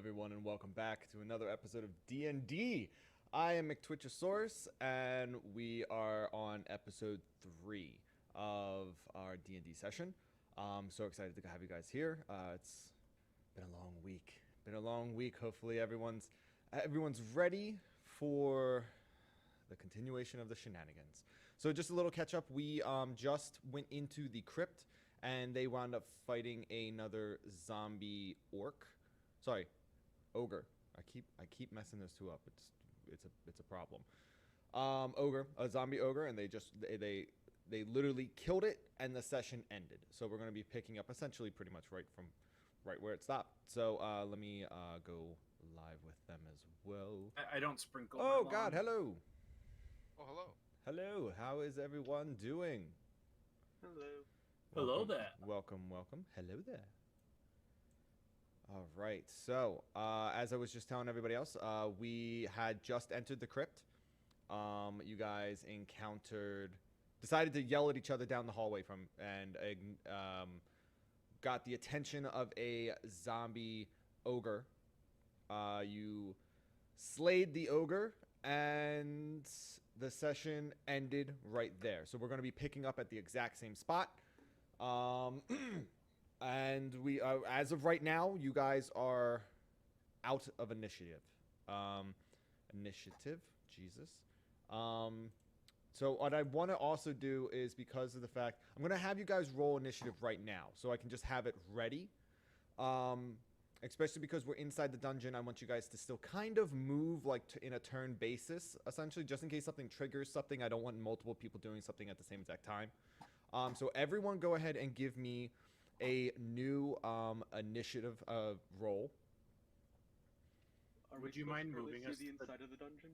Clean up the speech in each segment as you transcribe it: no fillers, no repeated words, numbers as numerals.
everyone, and welcome back to another episode of D&D. I am McTwitchosaurus, and we are on episode 3 of our D&D session. I'm so excited to have you guys here. It's been a long week. Hopefully everyone's ready for the continuation of the shenanigans. So just a little catch up. We just went into the crypt, and they wound up fighting another zombie orc. Sorry, ogre. I keep messing those two up. It's a problem. Ogre, a zombie ogre, and they literally killed it, and the session ended. So we're gonna be picking up essentially pretty much right where it stopped. So let me go live with them as well. I don't sprinkle. Oh God, hello. Oh, hello. Hello. How is everyone doing? Hello. Hello there. Welcome. Hello there. All right. So, as I was just telling everybody else, we had just entered the crypt. You guys decided to yell at each other down the hallway and got the attention of a zombie ogre. You slayed the ogre, and the session ended right there. So we're going to be picking up at the exact same spot. And we, as of right now, you guys are out of initiative. Jesus. So what I want to also do is, because of the fact, I'm going to have you guys roll initiative right now, so I can just have it ready. Especially because we're inside the dungeon, I want you guys to still kind of move like in a turn basis, essentially, just in case something triggers something. I don't want multiple people doing something at the same exact time. So everyone go ahead and give me a new initiative roll. Would you mind moving us to the to inside of the dungeon?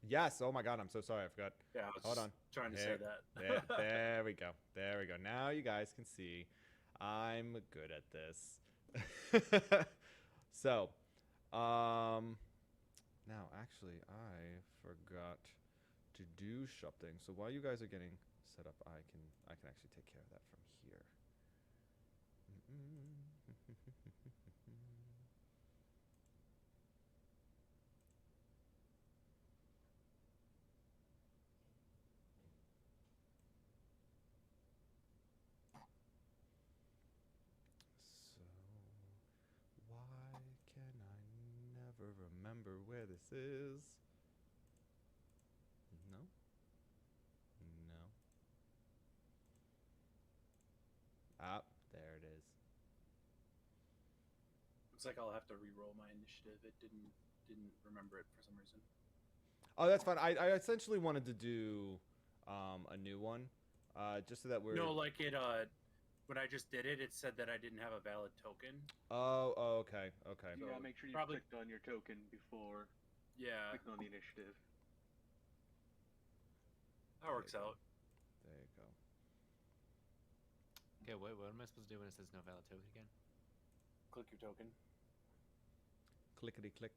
Yes. Oh my God, I'm so sorry. I forgot. Yeah, I was Hold on. trying to say that. There we go. There we go. Now you guys can see I'm good at this. So, now actually I forgot to do something. So while you guys are getting set up, I can actually take care of that from here. So, why can I never remember where this is? No. Ah, there it is. Looks like I'll have to re-roll my initiative. It didn't remember it for some reason. Oh, that's fine. I essentially wanted to do a new one, just so that we're... No, like it. When I just did it, it said that I didn't have a valid token. Oh, okay. You gotta make sure you clicked on your token before clicking on the initiative. That works out. There you go. Okay, wait, what am I supposed to do when it says no valid token again? Click your token. Clickety click.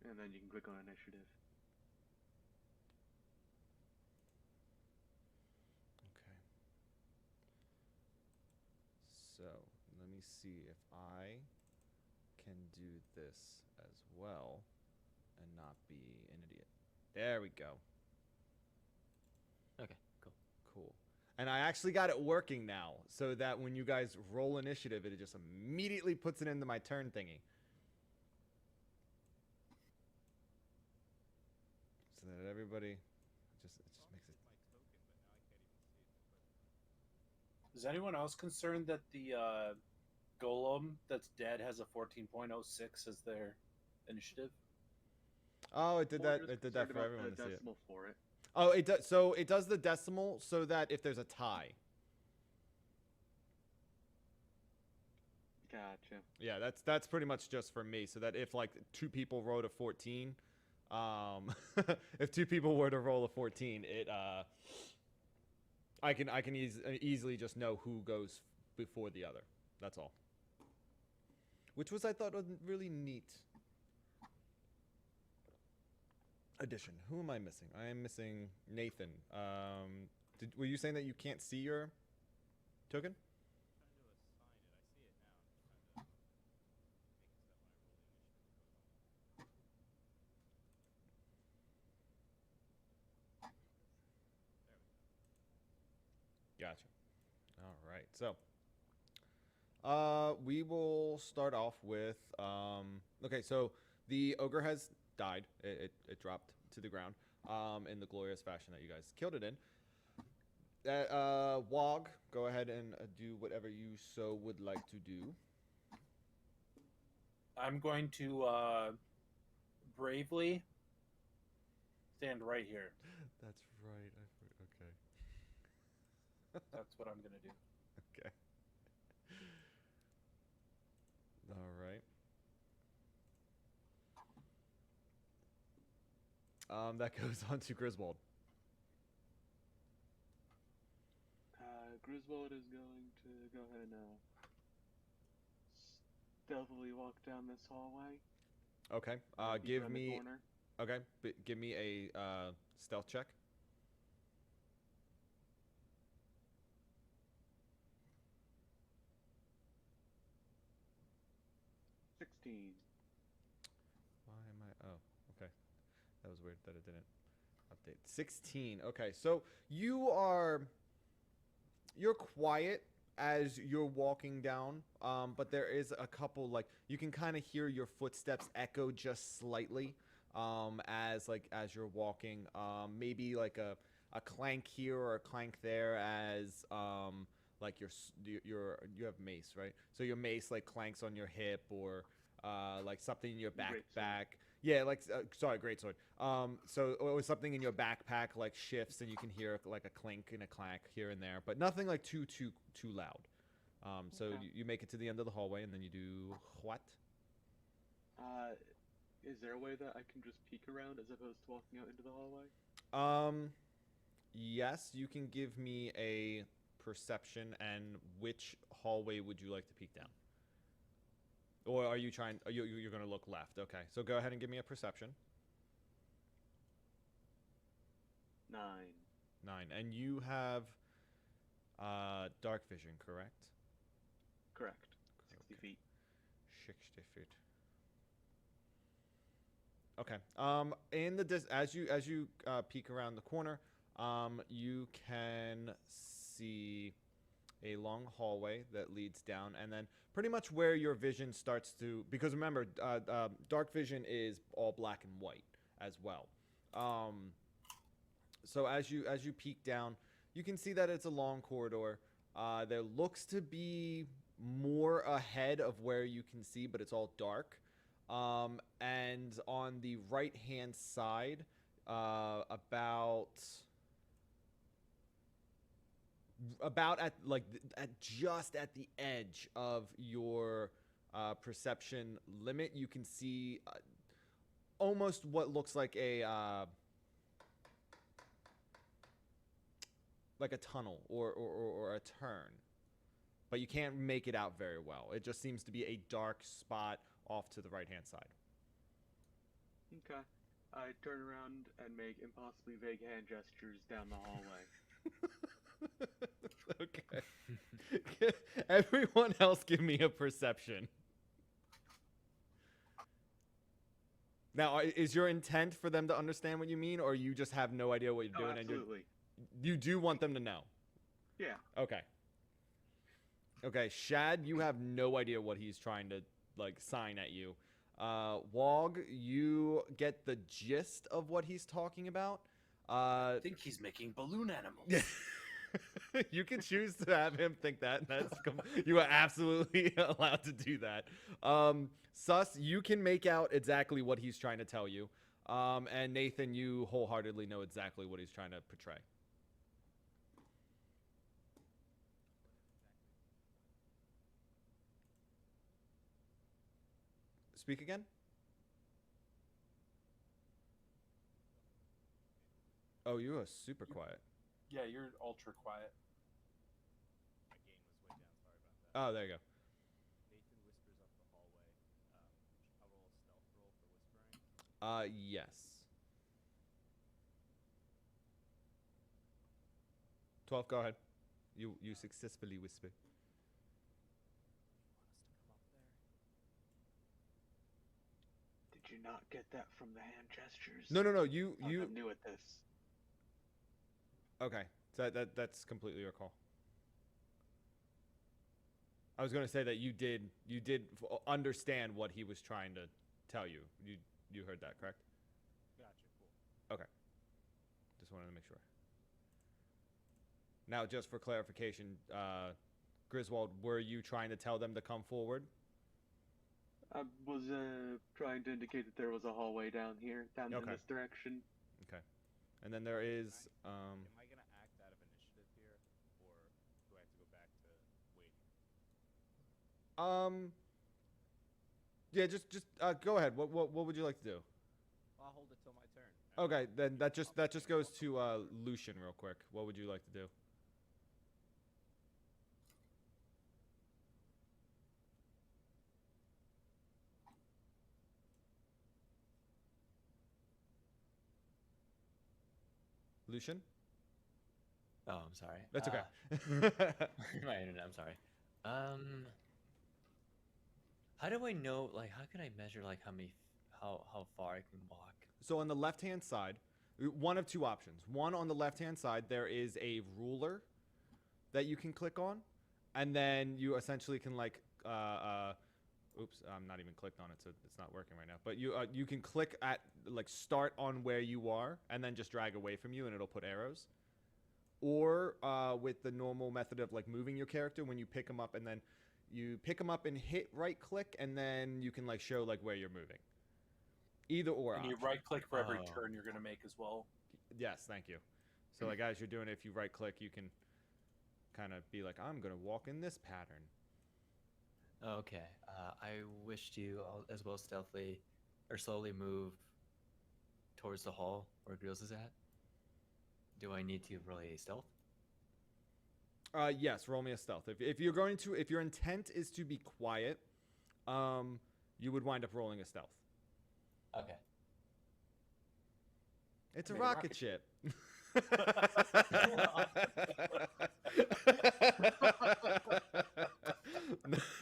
And then you can click on initiative. Okay. So, let me see if I can do this as well and not be an idiot. There we go. Okay, cool. Cool. And I actually got it working now, so that when you guys roll initiative, it just immediately puts it into my turn thingy. So that everybody, it just makes it... Is anyone else concerned that the golem that's dead has a 14.06 as their initiative? Oh, it did that. It did that for everyone to see it. Decimal for it. Oh, it does. So it does the decimal so that if there's a tie. Gotcha. Yeah, that's pretty much just for me. So that if like two people wrote a 14, if two people were to roll a 14, it I can easily just know who goes before the other. That's all. Which was, I thought, was really neat addition. Who am I missing? I am missing Nathan. Were you saying that you can't see your token? Gotcha. All right. So, we will start off with okay. So the ogre has died. It dropped to the ground in the glorious fashion that you guys killed it in. Wog, go ahead and do whatever you so would like to do. I'm going to bravely stand right here. That's right. Okay. That's what I'm gonna do. Okay. All right. That goes on to Griswold. Griswold is going to go ahead and stealthily walk down this hallway. Okay. Give me. Okay. Give me a stealth check. 16. Why am I? Oh, okay. That was weird that it didn't update. 16. Okay, so you're quiet as you're walking down, but there is a couple, like, you can kind of hear your footsteps echo just slightly as you're walking. Maybe like a clank here or a clank there as like you have mace, right? So your mace like clanks on your hip, or like something in your backpack. Yeah, like sorry, greatsword. So it was something in your backpack like shifts, and you can hear like a clink and a clack here and there, but nothing like too loud. So Okay. you make it to the end of the hallway, and then you do what? Is there a way that I can just peek around as opposed to walking out into the hallway? Yes, you can give me a perception. And which hallway would you like to peek down? Or are you trying? You're going to look left? Okay, so go ahead and give me a perception. 9. 9, and you have dark vision, correct? Correct. 60 feet. 60 feet. Okay. In the as you peek around the corner, you can see a long hallway that leads down, and then pretty much where your vision starts to, because remember, dark vision is all black and white as well. So as you peek down, you can see that it's a long corridor. There looks to be more ahead of where you can see, but it's all dark. And on the right hand side, about just at the edge of your perception limit, you can see almost what looks like a tunnel or a turn, but you can't make it out very well. It just seems to be a dark spot off to the right hand side. Okay. I turn around and make impossibly vague hand gestures down the hallway. Okay. Everyone else give me a perception. Now, is your intent for them to understand what you mean, or you just have no idea what you're doing? Absolutely. And you do want them to know? Yeah. Okay. Okay, Shad, you have no idea what he's trying to, like, sign at you. Wog, you get the gist of what he's talking about. I think he's making balloon animals. You can choose to have him think that. You are absolutely allowed to do that. Sus, you can make out exactly what he's trying to tell you. And Nathan, you wholeheartedly know exactly what he's trying to portray. Speak again? Oh, you are super quiet. Yeah, you're ultra quiet. My gain was way down. Sorry about that. Oh, there you go. Nathan whispers up the hallway. I'll roll a stealth roll for whispering. Yes. 12, go ahead. You successfully whisper. Did you not get that from the hand gestures? No. I'm You new at this. Okay. So that's completely your call. I was going to say that you did understand what he was trying to tell you. You heard that, correct? Gotcha. Cool. Okay. Just wanted to make sure. Now, just for clarification, Griswold, were you trying to tell them to come forward? I was trying to indicate that there was a hallway down here, down in Okay. this direction. Okay. And then there is Am I gonna act out of initiative here, or do I have to go back to waiting? yeah, just go ahead. What would you like to do? I'll hold it till my turn. Okay, then that just goes to Lucian real quick. What would you like to do? Lucian? Oh, I'm sorry. That's okay. My internet. I'm sorry. How do I know? Like, how can I measure like how far I can walk? So on the left-hand side, one of two options. One, on the left-hand side, there is a ruler that you can click on, and then you essentially can like, oops, I'm not even clicked on it, so it's not working right now. But you can click at like start on where you are, and then just drag away from you, and it'll put arrows. Or with the normal method of like moving your character, when you pick them up, and then you pick them up and hit right-click, and then you can like show like where you're moving. Either or. And you option. right-click for every Oh. turn you're going to make as well. Yes, thank you. So like as you're doing it, if you right click, you can kind of be like, I'm gonna walk in this pattern. Okay. I wish to as well stealthily or slowly move towards the hall where Grills is at. Do I need to roll a stealth? Yes, roll me a stealth. If you're going to, if your intent is to be quiet, you would wind up rolling a stealth. Okay. It's a made a rocket rocket ship.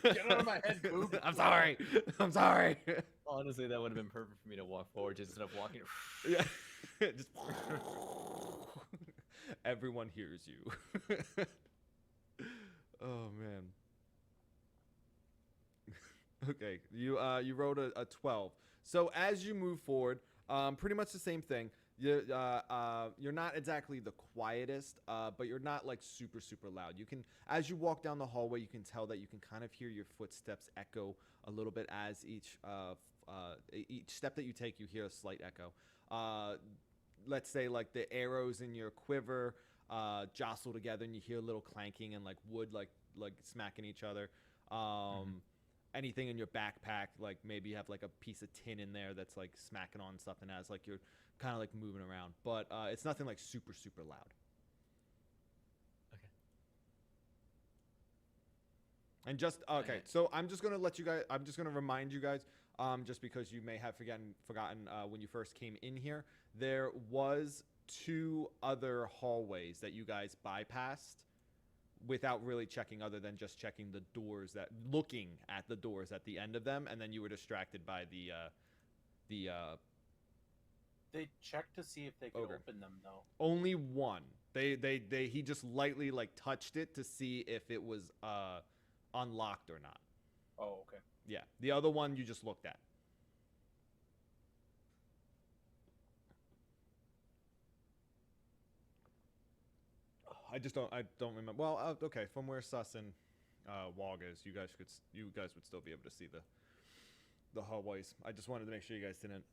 Get out of my head, Goob. I'm sorry. I'm sorry. Honestly, that would have been perfect for me to walk forward just instead of walking. Yeah. Just everyone hears you. Oh man. Okay, you rolled a 12. So as you move forward, pretty much the same thing. You're not exactly the quietest, but you're not like super loud. You can, as you walk down the hallway, you can tell that you can kind of hear your footsteps echo a little bit as each step that you take, you hear a slight echo. Let's say like the arrows in your quiver jostle together, and you hear a little clanking and like wood like smacking each other. Anything in your backpack, like maybe you have like a piece of tin in there that's like smacking on something as like you're kind of like moving around, but it's nothing like super loud. Okay. And just okay, so I'm just gonna let you guys. I'm just gonna remind you guys, just because you may have forgotten when you first came in here, there was 2 other hallways that you guys bypassed without really checking, other than just checking the doors, looking at the doors at the end of them, and then you were distracted by the They checked to see if they could Ogre. open them, though. only one. He just lightly like touched it to see if it was unlocked or not. Oh, okay. Yeah, the other one you just looked at. I don't remember. Well, okay, from where Sus and Wog is, you guys would still be able to see the hallways. I just wanted to make sure you guys didn't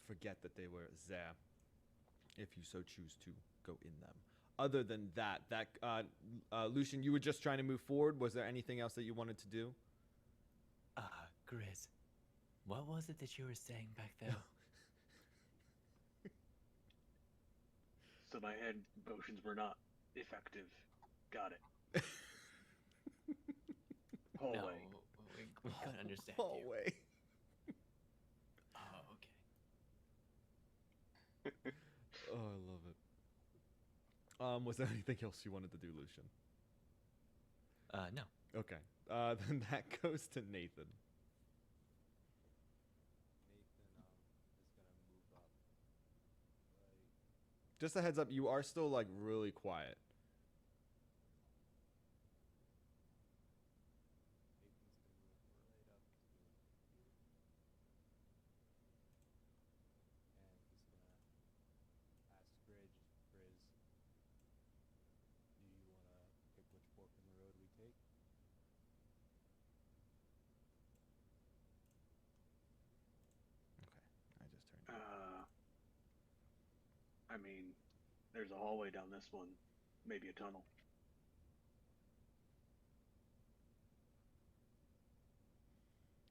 forget that they were there, if you so choose to go in them. Other than that, Lucian, you were just trying to move forward. Was there anything else that you wanted to do? Grizz, what was it that you were saying back there? So my head motions were not effective. Got it. Hallway. No, we couldn't understand you. Hallway. Oh, okay. Oh, I love it. Was there anything else you wanted to do, Lucian? No. Okay. Then that goes to Nathan. Nathan is gonna move up. Right. Just a heads up, you are still like really quiet. mean, there's a hallway down this one. Maybe a tunnel.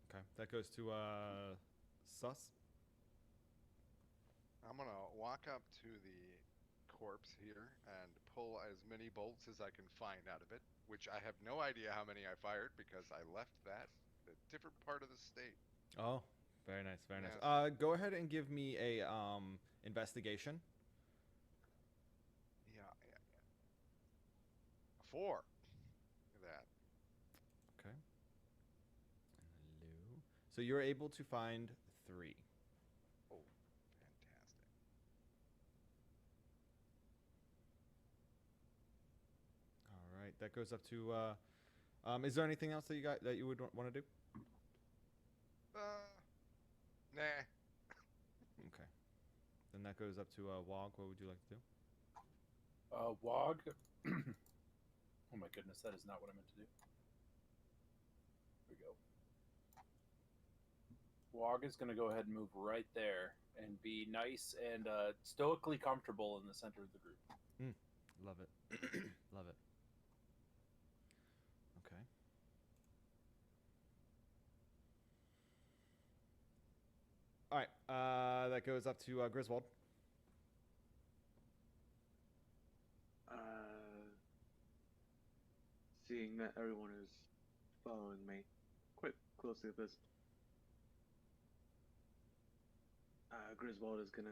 Okay, that goes to Sus. I'm gonna walk up to the corpse here and pull as many bolts as I can find out of it, which I have no idea how many I fired because I left that a different part of the state. Oh, very nice, very nice. Yes. Go ahead and give me a investigation. Yeah. 4. Look at that. Okay. Hello. So you're able to find 3. Oh, fantastic. All right, that goes up to. Is there anything else that you would want to do? Nah. Okay. Then that goes up to Wog. What would you like to do? Wog. Oh my goodness, that is not what I meant to do. Here we go. Wog is going to go ahead and move right there and be nice and stoically comfortable in the center of the group. Love it. Love it. Okay. All right. That goes up to Griswold. Seeing that everyone is following me quite closely at this, Griswold is gonna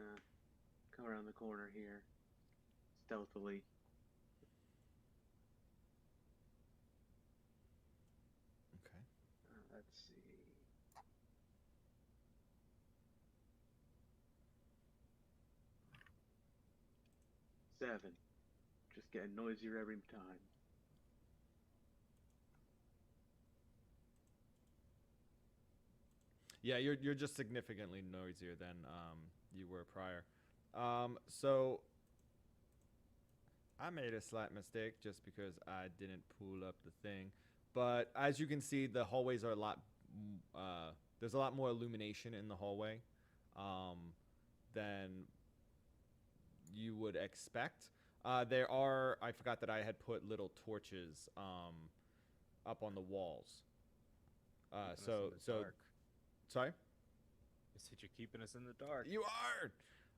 come around the corner here, stealthily. Okay. Let's see. Seven. Just getting noisier every time. Yeah, you're just significantly noisier than you were prior. So I made a slight mistake just because I didn't pull up the thing. But as you can see, the hallways are a lot. There's a lot more illumination in the hallway than you would expect. There are. I forgot that I had put little torches up on the walls. Sorry. You said you're keeping us in the dark. You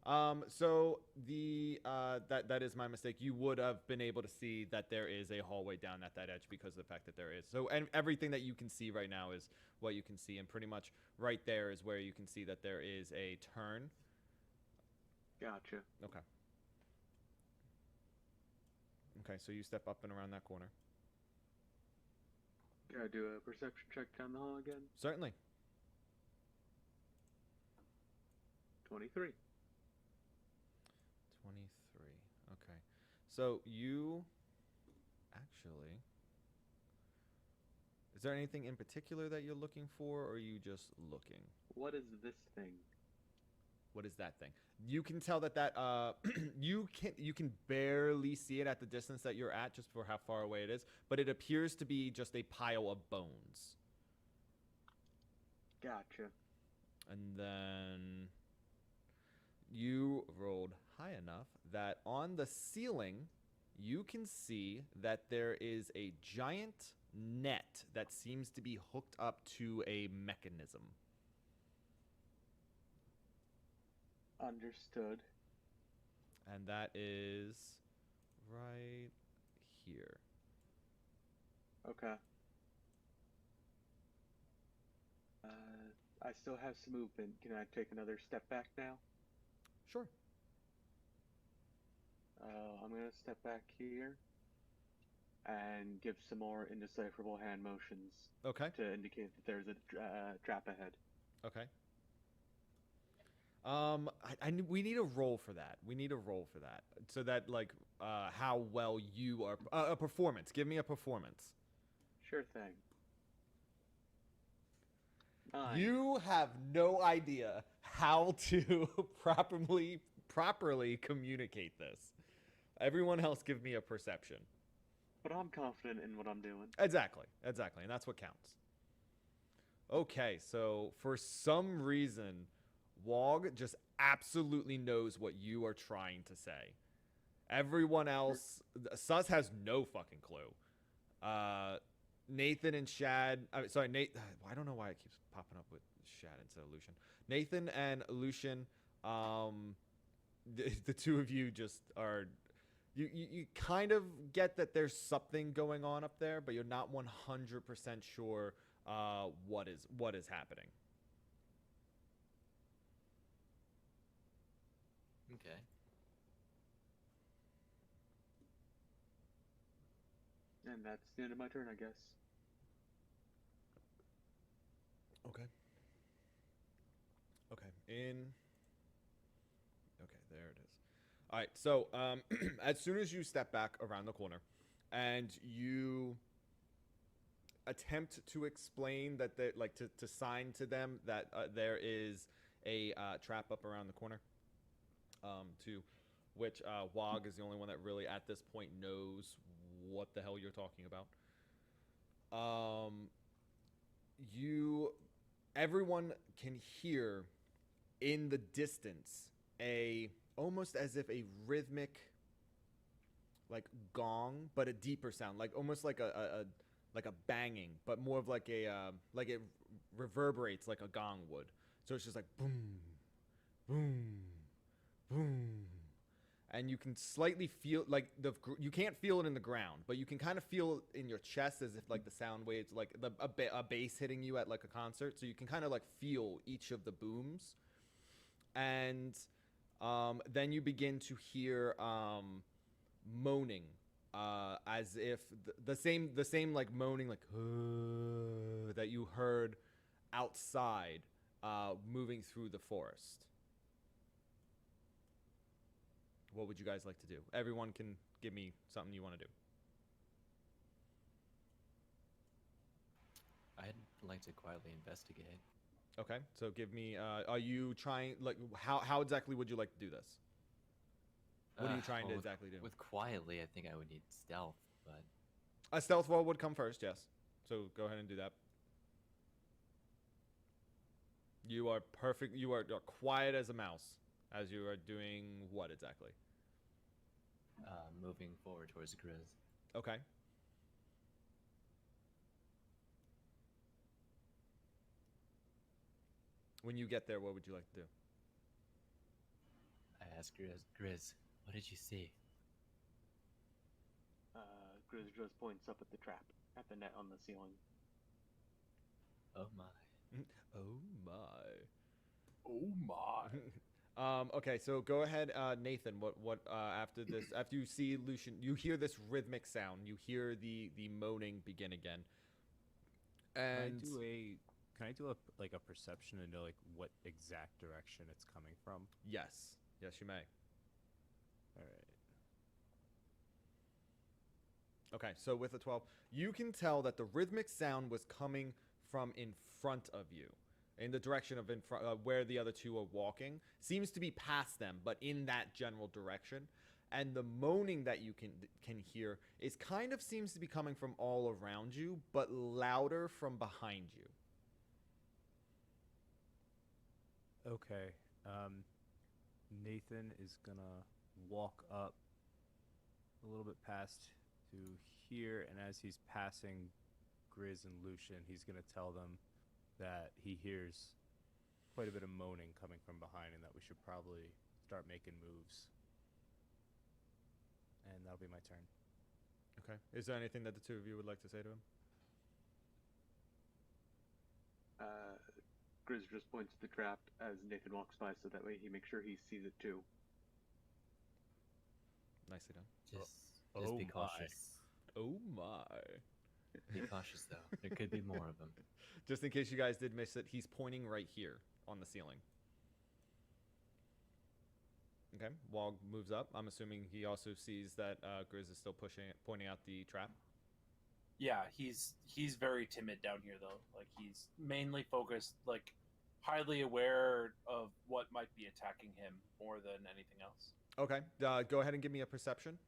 are. So that is my mistake. You would have been able to see that there is a hallway down at that edge because of the fact that there is. So and everything that you can see right now is what you can see, and pretty much right there is where you can see that there is a turn. Gotcha. Okay. Okay, so you step up and around that corner. Can I do a perception check down the hall again? Certainly. 23. 23. Okay. So you actually. Is there anything in particular that you're looking for, or are you just looking? What is this thing? What is that thing? You can tell that you can barely see it at the distance that you're at, just for how far away it is, but it appears to be just a pile of bones. Gotcha. And then you rolled high enough that on the ceiling you can see that there is a giant net that seems to be hooked up to a mechanism. Understood. And that is right here. Okay. I still have some movement. Can I take another step back now? Sure. I'm gonna step back here and give some more indecipherable hand motions. Okay. To indicate that there's a trap ahead. Okay. We need a roll for that. So that, like, how well you are. A performance. Give me a performance. Sure thing. 9. You have no idea how to properly communicate this. Everyone else give me a perception. But I'm confident in what I'm doing. Exactly. And that's what counts. Okay, so for some reason, Wog just absolutely knows what you are trying to say. Everyone else, Sus has no fucking clue. Nathan and Shad, sorry, Nate. I don't know why it keeps popping up with Shad instead of Lucian. Nathan and Lucian, the two of you just are. You kind of get that there's something going on up there, but you're not 100% sure what is happening. Okay. And that's the end of my turn, I guess. Okay. Okay. Okay, there it is. All right. So, as soon as you step back around the corner, and you attempt to explain that they like to sign to them that there is a trap up around the corner, to which Wog is the only one that really at this point knows what the hell you're talking about. Everyone can hear in the distance almost as if a rhythmic like gong, but a deeper sound, like almost like a banging, but more of like it reverberates like a gong would. So it's just like boom, boom, boom. And you can slightly feel like you can't feel it in the ground, but you can kind of feel it in your chest as if like the sound waves, like a bass hitting you at like a concert. So you can kind of like feel each of the booms, and then you begin to hear moaning, as if the same like moaning like that you heard outside, moving through the forest. What would you guys like to do? Everyone can give me something you want to do. I'd like to quietly investigate. Okay, so give me. Are you trying? Like, how exactly would you like to do this? What are you trying to exactly do? With quietly, I think I would need stealth, but A stealth roll would come first, yes. So go ahead and do that. You are perfect. You are quiet as a mouse as you are doing what exactly? moving forward towards Grizz. Okay. When you get there, what would you like to do? I ask Grizz, what did you see? Grizz just points up at the trap, at the net on the ceiling. Oh my. Oh my. Oh my. Okay, so go ahead, Nathan. What after this? After you see Lucian, you hear this rhythmic sound. You hear the moaning begin again. And Can I do a perception to know like what exact direction it's coming from? yes, you may. All right. Okay, so with a 12, you can tell that the rhythmic sound was coming from in front of you, in the direction of where the other two are walking. Seems to be past them, but in that general direction. And the moaning that you can hear is kind of seems to be coming from all around you, but louder from behind you. Okay. Nathan is gonna walk up a little bit past to here, and as he's passing Grizz and Lucian, he's gonna tell them that he hears quite a bit of moaning coming from behind, and that we should probably start making moves. And that'll be my turn. Okay. Is there anything that the two of you would like to say to him? Grizz just points to the trap as Nathan walks by, so that way he makes sure he sees it too. Nicely done. Just be cautious. Oh my. Be cautious though. There could be more of them. Just in case you guys did miss it, he's pointing right here on the ceiling. Okay, Wog moves up. I'm assuming he also sees that Grizz is still pointing out the trap. Yeah, he's very timid down here though. Like he's mainly focused, like highly aware of what might be attacking him more than anything else. Okay, go ahead and give me a perception.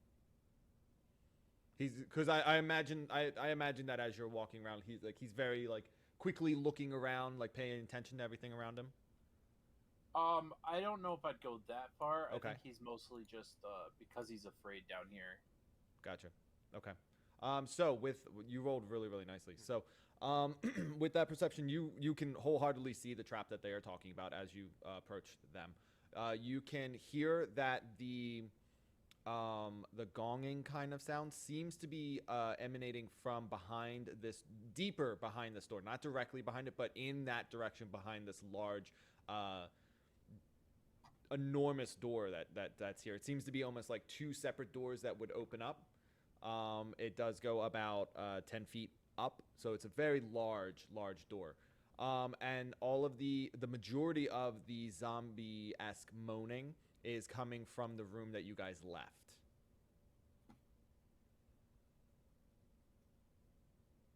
Because I imagine that as you're walking around, he's very like quickly looking around, like paying attention to everything around him. I don't know if I'd go that far. Okay. I think he's mostly just because he's afraid down here. Gotcha. Okay. So with you rolled really really nicely. So with that perception, you can wholeheartedly see the trap that they are talking about as you approach them. You can hear that the gonging kind of sound seems to be emanating from behind this, deeper behind this door, not directly behind it, but in that direction behind this large, enormous door that's here. It seems to be almost like two separate doors that would open up. It does go about 10 feet up, so it's a very large door. And all of the majority of the zombie-esque moaning is coming from the room that you guys left.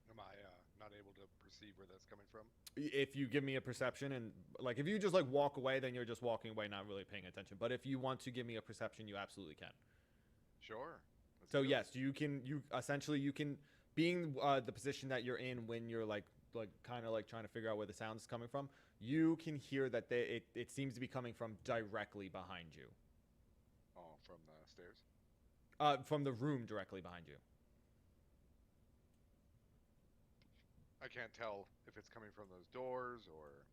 Am I not able to perceive where that's coming from? If you give me a perception, and like if you just like walk away, then you're just walking away, not really paying attention. But if you want to give me a perception, you absolutely can. Sure. Let's So do it. yes, you can. You essentially you can, being the position that you're in when you're like kind of like trying to figure out where the sound is coming from. You can hear that it seems to be coming from directly behind you. Oh, from the stairs? From the room directly behind you. I can't tell if it's coming from those doors or...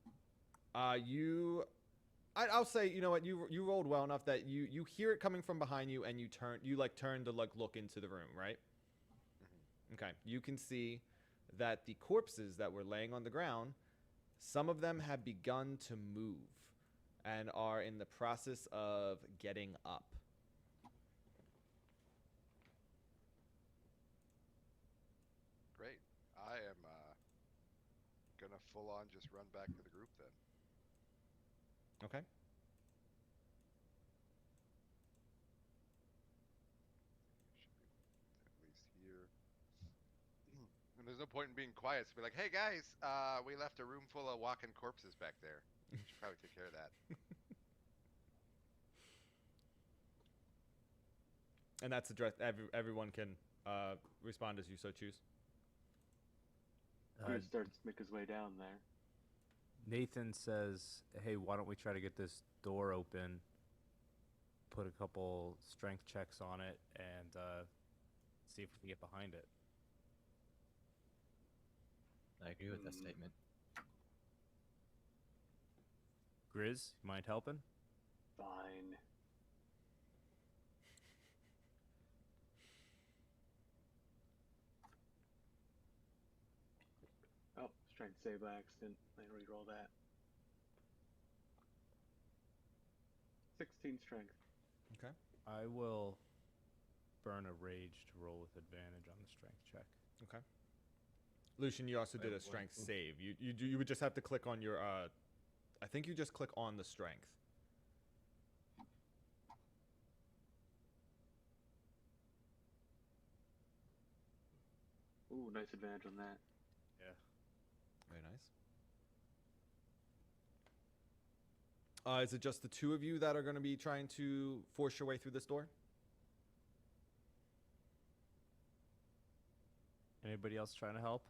I'll say, you know what, you rolled well enough that you hear it coming from behind you, and you turn to like look into the room, right? Mhm. Okay. You can see that the corpses that were laying on the ground, some of them have begun to move and are in the process of getting up. Great. I am gonna full on just run back to the group then. Okay. Should be at least here. And there's no point in being quiet. So be like, hey guys, we left a room full of walking corpses back there. We should probably take care of that. And that's addressed. Everyone can respond as you so choose. Chris starts to make his way down there. Nathan says, "Hey, why don't we try to get this door open? Put a couple strength checks on it, and see if we can get behind it." I agree with that statement. Grizz, you mind helping? Fine. Oh, strength save by accident. I re-roll that. 16 strength. Okay. I will burn a rage to roll with advantage on the strength check. Okay. Lucian, you also did a strength save. You would just have to click on your I think you just click on the strength. Ooh, nice advantage on that. Yeah. Very nice. Is it just the two of you that are going to be trying to force your way through this door? Anybody else trying to help?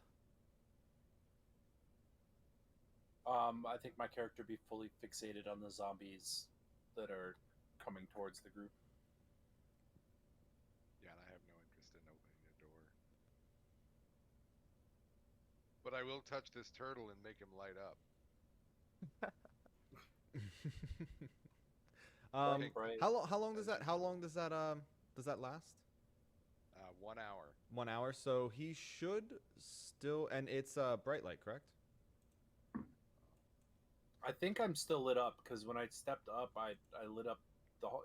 I think my character be fully fixated on the zombies that are coming towards the group. Yeah, and I have no interest in opening the door. But I will touch this turtle and make him light up. Right. How long does that last? 1 hour. 1 hour. So he should still, and it's bright light, correct? I think I'm still lit up because when I stepped up, I lit up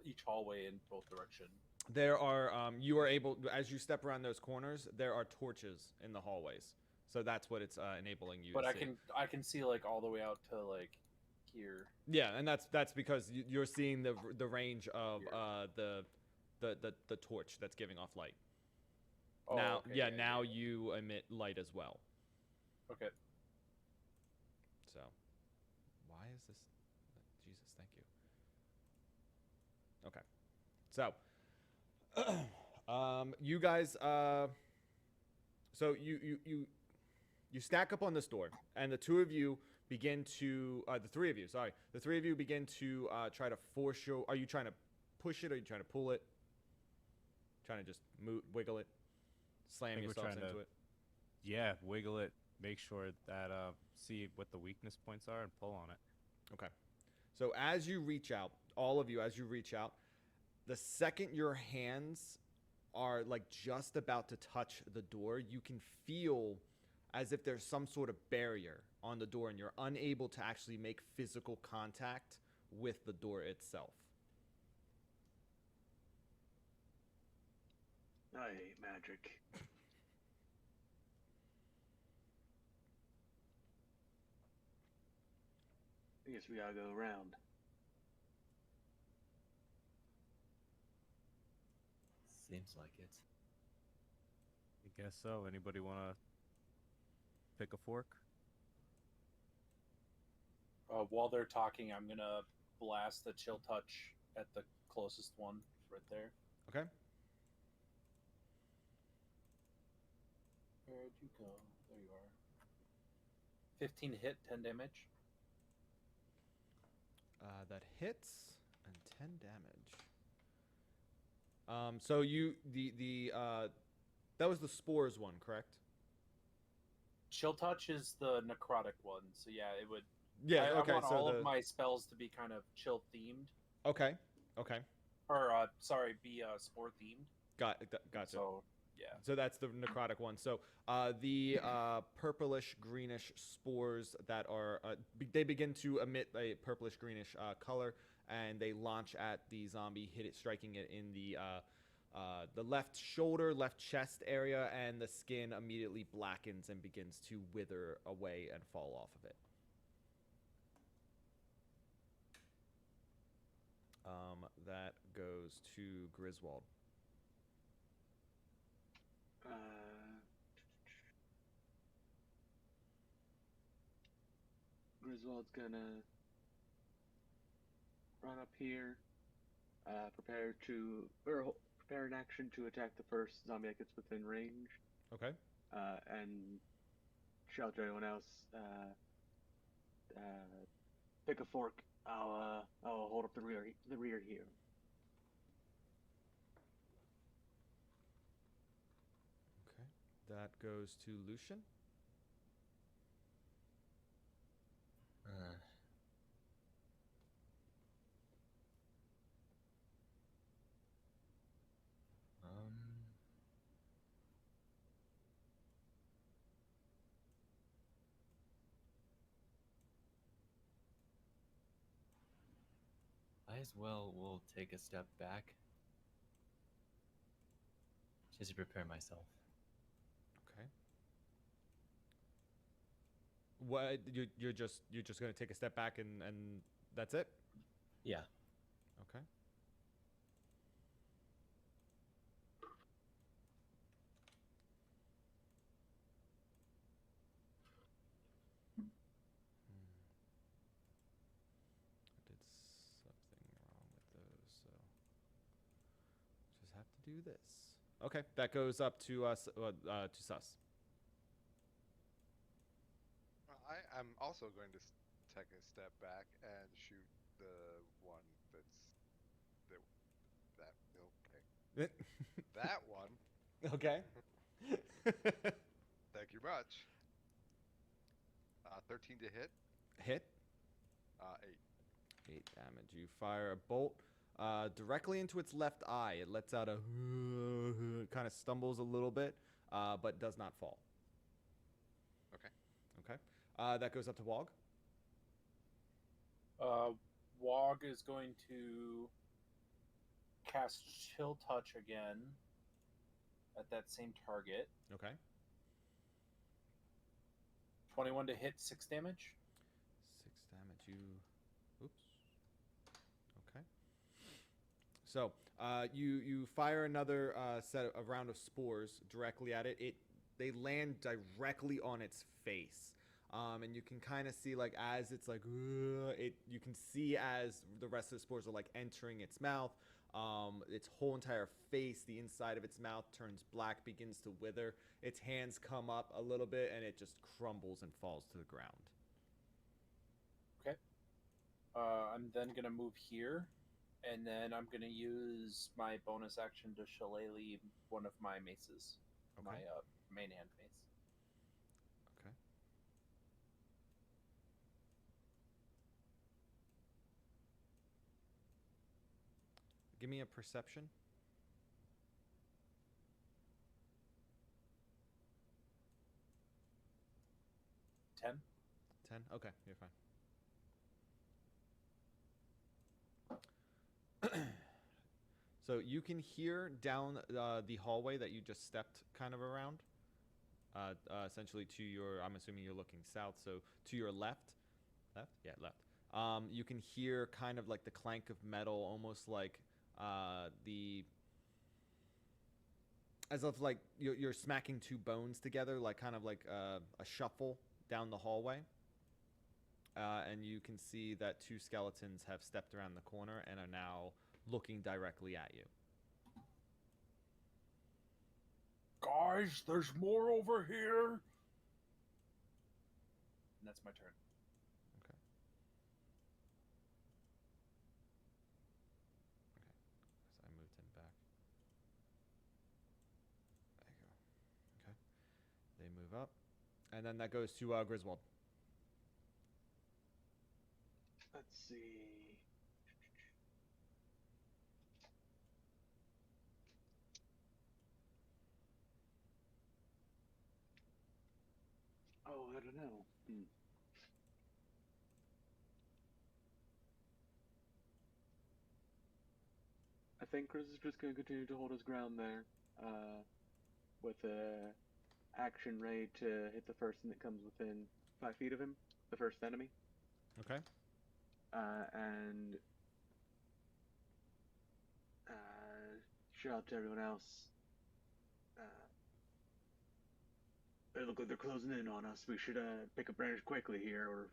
each hallway in both directions. There are you are able, as you step around those corners, there are torches in the hallways. So that's what it's enabling you But to I see. can see like all the way out to like here. Yeah, and that's because you're seeing the range of the torch that's giving off light. Oh, Now, okay, yeah, now you emit light as well. Okay. So, why is this? Jesus, thank you. Okay. So, you guys, so you stack up on this door, and the two of you begin to the three of you. Sorry, the three of you begin to try to force your. Are you trying to push it? Or are you trying to pull it? Trying to just wiggle it, slam yourselves into it. Yeah, wiggle it. Make sure that see what the weakness points are and pull on it. Okay. So as you reach out, all of you, as you reach out, the second your hands are like just about to touch the door, you can feel as if there's some sort of barrier on the door and you're unable to actually make physical contact with the door itself. I hate magic. I guess we gotta go around. Seems like it. I guess so. Anybody want to pick a fork? While they're talking, I'm gonna blast the chill touch at the closest one right there. Okay. Where'd you go? There you are. 15 hit, 10 damage. That hits and 10 damage. So you that was the spores one, correct? Chill touch is the necrotic one, so yeah, it would. Yeah. I Okay. want So all of my spells to be kind of chill themed, Okay. Okay. or be spore themed. Gotcha. So yeah. So that's the necrotic one. So the purplish greenish spores that are they begin to emit a purplish greenish color, and they launch at the zombie, striking it in the left shoulder, left chest area, and the skin immediately blackens and begins to wither away and fall off of it. That goes to Griswold. Griswold's gonna run up here, prepare an action to attack the first zombie that gets within range, Okay. and shout to everyone else, pick a fork. I'll hold up the rear here. Okay. That goes to Lucian. I as well will take a step back just to prepare myself. Okay. What you're just gonna take a step back and that's it? Yeah. Okay. I did something wrong with those, so just have to do this. Okay, that goes up to us to Sus. I'm also going to take a step back and shoot the one that's okay. That one. Okay. Thank you much. 13 to hit. Hit. 8. 8 damage. You fire a bolt directly into its left eye. It lets out a kind of stumbles a little bit, but does not fall. Okay. Okay. That goes up to Wog. Wog is going to cast Chill Touch again at that same target. Okay. 21 to hit, 6 damage. 6 damage. Oops. Okay. So you fire another a round of spores directly at it. They land directly on its face. And you can kind of see, like, as it's like, you can see as the rest of the spores are like entering its mouth. Its whole entire face, the inside of its mouth turns black, begins to wither. Its hands come up a little bit, and it just crumbles and falls to the ground. Okay. I'm then gonna move here, and then I'm gonna use my bonus action to shillelagh one of my maces, Okay. my main hand mace. Okay. Give me a perception. 10. 10? Okay, you're fine. So you can hear down the hallway that you just stepped kind of around. Essentially to your, I'm assuming you're looking south, so to your left. Left? Yeah, left. You can hear kind of like the clank of metal, almost like as if like you're smacking two bones together, like kind of like a shuffle down the hallway. And you can see that two skeletons have stepped around the corner and are now looking directly at you. Guys, there's more over here. And that's my turn. Okay. So I moved him back. There you go. Okay. They move up. And then that goes to Griswold. Let's see. Oh, I don't know. I think Chris is just going to continue to hold his ground there, with a action ready to hit the first thing that comes within 5 feet of him, the first enemy. Okay. And shout out to everyone else. They look like they're closing in on us. We should pick up range quickly here, or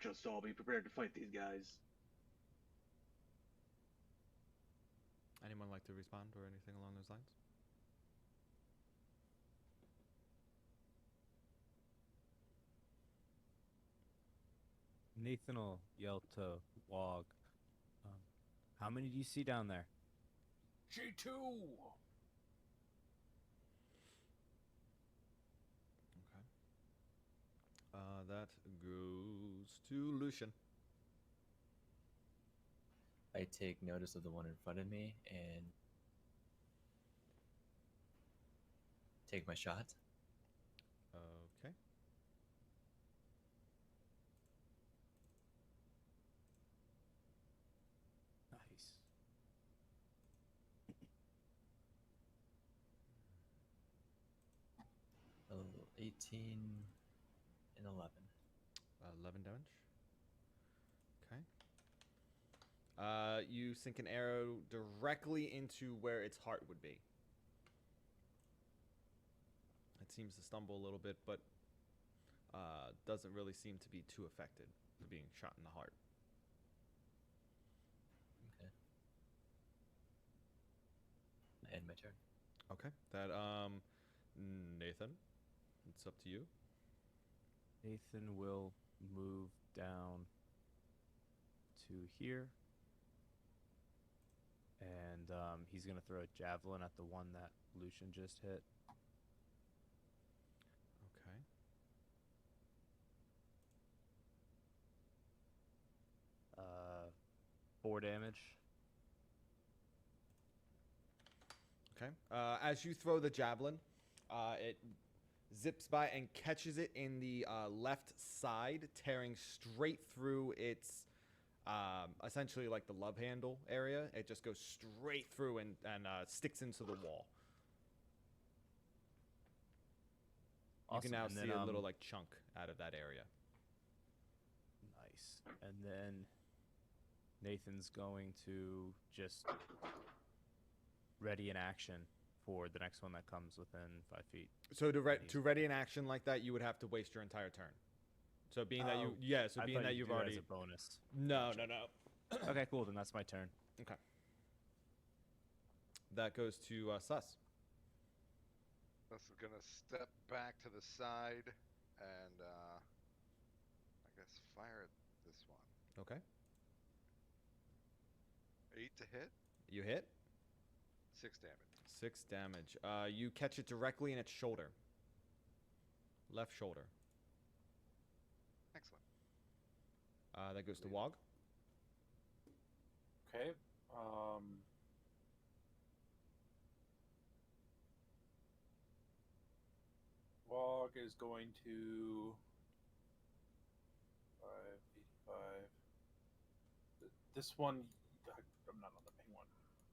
just all be prepared to fight these guys. Anyone like to respond or anything along those lines? Nathan will yell to Wog. How many do you see down there? G2. Okay. That goes to Lucian. I take notice of the one in front of me and take my shot. Okay. Nice. 18 and 11. 11 damage. Okay. You sink an arrow directly into where its heart would be. It seems to stumble a little bit, but doesn't really seem to be too affected for being shot in the heart. Okay. I end my turn. Okay. That Nathan, it's up to you. Nathan will move down to here. And he's going to throw a javelin at the one that Lucian just hit. Okay. Uh, 4 damage. Okay. As you throw the javelin, it zips by and catches it in the left side, tearing straight through its essentially like the love handle area. It just goes straight through and sticks into the wall. Awesome. You can now And see then, a little like chunk out of that area. Nice. And then Nathan's going to just ready an action for the next one that comes within 5 feet. So to ready an action like that, you would have to waste your entire turn. So being that you, I being thought that you you've do it already as a bonus. no. Okay, cool. Then that's my turn. Okay. That goes to Sus. Sus is gonna step back to the side and I guess fire at this one. Okay. 8 to hit. You hit. 6 damage. 6 damage. You catch it directly in its shoulder. Left shoulder. Excellent. That goes to Wog. Okay. Wog is going to 585. This one, I'm not on the ping one.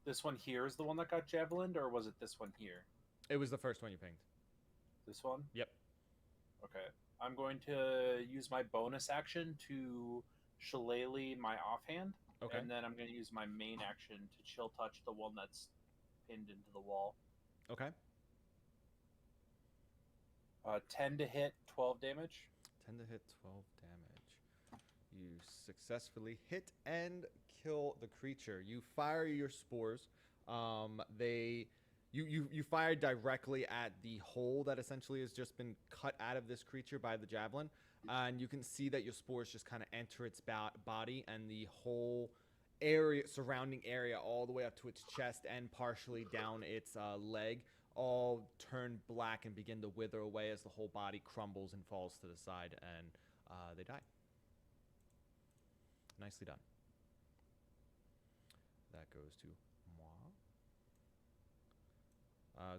This one here is the one that got javelined, or was it this one here? It was the first one you pinged. This one? Yep. Okay. I'm going to use my bonus action to shillelagh my offhand. Okay. And then I'm going to use my main action to chill touch the one that's pinned into the wall. Okay. 10 to hit, 12 damage. 10 to hit, 12 damage. You successfully hit and kill the creature. You fire your spores. You fire directly at the hole that essentially has just been cut out of this creature by the javelin, and you can see that your spores just kind of enter its body, and the whole area, surrounding area, all the way up to its chest and partially down its leg, all turn black and begin to wither away as the whole body crumbles and falls to the side, and they die. Nicely done. That goes to moi.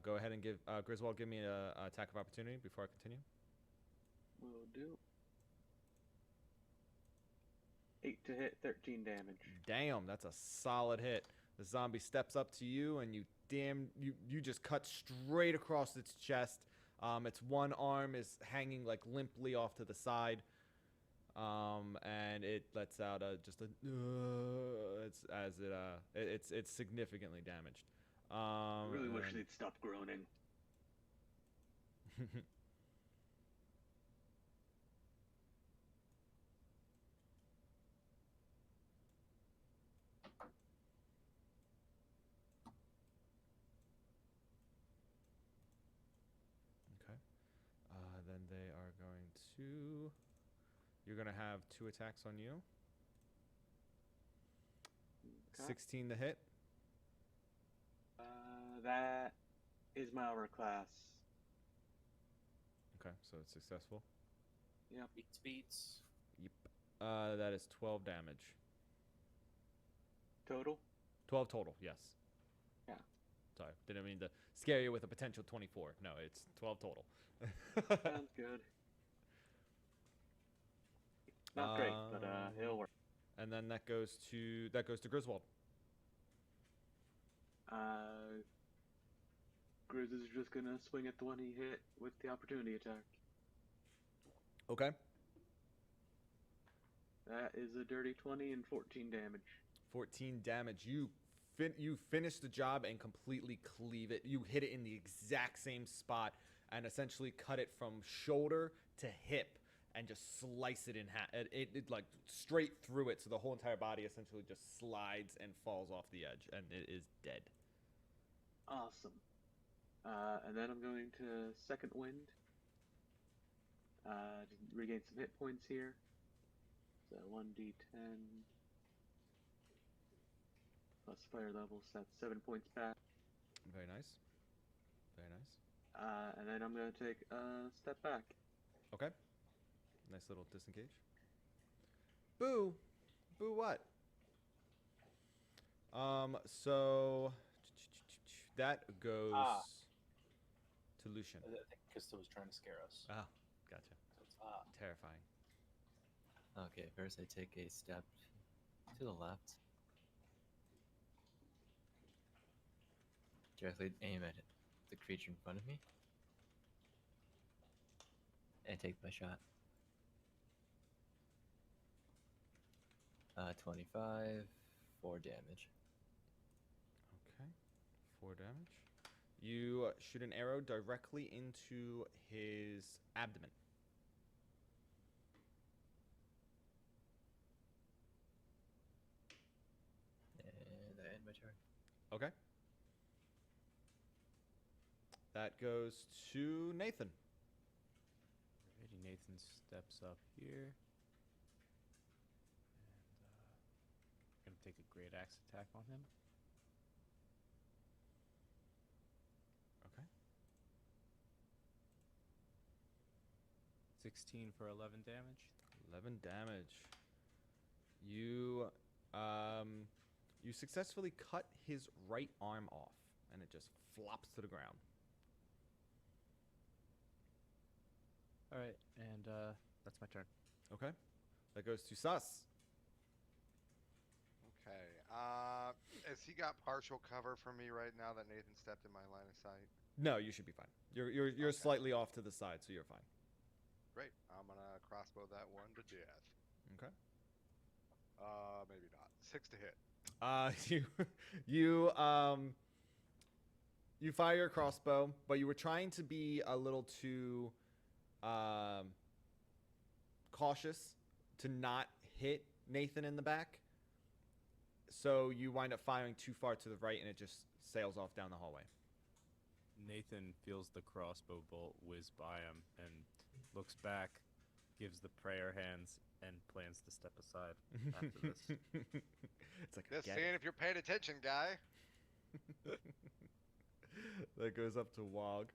Go ahead and give Griswold, give me an attack of opportunity before I continue. Will do. 8 to hit, 13 damage. Damn, that's a solid hit. The zombie steps up to you, and you just cut straight across its chest. Its one arm is hanging like limply off to the side, and it lets out just a. It's significantly damaged. I really wish they'd stop groaning. Okay. Then they are going to. You're going to have 2 attacks on you. Okay. 16 to hit. That is my overclass. Okay, so it's successful. Yep. Beats. Yep. That is 12 damage. Total? 12 total, yes. Yeah. Sorry, didn't mean to scare you with a potential 24. No, it's 12 total. Sounds good. Not great, but it'll work. And then that goes to Griswold. Grizz is just gonna swing at the one he hit with the opportunity attack. Okay. That is a dirty 20 and 14 damage. 14 damage. You finish the job and completely cleave it. You hit it in the exact same spot and essentially cut it from shoulder to hip and just slice it in half. It like straight through it, so the whole entire body essentially just slides and falls off the edge, and it is dead. Awesome. And then I'm going to Second Wind. To regain some hit points here. So 1d10 plus fire level, so that's 7 points back. Very nice. Very nice. And then I'm going to take a step back. Okay. Nice little disengage. Boo! Boo what? So that goes to Lucian. I think Kista was trying to scare us. Ah, gotcha. Terrifying. Okay, first I take a step to the left. Directly aim at the creature in front of me. And take my shot. 25, 4 damage. Okay, 4 damage. You shoot an arrow directly into his abdomen. And I end my turn. Okay. That goes to Nathan. Alrighty, Nathan steps up here. great axe attack on him. Okay. 16 for 11 damage. 11 damage. You you successfully cut his right arm off, and it just flops to the ground. All right, and that's my turn. Okay. That goes to Sus. Okay. Has he got partial cover from me right now that Nathan stepped in my line of sight? No, you should be fine. You're Okay. slightly off to the side, so you're fine. Great. I'm gonna crossbow that one to death. Okay. Maybe not. 6 to hit. You fire your crossbow, but you were trying to be a little too cautious to not hit Nathan in the back. So you wind up firing too far to the right, and it just sails off down the hallway. Nathan feels the crossbow bolt whiz by him and looks back, gives the prayer hands, and plans to step aside after this. It's like, Just get seeing it. if you're paying attention, guy. That goes up to Wog.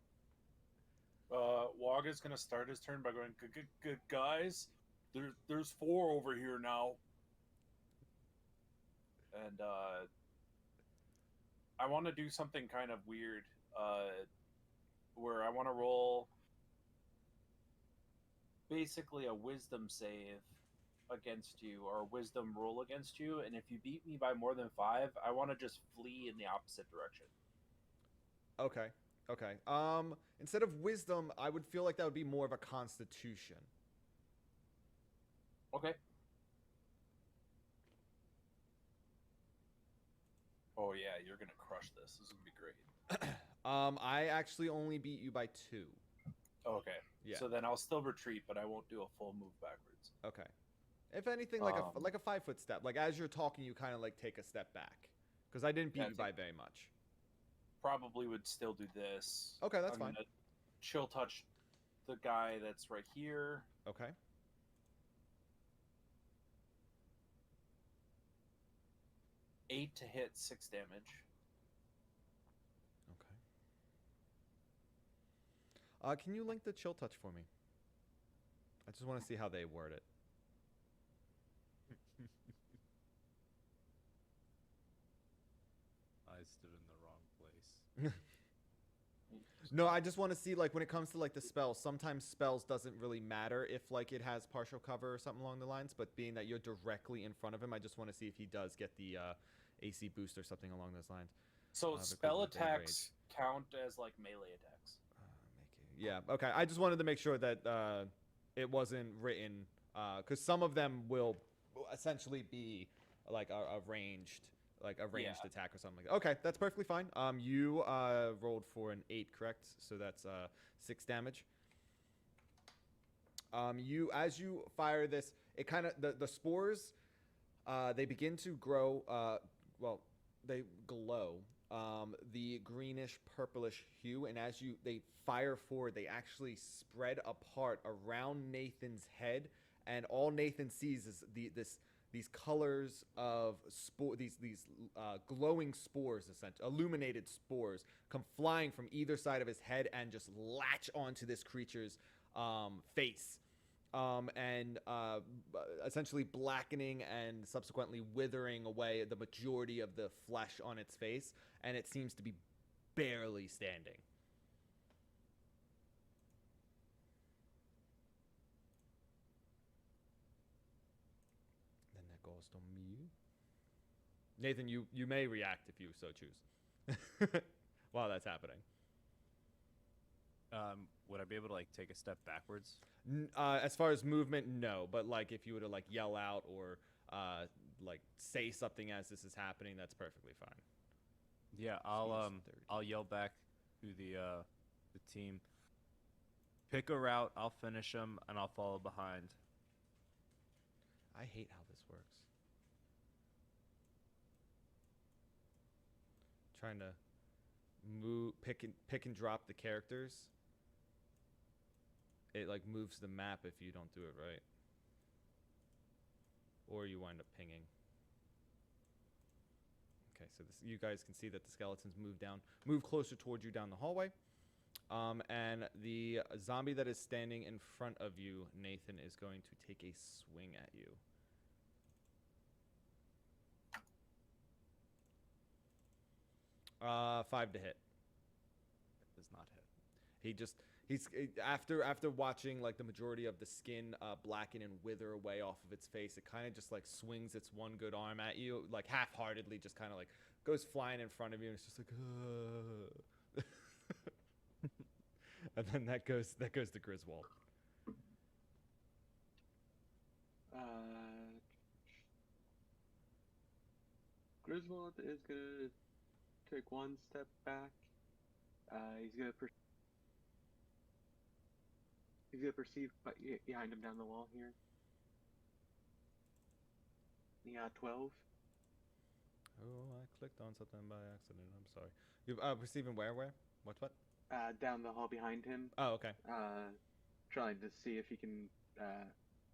Wog is gonna start his turn by going, "Good guys, there's 4 over here now," and I want to do something kind of weird, where I want to roll basically a wisdom save against you, or a wisdom roll against you, and if you beat me by more than 5, I want to just flee in the opposite direction. Okay. Okay. Instead of wisdom, I would feel like that would be more of a constitution. Okay. Oh yeah, you're gonna crush this. This is gonna be great. I actually only beat you by 2. Okay. Yeah. So then I'll still retreat, but I won't do a full move backwards. Okay. If anything, like a Um, like a 5-foot step. Like as you're talking, you kind of like take a step back, because I didn't beat Yeah, you by very much. Probably would still do this. Okay, that's I'm fine. gonna chill touch the guy that's right here. Okay. Eight to hit, 6 damage. Okay. Can you link the chill touch for me? I just want to see how they word it. I stood in the wrong place. No, I just want to see, like, when it comes to like the spells, sometimes spells doesn't really matter if like it has partial cover or something along the lines, but being that you're directly in front of him, I just want to see if he does get the AC boost or something along those lines. So the spell equivalent of attacks count as like melee attacks. Yeah, okay. I just wanted to make sure that it wasn't written, because some of them will essentially be like a ranged attack or something like that. Okay, that's perfectly fine. You rolled for an 8, correct? So that's 6 damage. As you fire this, it kind of the spores, they begin to grow. Well, they glow. The greenish purplish hue, and as they fire forward, they actually spread apart around Nathan's head, and all Nathan sees is these colors of these glowing spores, essentially illuminated spores, come flying from either side of his head and just latch onto this creature's face. And essentially blackening and subsequently withering away the majority of the flesh on its face, and it seems to be barely standing. Then that goes to me. Nathan, you may react if you so choose while that's happening. Would I be able to like take a step backwards? As far as movement, no. But like if you were to like yell out or like say something as this is happening, that's perfectly fine. Yeah, I'll yell back to the team. Pick a route. I'll finish them, and I'll follow behind. I hate how this works. Trying to move, pick and drop the characters. It like moves the map if you don't do it right, or you wind up pinging. Okay, so you guys can see that the skeletons move closer towards you down the hallway. And the zombie that is standing in front of you, Nathan, is going to take a swing at you. Five to hit. It does not hit. He's after watching like the majority of the skin blacken and wither away off of its face, it kind of just like swings its one good arm at you, like half-heartedly, just kind of like goes flying in front of you, and it's just like, and then that goes to Griswold. Griswold is gonna take one step back. He's gonna perceive behind him down the wall here. Yeah, 12. Oh, I clicked on something by accident. I'm sorry. You perceiving where? What? Down the hall behind him. Oh, okay. Trying to see if he can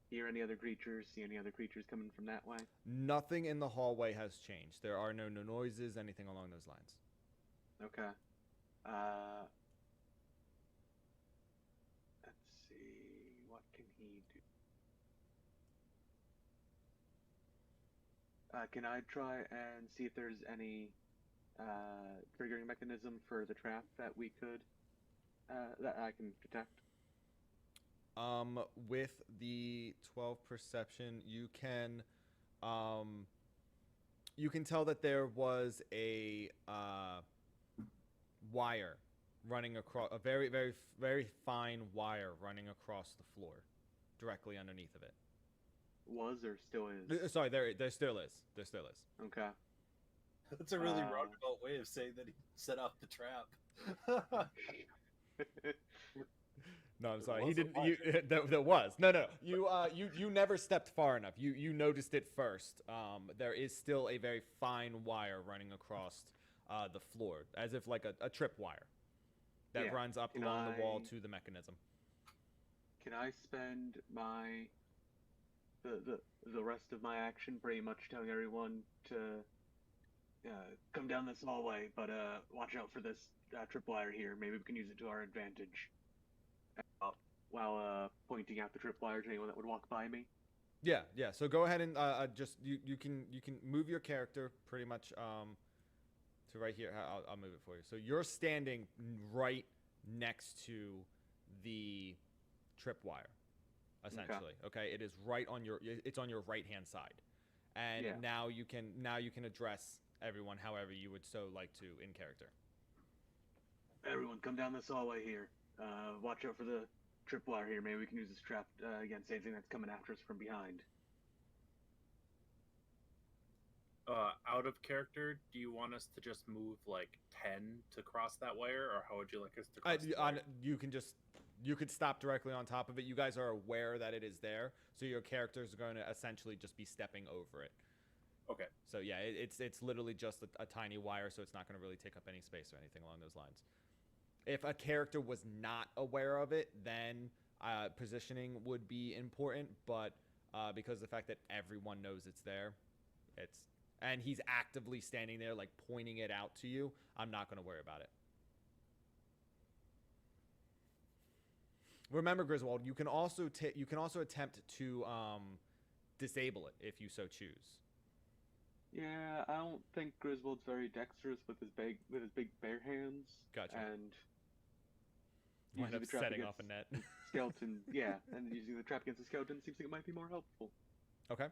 hear any other creatures, see any other creatures coming from that way. Nothing in the hallway has changed. There are no noises, anything along those lines. Okay. Let's see. What can he do? Can I try and see if there's any triggering mechanism for the trap that we could that I can detect? With the 12 perception, you can tell that there was a wire running across, a very, very, very fine wire running across the floor, directly underneath of it. Was or still is? Sorry, there still is. There still is. Okay. That's a really roundabout way of saying that he set off the trap. No, I'm sorry. Was He a didn't. wire. There was. No. You never stepped far enough. You noticed it first. There is still a very fine wire running across the floor, as if like a trip wire that runs up along the wall to the mechanism. Can I spend my the rest of my action pretty much telling everyone to come down this hallway, but watch out for this tripwire here. Maybe we can use it to our advantage. While pointing out the tripwire to anyone that would walk by me. Yeah. So go ahead and just you can move your character pretty much to right here. I'll move it for you. So you're standing right next to the tripwire, essentially. Okay. It is right on it's on your right hand side, and now you can address everyone however you would so like to in character. Everyone, come down this hallway here. Watch out for the tripwire here. Maybe we can use this trap against anything that's coming after us from behind. Out of character, do you want us to just move like 10 to cross that wire, or how would you like us to cross the wire? You could stop directly on top of it. You guys are aware that it is there, so your characters are going to essentially just be stepping over it. Okay. So yeah, it's literally just a tiny wire, so it's not going to really take up any space or anything along those lines. If a character was not aware of it, then positioning would be important, but because of the fact that everyone knows it's there, and he's actively standing there, like pointing it out to you, I'm not going to worry about it. Remember, Griswold, you can also attempt to disable it if you so choose. Yeah, I don't think Griswold's very dexterous with his big bare hands. Gotcha. And wind up setting off a net. Skeleton, yeah, and using the trap against the skeleton seems like it might be more helpful. Okay.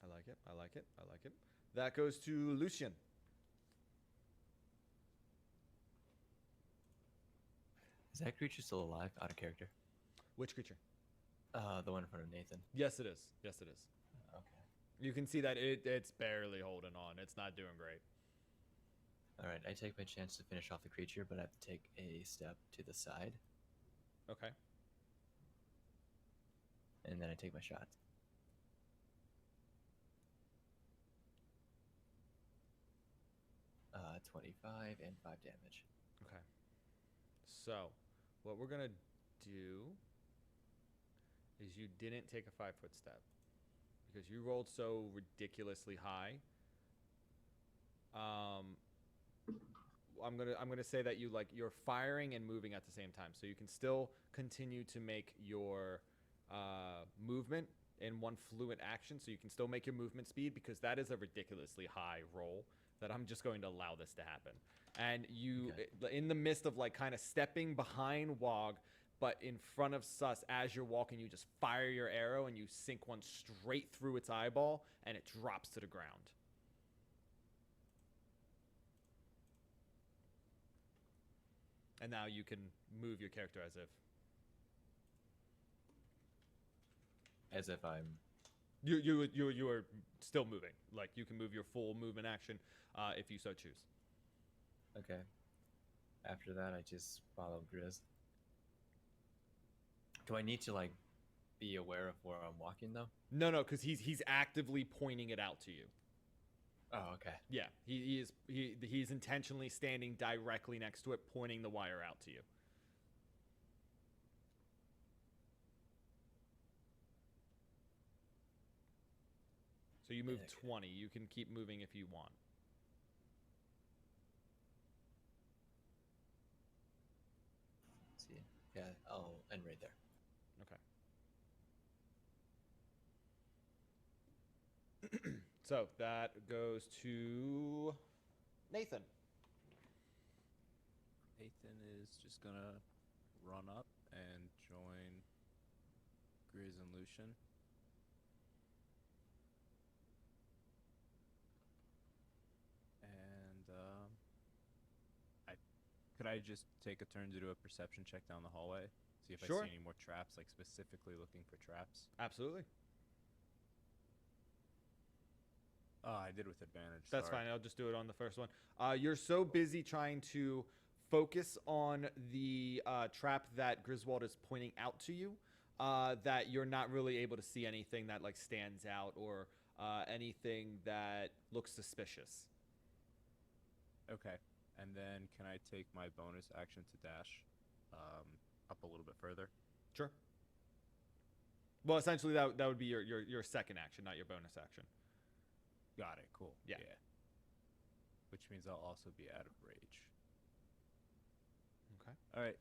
I like it. That goes to Lucian. Is that creature still alive, out of character? Which creature? The one in front of Nathan. Yes, it is. Okay. You can see that it's barely holding on. It's not doing great. All right, I take my chance to finish off the creature, but I have to take a step to the side. Okay. And then I take my shot. Uh, 25 and 5 damage. Okay. So, what we're gonna do is you didn't take a 5-foot step. because you rolled so ridiculously high. I'm gonna say that you're firing and moving at the same time, so you can still continue to make your movement in one fluent action, so you can still make your movement speed, because that is a ridiculously high roll that I'm just going to allow this to happen. And you, in the midst of like kind of stepping behind Wog, but in front of Sus, as you're walking, you just fire your arrow and you sink one straight through its eyeball, and it drops to the ground. And now you can move your character As if I'm. you are still moving. Like, you can move your full movement action if you so choose. Okay. After that, I just follow Grizz. Do I need to like be aware of where I'm walking though? No, because he's actively pointing it out to you. Oh, okay. Yeah, he's intentionally standing directly next to it, pointing the wire out to you. So you moved 20. You can keep moving if you want. Let's see. Yeah, I'll end right there. Okay. So that goes to Nathan. Nathan is just gonna run up and join Grizz and Lucian. And could I just take a turn to do a perception check down the hallway? See if Sure. I see any more traps, like specifically looking for traps. Absolutely. Oh, I did with advantage. That's sorry. fine. I'll just do it on the first one. You're so busy trying to focus on the trap that Griswold is pointing out to you that you're not really able to see anything that like stands out or anything that looks suspicious. Okay. And then can I take my bonus action to dash up a little bit further? Sure. Well, essentially that would be your second action, not your bonus action. Got it. Cool. Yeah. Which means I'll also be out of rage. Okay. All right.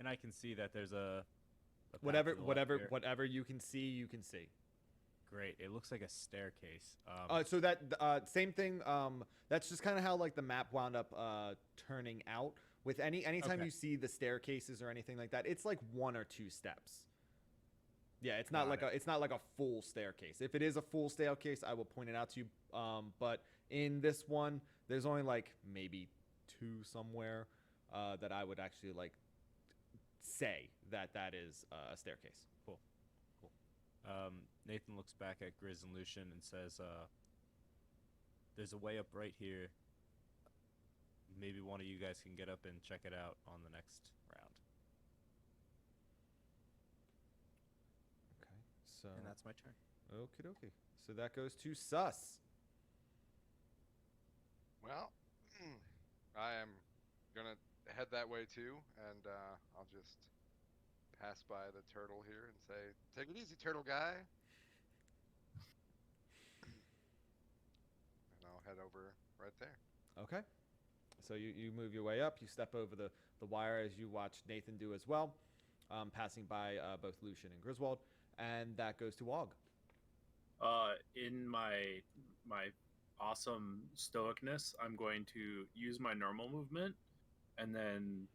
And I can see that there's a path Whatever to the left here. whatever you can see, you can see. Great. It looks like a staircase. So that same thing. That's just kind of how like the map wound up turning out. With anytime Okay. you see the staircases or anything like that, it's like 1 or 2 steps. Yeah, it's not like a full staircase. If it is a full staircase, I will point it out to you. But in this one, there's only like maybe 2 somewhere that I would actually like say that is a staircase. Cool. Nathan looks back at Grizz and Lucian and says, there's a way up right here. Maybe one of you guys can get up and check it out on the next round. Okay, so And that's my turn. okie dokie. So that goes to Sus. Well, I am gonna head that way too, and I'll just pass by the turtle here and say, "Take it easy, turtle guy." And I'll head over right there. Okay. So you move your way up. You step over the wire as you watch Nathan do as well, passing by both Lucian and Griswold, and that goes to Wog. In my awesome stoicness, I'm going to use my normal movement and then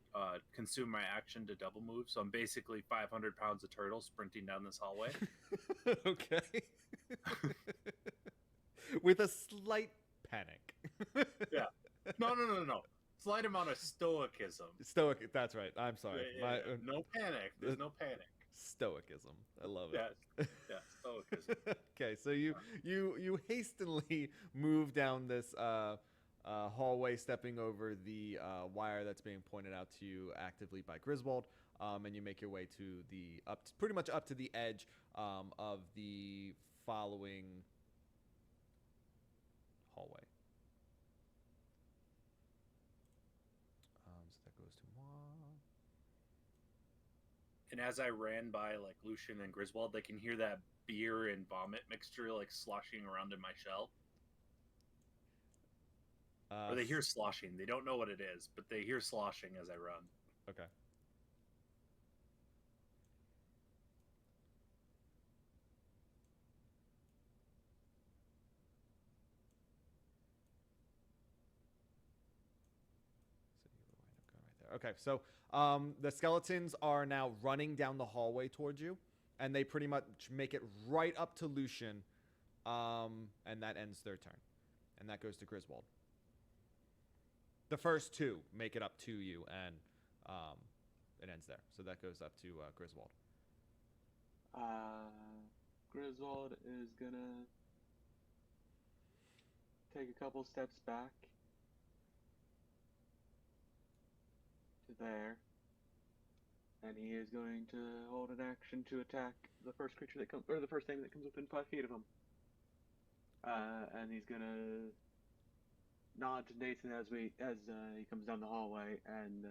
consume my action to double move. So I'm basically 500 pounds of turtle sprinting down this hallway. Okay. With a slight panic. Yeah. No. Slight amount of stoicism. Stoic. That's right. I'm sorry. Yeah. No panic. There's no panic. Stoicism. I love it. Yeah, stoicism. Okay, so you hastily move down this hallway, stepping over the wire that's being pointed out to you actively by Griswold, and you make your way to the pretty much up to the edge of the following hallway. So that goes to one. And as I ran by like Lucian and Griswold, they can hear that beer and vomit mixture like sloshing around in my shell. Or they hear sloshing. They don't know what it is, but they hear sloshing as I run. Okay. Okay, so the skeletons are now running down the hallway towards you, and they pretty much make it right up to Lucian, and that ends their turn. And that goes to Griswold. The first two make it up to you, and it ends there. So that goes up to Griswold. Griswold is gonna take a couple steps back to there, and he is going to hold an action to attack the first creature that comes, or the first thing that comes within 5 feet of him. And he's gonna nod to Nathan as he comes down the hallway and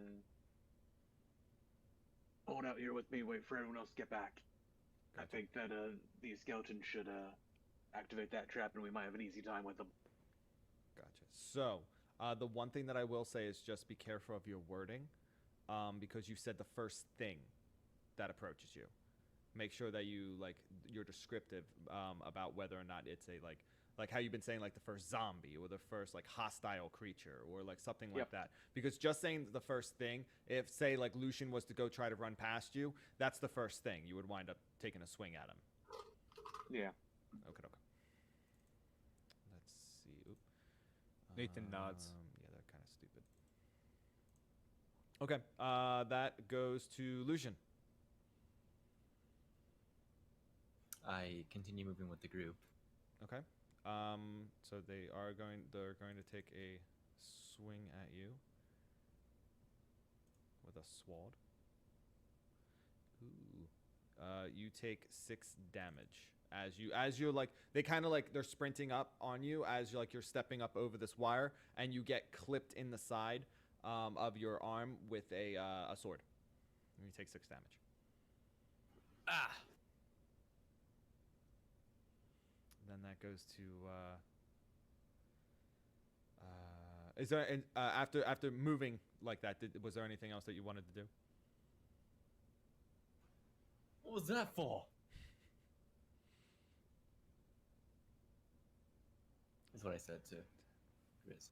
hold out here with me. Wait for everyone else to get back. Gotcha. I think that these skeletons should activate that trap, and we might have an easy time with them. Gotcha. So the one thing that I will say is just be careful of your wording, because you said the first thing that approaches you. Make sure that you're descriptive about whether or not it's a like how you've been saying, like the first zombie or the first like hostile creature or like something like that. Because just saying the first thing, if say like Lucian was to go try to run past you, that's the first thing. You would wind up taking a swing at him. Yeah. Okay. Let's see. Oop. Nathan nods. Yeah, they're kind of stupid. Okay. That goes to Lucian. I continue moving with the group. Okay. So they're going to take a swing at you with a sword. Ooh. You take 6 damage as you're like, they kind of like, they're sprinting up on you as you're stepping up over this wire, and you get clipped in the side of your arm with a sword. And you take 6 damage. Ah. Then that goes to is there after moving like that, was there anything else that you wanted to do? What was that for? That's what I said to Grizz.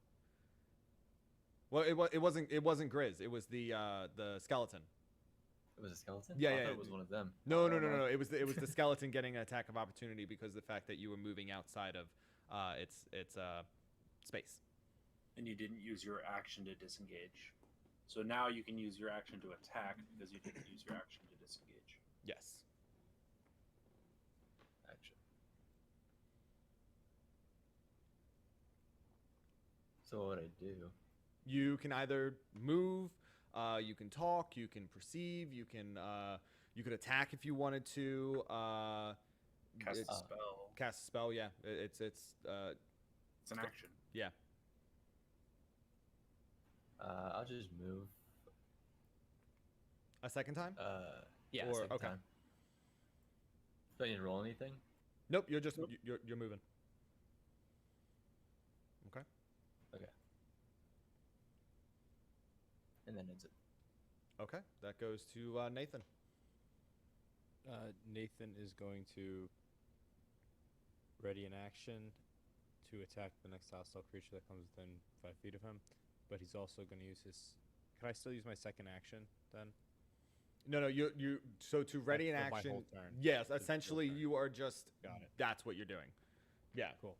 Well, it wasn't Grizz. It was the skeleton. It was a skeleton? Yeah, I yeah. thought it was one of them. No. It was the skeleton getting an attack of opportunity because of the fact that you were moving outside of its space. And you didn't use your action to disengage. So now you can use your action to attack because you didn't use your action to disengage. Yes. Action. So what would I do? You can either move, you can talk, you can perceive, you could attack if you wanted to. Cast a spell. Cast a spell, yeah. It's an action. Yeah. I'll just move. A second time? Yeah, or, second okay. time. Do I need to roll anything? Nope. You're just you're moving. Okay. Okay. And then it's it. Okay. That goes to Nathan. Nathan is going to ready an action to attack the next hostile creature that comes within 5 feet of him, but he's also going to use his. Can I still use my second action then? No. You. So to ready an For my action. whole turn. Yes. It's Essentially, full turn. you are just. Got it. That's what you're doing. Yeah. Cool.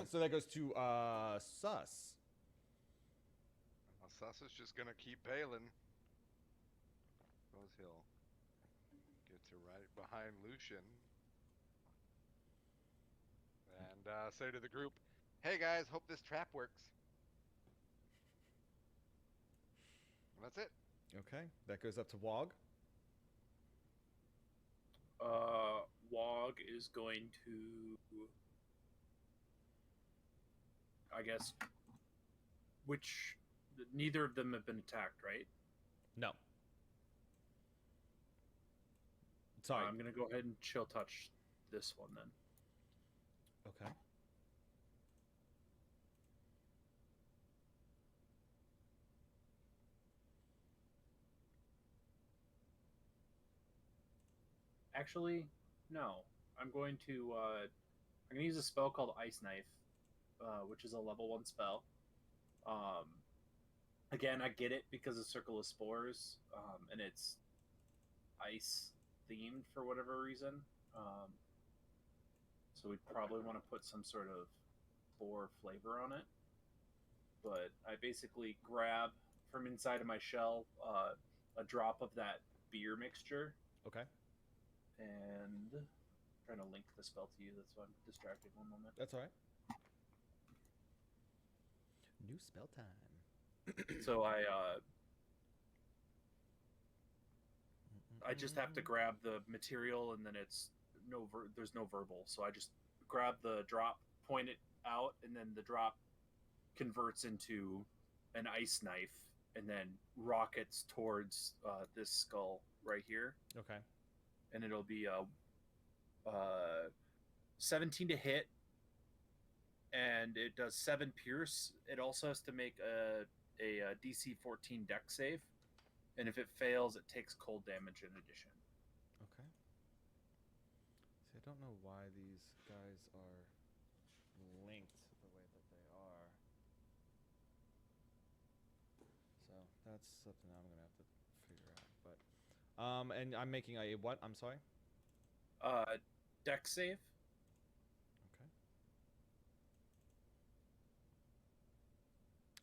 So that goes to Sus. Well, Sus is just gonna keep bailing. Suppose he'll get to right behind Lucian and say to the group, "Hey guys, hope this trap works." And that's it. Okay. That goes up to Wog. Wog is going to, I guess, neither of them have been attacked, right? No. Sorry. I'm gonna go ahead and chill touch this one then. Okay. Actually, no. I'm going to use a spell called Ice Knife, which is a level 1 spell. Again, I get it because of Circle of Spores, and it's ice themed for whatever reason. So we'd probably want to put some sort of spore flavor on it. But I basically grab from inside of my shell a drop of that beer mixture. Okay. And I'm trying to link the spell to you. That's why I'm distracted. One moment. That's all right. New spell time. So I just have to grab the material, and then there's no verbal. So I just grab the drop, point it out, and then the drop converts into an ice knife, and then rockets towards this skull right here. Okay. And it'll be 17 to hit, and it does 7 pierce. It also has to make a DC 14 dex save, and if it fails, it takes cold damage in addition. Okay. See, I don't know why these guys are linked the way that they are. So that's something I'm gonna have to figure out. But and I'm making a what? I'm sorry. Dex save.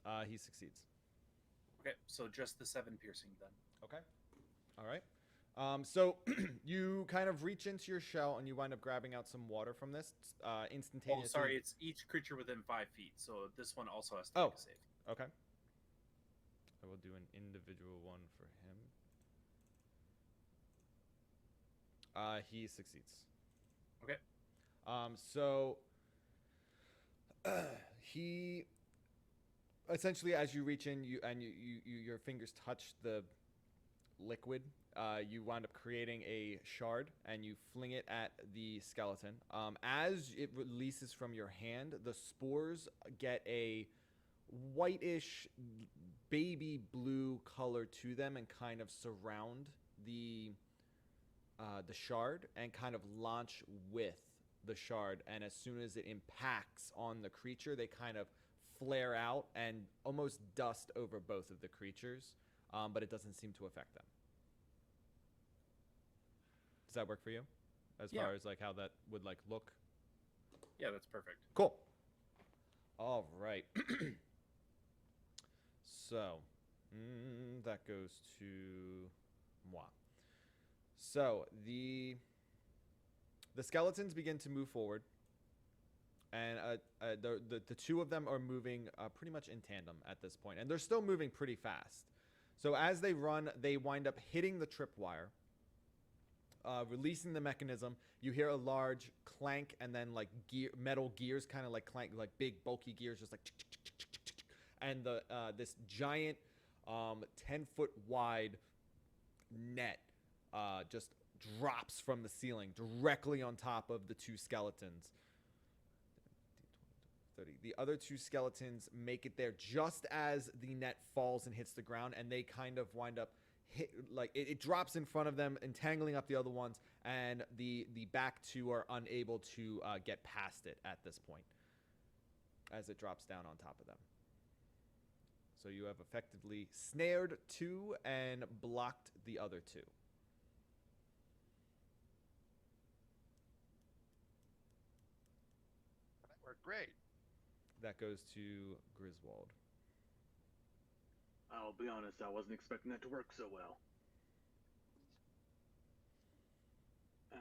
Okay. He succeeds. Okay, so just the 7 piercing then. Okay. All right. So you kind of reach into your shell and you wind up grabbing out some water from this instantaneously. Oh, sorry, it's each creature within 5 feet, so this one also has to make a save. Okay. I will do an individual one for him. He succeeds. Okay. So he essentially, as you reach in, your fingers touch the liquid. You wind up creating a shard, and you fling it at the skeleton. As it releases from your hand, the spores get a whitish, baby blue color to them, and kind of surround the shard, and kind of launch with the shard. And as soon as it impacts on the creature, they kind of flare out and almost dust over both of the creatures, but it doesn't seem to affect them. Does that work for you? As far as like how that would like look? Yeah, that's perfect. Cool. All right. So that goes to moi. So the skeletons begin to move forward, and the two of them are moving pretty much in tandem at this point, and they're still moving pretty fast. So as they run, they wind up hitting the tripwire, releasing the mechanism. You hear a large clank, and then like metal gears kind of like clank, like big bulky gears, just like, and this giant 10-foot wide net just drops from the ceiling directly on top of the two skeletons. 30. The other two skeletons make it there just as the net falls and hits the ground, and they kind of wind up it drops in front of them, entangling up the other ones, and the back two are unable to get past it at this point as it drops down on top of them. So you have effectively snared two and blocked the other two. That worked great. That goes to Griswold. I'll be honest, I wasn't expecting that to work so well. I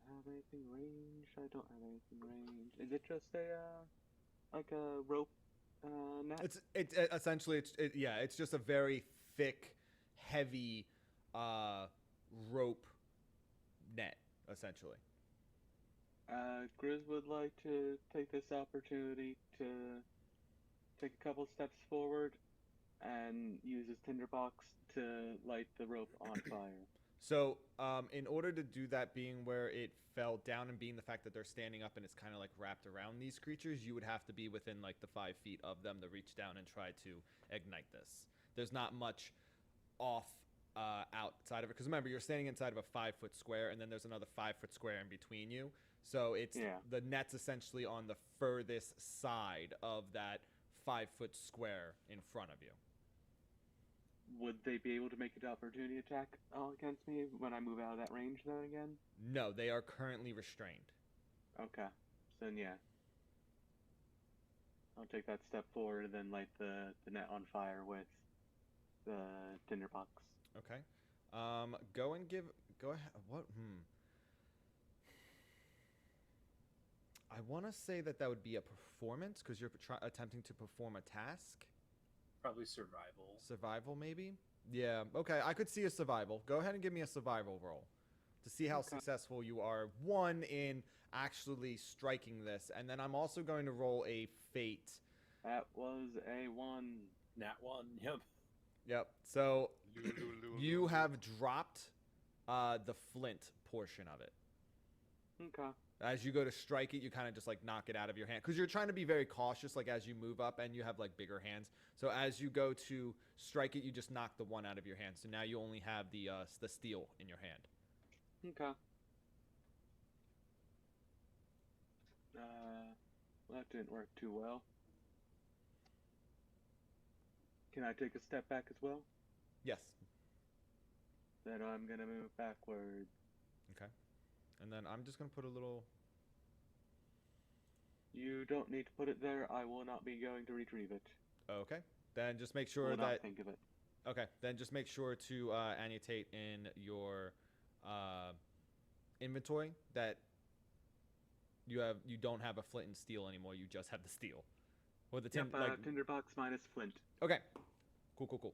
have anything ranged? I don't have anything ranged. Is it just like a rope net? It's essentially it's just a very thick, heavy rope net, essentially. Grizz would like to take this opportunity to take a couple steps forward and use his tinderbox to light the rope on fire. So, in order to do that, being where it fell down and being the fact that they're standing up and it's kind of like wrapped around these creatures, you would have to be within like the 5 feet of them to reach down and try to ignite this. There's not much off outside of it, because remember, you're standing inside of a 5-foot square, and then there's another 5-foot square in between you. So it's the net's essentially on the furthest side of that 5-foot square in front of you. Would they be able to make an opportunity attack against me when I move out of that range then again? No, they are currently restrained. Okay. So then, yeah. I'll take that step forward and then light the net on fire with the tinderbox. Okay. Go ahead. What? I want to say that would be a performance, because you're attempting to perform a task. Probably survival. Survival, maybe? Yeah, okay. I could see a survival. Go ahead and give me a survival roll to see how successful you are, one, in actually striking this, and then I'm also going to roll a fate. That was a 1. Nat 1, yep. Yep. So you have dropped the flint portion of it. Okay. As you go to strike it, you kind of just like knock it out of your hand, because you're trying to be very cautious, like as you move up, and you have like bigger hands. So as you go to strike it, you just knock the one out of your hand. So now you only have the steel in your hand. Okay. That didn't work too well. Can I take a step back as well? Yes. Then I'm gonna move backward. Okay. And then I'm just going to put a little... You don't need to put it there. I will not be going to retrieve it. Okay. Then just make sure will that... not think of it. Okay. Then just make sure to annotate in your inventory that you don't have a flint and steel anymore. You just have the steel. Or the tinderbox minus flint. Okay. Cool.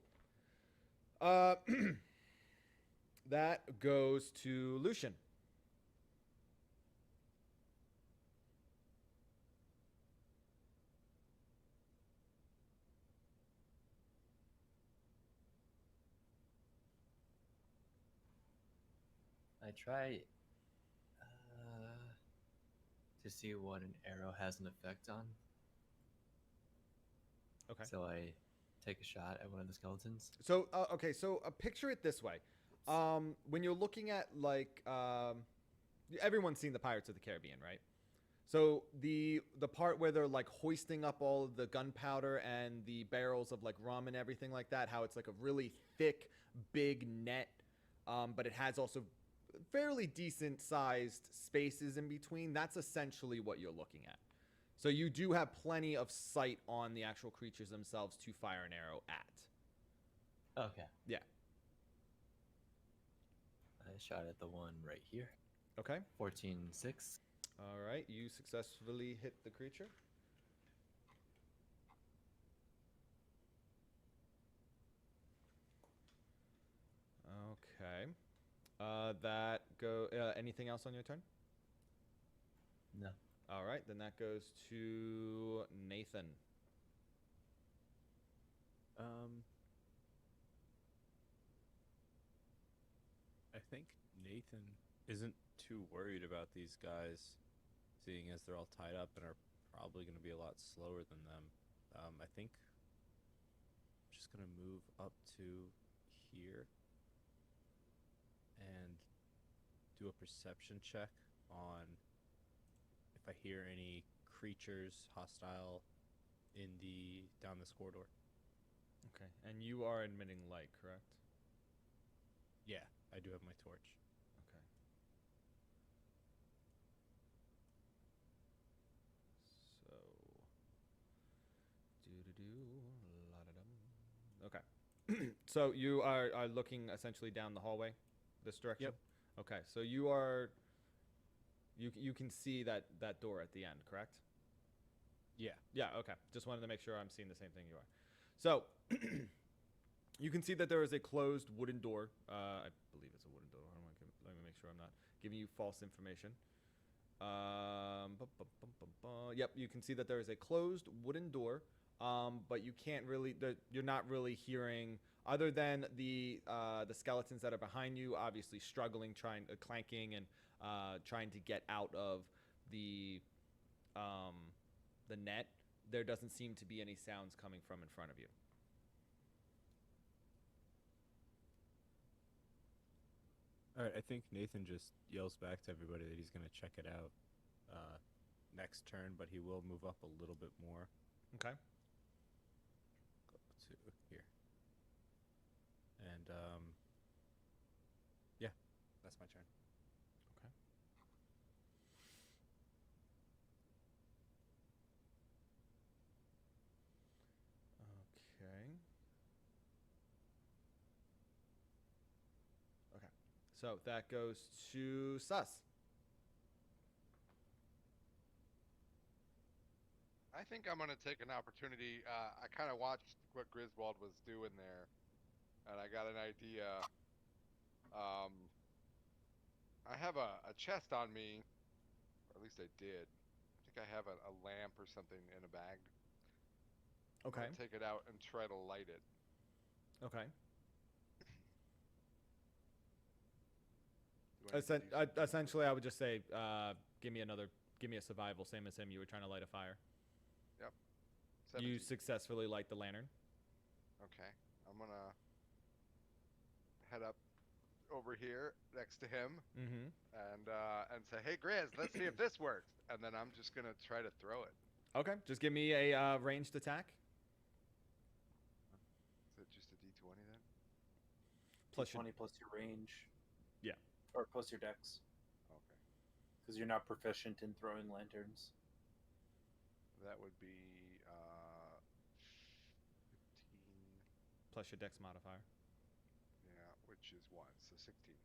That goes to Lucian. I try to see what an arrow has an effect on. Okay. So I take a shot at one of the skeletons. So okay, so picture it this way. When you're looking at like everyone's seen the Pirates of the Caribbean, right? So the part where they're like hoisting up all of the gunpowder and the barrels of like rum and everything like that, how it's like a really thick, big net, but it has also fairly decent sized spaces in between. That's essentially what you're looking at. So you do have plenty of sight on the actual creatures themselves to fire an arrow at. Okay. Yeah. I shot at the one right here. Okay. 14-6. All right. You successfully hit the creature. Okay. Anything else on your turn? No. All right, then that goes to Nathan. I think Nathan isn't too worried about these guys, seeing as they're all tied up and are probably going to be a lot slower than them. I think I'm just going to move up to here and do a perception check on if I hear any creatures hostile down this corridor. Okay, and you are emitting light, correct? Yeah, I do have my torch. Okay. So, la-da-dum. Okay. So you are looking essentially down the hallway, this direction? Yep. Okay, so you are... You can see that door at the end, correct? Yeah. Yeah, okay. Just wanted to make sure I'm seeing the same thing you are. So, you can see that there is a closed wooden door. I believe it's a wooden door. Let me make sure I'm not giving you false information. Yep, you can see that there is a closed wooden door, but you can't really. You're not really hearing, other than the skeletons that are behind you, obviously struggling, clanking, and trying to get out of the net. There doesn't seem to be any sounds coming from in front of you. All right, I think Nathan just yells back to everybody that he's going to check it out next turn, but he will move up a little bit more. Okay. Go to here. And, yeah, that's my turn. Okay. Okay. Okay. So that goes to Sus. I think I'm gonna take an opportunity. I kind of watched what Griswold was doing there, and I got an idea. I have a chest on me, or at least I did. I think I have a lamp or something in a bag. Okay. I'm gonna take it out and try to light it. Okay. Do I need to do something? Essentially, I would just say, give me a survival, same as him. You were trying to light a fire. Yep. You 17. successfully light the lantern. Okay. I'm gonna head up over here next to him Mm-hmm. and say, "Hey, Grizz, let's see if this works." And then I'm just gonna try to throw it. Okay. Just give me a ranged attack. Is it just a D20 then? Plus your, 20 plus your range. Yeah. Or plus your dex. Okay. Because you're not proficient in throwing lanterns. That would be 15. plus your dex modifier. Yeah, which is 1, so 16.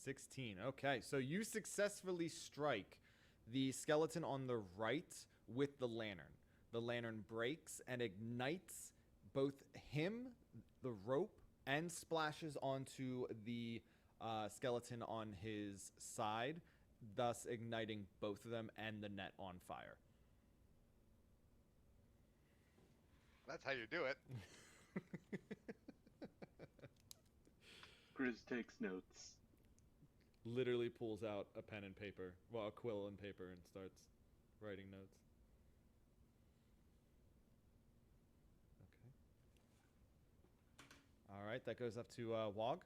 16. Okay, so you successfully strike the skeleton on the right with the lantern. The lantern breaks and ignites both him, the rope, and splashes onto the skeleton on his side, thus igniting both of them and the net on fire. That's how you do it. Grizz takes notes. Literally pulls out a pen and paper, well, a quill and paper, and starts writing notes. Okay. All right, that goes up to Wog.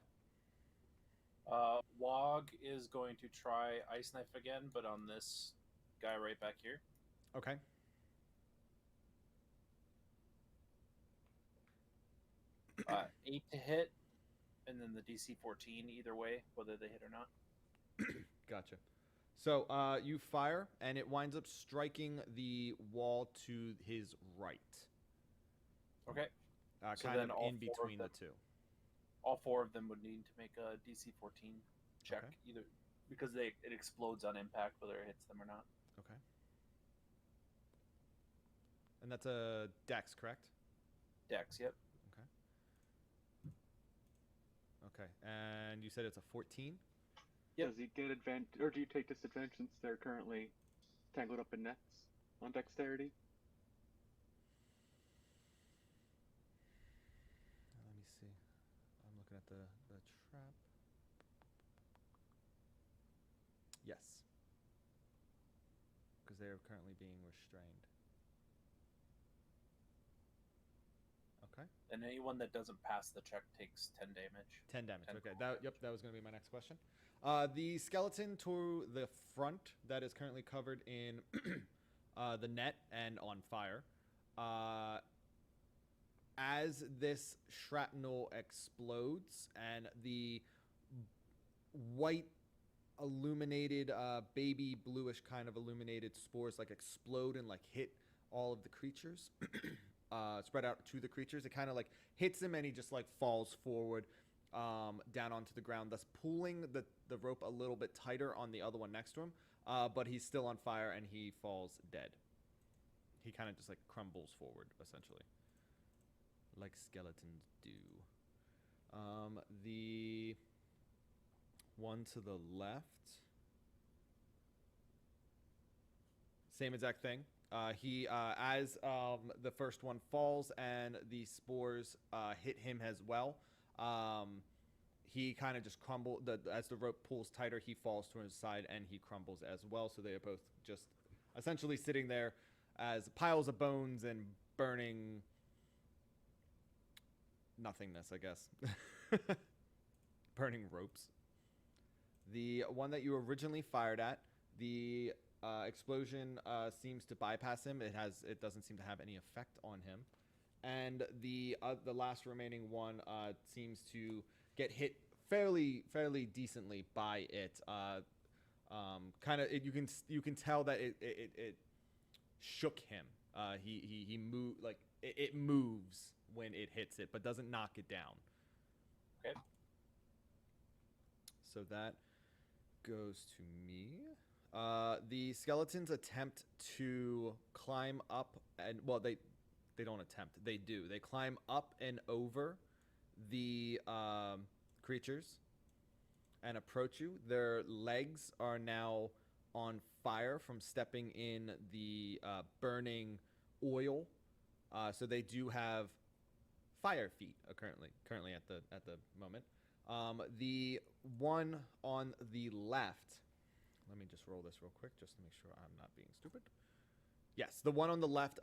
Wog is going to try Ice Knife again, but on this guy right back here. Okay. Uh, 8 to hit, and then the DC 14 either way, whether they hit or not. Gotcha. So you fire, and it winds up striking the wall to his right. Okay. So Kind then of all in four of between the them- two. All 4 of them would need to make a DC 14 check, Okay. either because it explodes on impact, whether it hits them or not. Okay. And that's a dex, correct? Dex, yep. Okay. And you said it's a 14? Yep. Does he get advantage, or do you take disadvantage since they're currently tangled up in nets on dexterity? Let me see. I'm looking at the trap. Yes. Because they are currently being restrained. Okay. And anyone that doesn't pass the check takes 10 damage. 10 damage. 10 Okay. damage. That was going to be my next question. The skeleton to the front that is currently covered in the net and on fire. As this shrapnel explodes and the white illuminated baby bluish kind of illuminated spores like explode and like hit all of the creatures, spread out to the creatures, it kind of like hits him and he just like falls forward down onto the ground, thus pulling the rope a little bit tighter on the other one next to him, but he's still on fire and he falls dead. He kind of just like crumbles forward essentially, like skeletons do. The one to the left Same exact thing. He as the first one falls and the spores hit him as well. He kind of just crumbles. As the rope pulls tighter, he falls to his side and he crumbles as well. So they are both just essentially sitting there as piles of bones and burning nothingness, I guess. Burning ropes. The one that you originally fired at, the explosion seems to bypass him. It doesn't seem to have any effect on him, and the last remaining one seems to get hit fairly decently by it. Kind of, you can tell that it shook him. He moved, like it moves when it hits it, but doesn't knock it down. Okay. So that goes to me. The skeletons attempt to climb up, and well, they don't attempt. They do. They climb up and over the creatures and approach you. Their legs are now on fire from stepping in the burning oil. So they do have fire feet currently at the moment. The one on the left. Let me just roll this real quick just to make sure I'm not being stupid. Yes, the one on the left.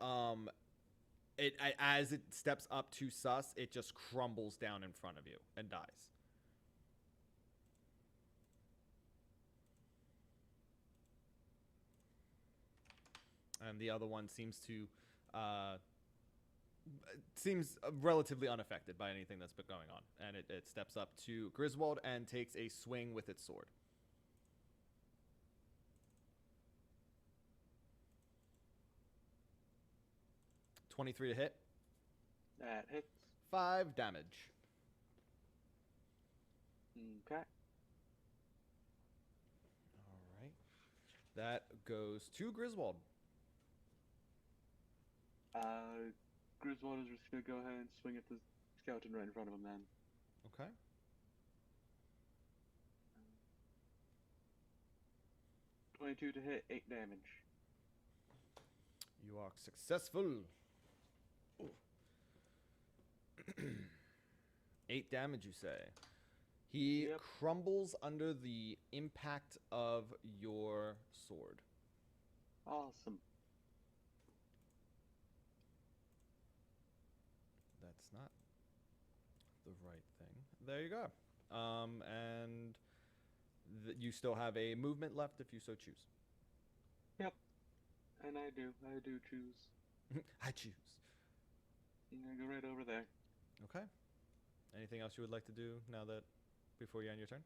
As it steps up to sus, it just crumbles down in front of you and dies. And the other one seems relatively unaffected by anything that's been going on. And it steps up to Griswold and takes a swing with its sword. .23 to hit. That hits. 5 damage. Okay. All right. That goes to Griswold. Griswold is just gonna go ahead and swing at the skeleton right in front of him then. Okay. .22 to hit, 8 damage. You are successful. 8 damage, you say. He Yep. crumbles under the impact of your sword. Awesome. That's not the right thing. There you go. And you still have a movement left if you so choose. Yep. And I do choose. I choose. I'm gonna go right over there. Okay. Anything else you would like to do now that before you end your turn?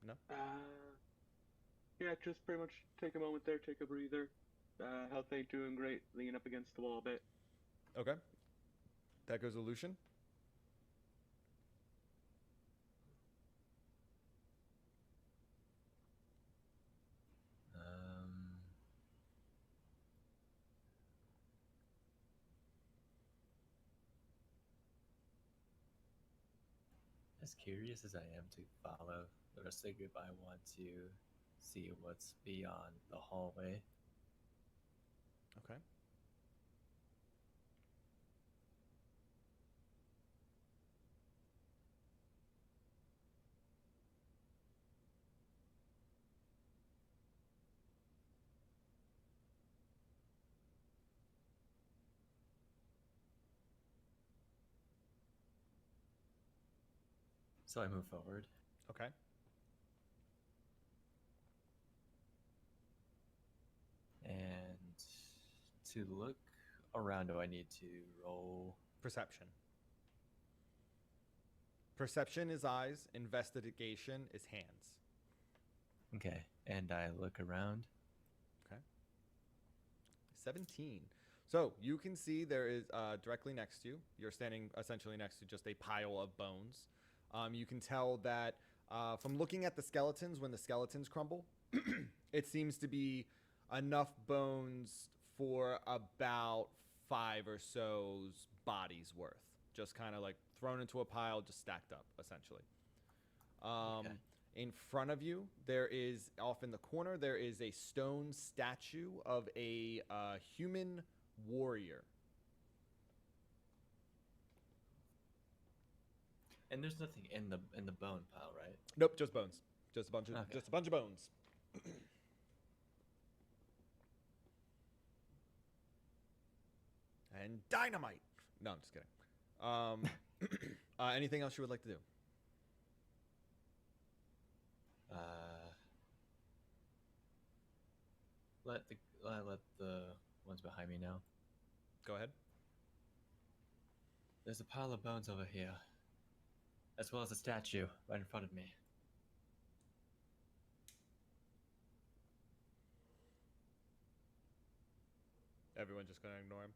No? Yeah, just pretty much take a moment there, take a breather. Health ain't doing great, leaning up against the wall a bit. Okay. That goes to Lucian. As curious as I am to follow the rest of the group, I want to see what's beyond the hallway. Okay. So I move forward. Okay. And to look around, do I need to roll? Perception. Perception is eyes. Investigation is hands. Okay. And I look around. Okay. 17. So you can see there is directly next to you. You're standing essentially next to just a pile of bones. You can tell that from looking at the skeletons, when the skeletons crumble, it seems to be enough bones for about 5 or so's bodies worth. just kind of like thrown into a pile, just stacked up, essentially. Okay. In front of you, there is, off in the corner, there is a stone statue of a human warrior. And there's nothing in the bone pile, right? Nope, just bones. Just a bunch of Okay. bones. And dynamite. No, I'm just kidding. Anything else you would like to do? Let the ones behind me know. Go ahead. There's a pile of bones over here, as well as a statue right in front of me. Everyone just gonna ignore him.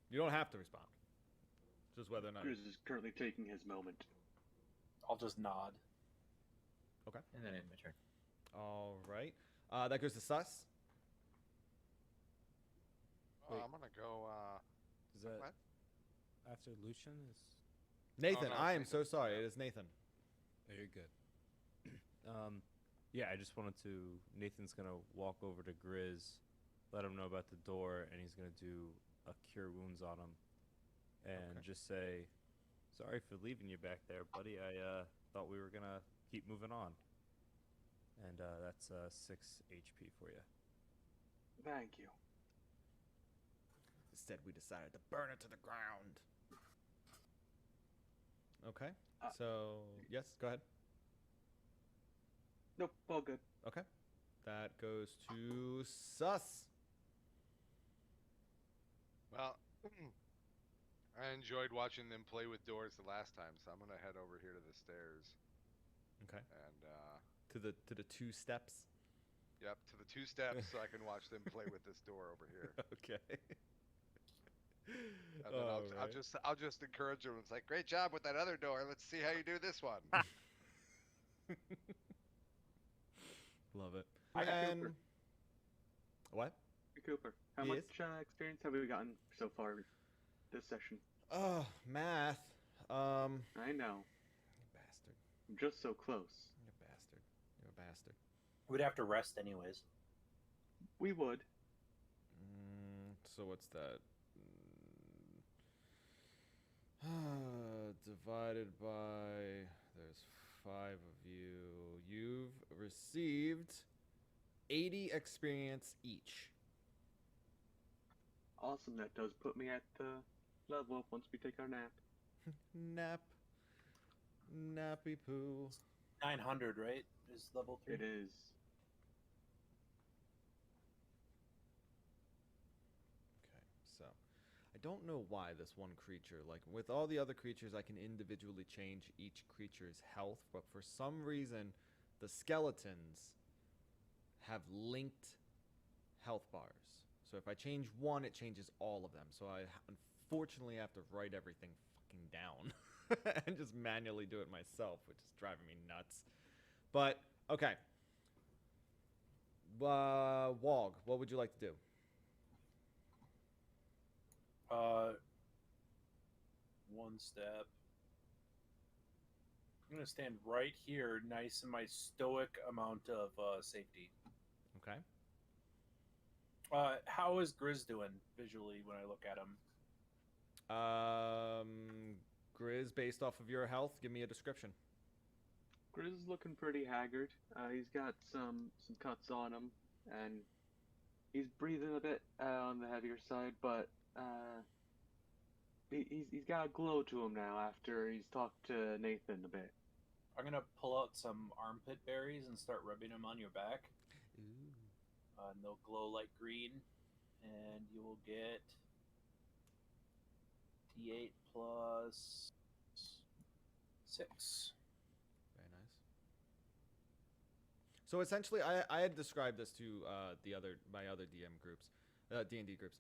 You don't have to respond. Just whether or not. Grizz is currently taking his moment. I'll just nod. Okay. And then end my turn. All right. That goes to Sus. Wait. I'm gonna go. Is that What? after Lucian? Is Nathan, no, I am Nathan. so sorry. Yeah. It is Nathan. oh, you're good. Yeah, I just wanted to. Nathan's gonna walk over to Grizz, let him know about the door, and he's gonna do a cure wounds on him, and Okay. just say, "Sorry for leaving you back there, buddy. I thought we were gonna keep moving on." And that's 6 HP for you. Thank you. Instead, we decided to burn it to the ground. Okay. So, yes, go ahead. Nope, all good. Okay. That goes to Sus. Well, I enjoyed watching them play with doors the last time, so I'm gonna head over here to the stairs. Okay. And To the 2 steps. yep, to the 2 steps, so I can watch them play with this door over here. Okay. And then I'll just encourage them. It's like, great job with that other door. Let's see how you do this one. Love it. Hi, And Cooper. what? Hey, Cooper, how Yes? much experience have we gotten so far this session? Oh, math. I know. You bastard. I'm just so close. You bastard. You're a bastard. We'd have to rest anyways. We would. So what's that? Divided by, there's 5 of you. You've received 80 experience each. Awesome, that does put me at the level up once we take our nap. Nap. Nappy poo. 900, right? Is level 3? It is. Okay, so I don't know why this one creature, like with all the other creatures, I can individually change each creature's health, but for some reason, the skeletons have linked health bars. So if I change one, it changes all of them. So I unfortunately have to write everything fucking down and just manually do it myself, which is driving me nuts. But okay. Wog, what would you like to do? One step. I'm gonna stand right here, nice in my stoic amount of safety. Okay. How is Grizz doing visually when I look at him? Grizz, based off of your health, give me a description. Grizz is looking pretty haggard. He's got some cuts on him, and he's breathing a bit on the heavier side, but he's got a glow to him now after he's talked to Nathan a bit. I'm gonna pull out some armpit berries and start rubbing them on your back. Ooh. And they'll glow like green, and you will get D8 plus 6. Very nice. So essentially, I had described this to my other DM groups, D&D groups.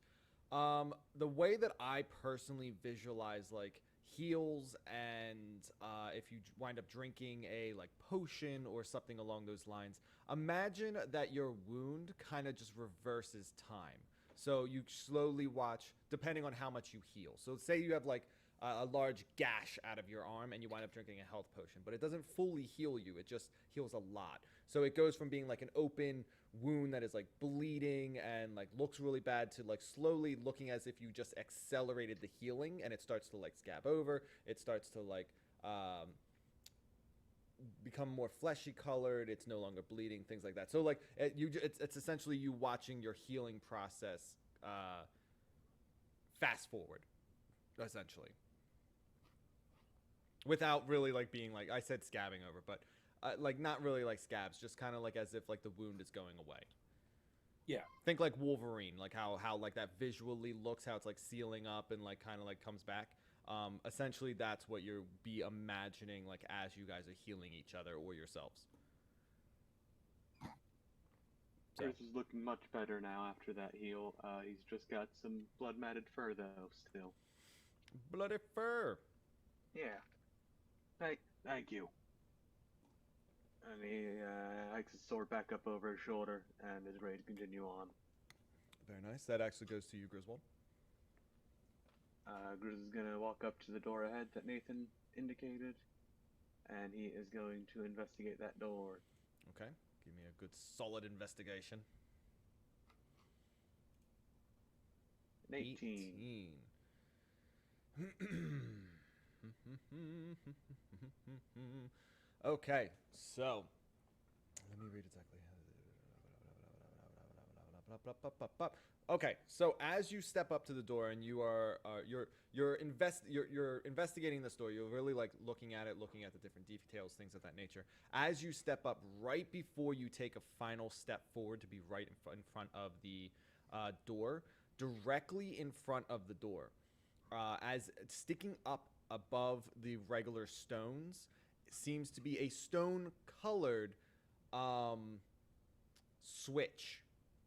The way that I personally visualize like heals and if you wind up drinking a like potion or something along those lines, imagine that your wound kind of just reverses time. So you slowly watch, depending on how much you heal. So say you have like a large gash out of your arm, and you wind up drinking a health potion. But it doesn't fully heal you; it just heals a lot. So it goes from being like an open wound that is like bleeding and like looks really bad to like slowly looking as if you just accelerated the healing, and it starts to like scab over. It starts to like become more fleshy colored. It's no longer bleeding, things like that. So like it's essentially you watching your healing process fast forward, essentially, without really like being like I said scabbing over, but like not really like scabs, just kind of like as if like the wound is going away. Yeah. Think like Wolverine, like how like that visually looks, how it's like sealing up and like kind of like comes back. Essentially, that's what you'll be imagining like as you guys are healing each other or yourselves. So. Chris is looking much better now after that heal. He's just got some blood-matted fur though, still. Bloody fur. Yeah. Thank you. And he hikes his sword back up over his shoulder and is ready to continue on. Very nice. That actually goes to you, Griswold. Grizz is gonna walk up to the door ahead that Nathan indicated, and he is going to investigate that door. Okay. Give me a good solid investigation. 18. Okay, so let me read exactly. Okay, so as you step up to the door and you are you're investigating this door, you're really like looking at it, looking at the different details, things of that nature. As you step up, right before you take a final step forward to be right in front of the door, directly in front of the door, as sticking up above the regular stones seems to be a stone-colored switch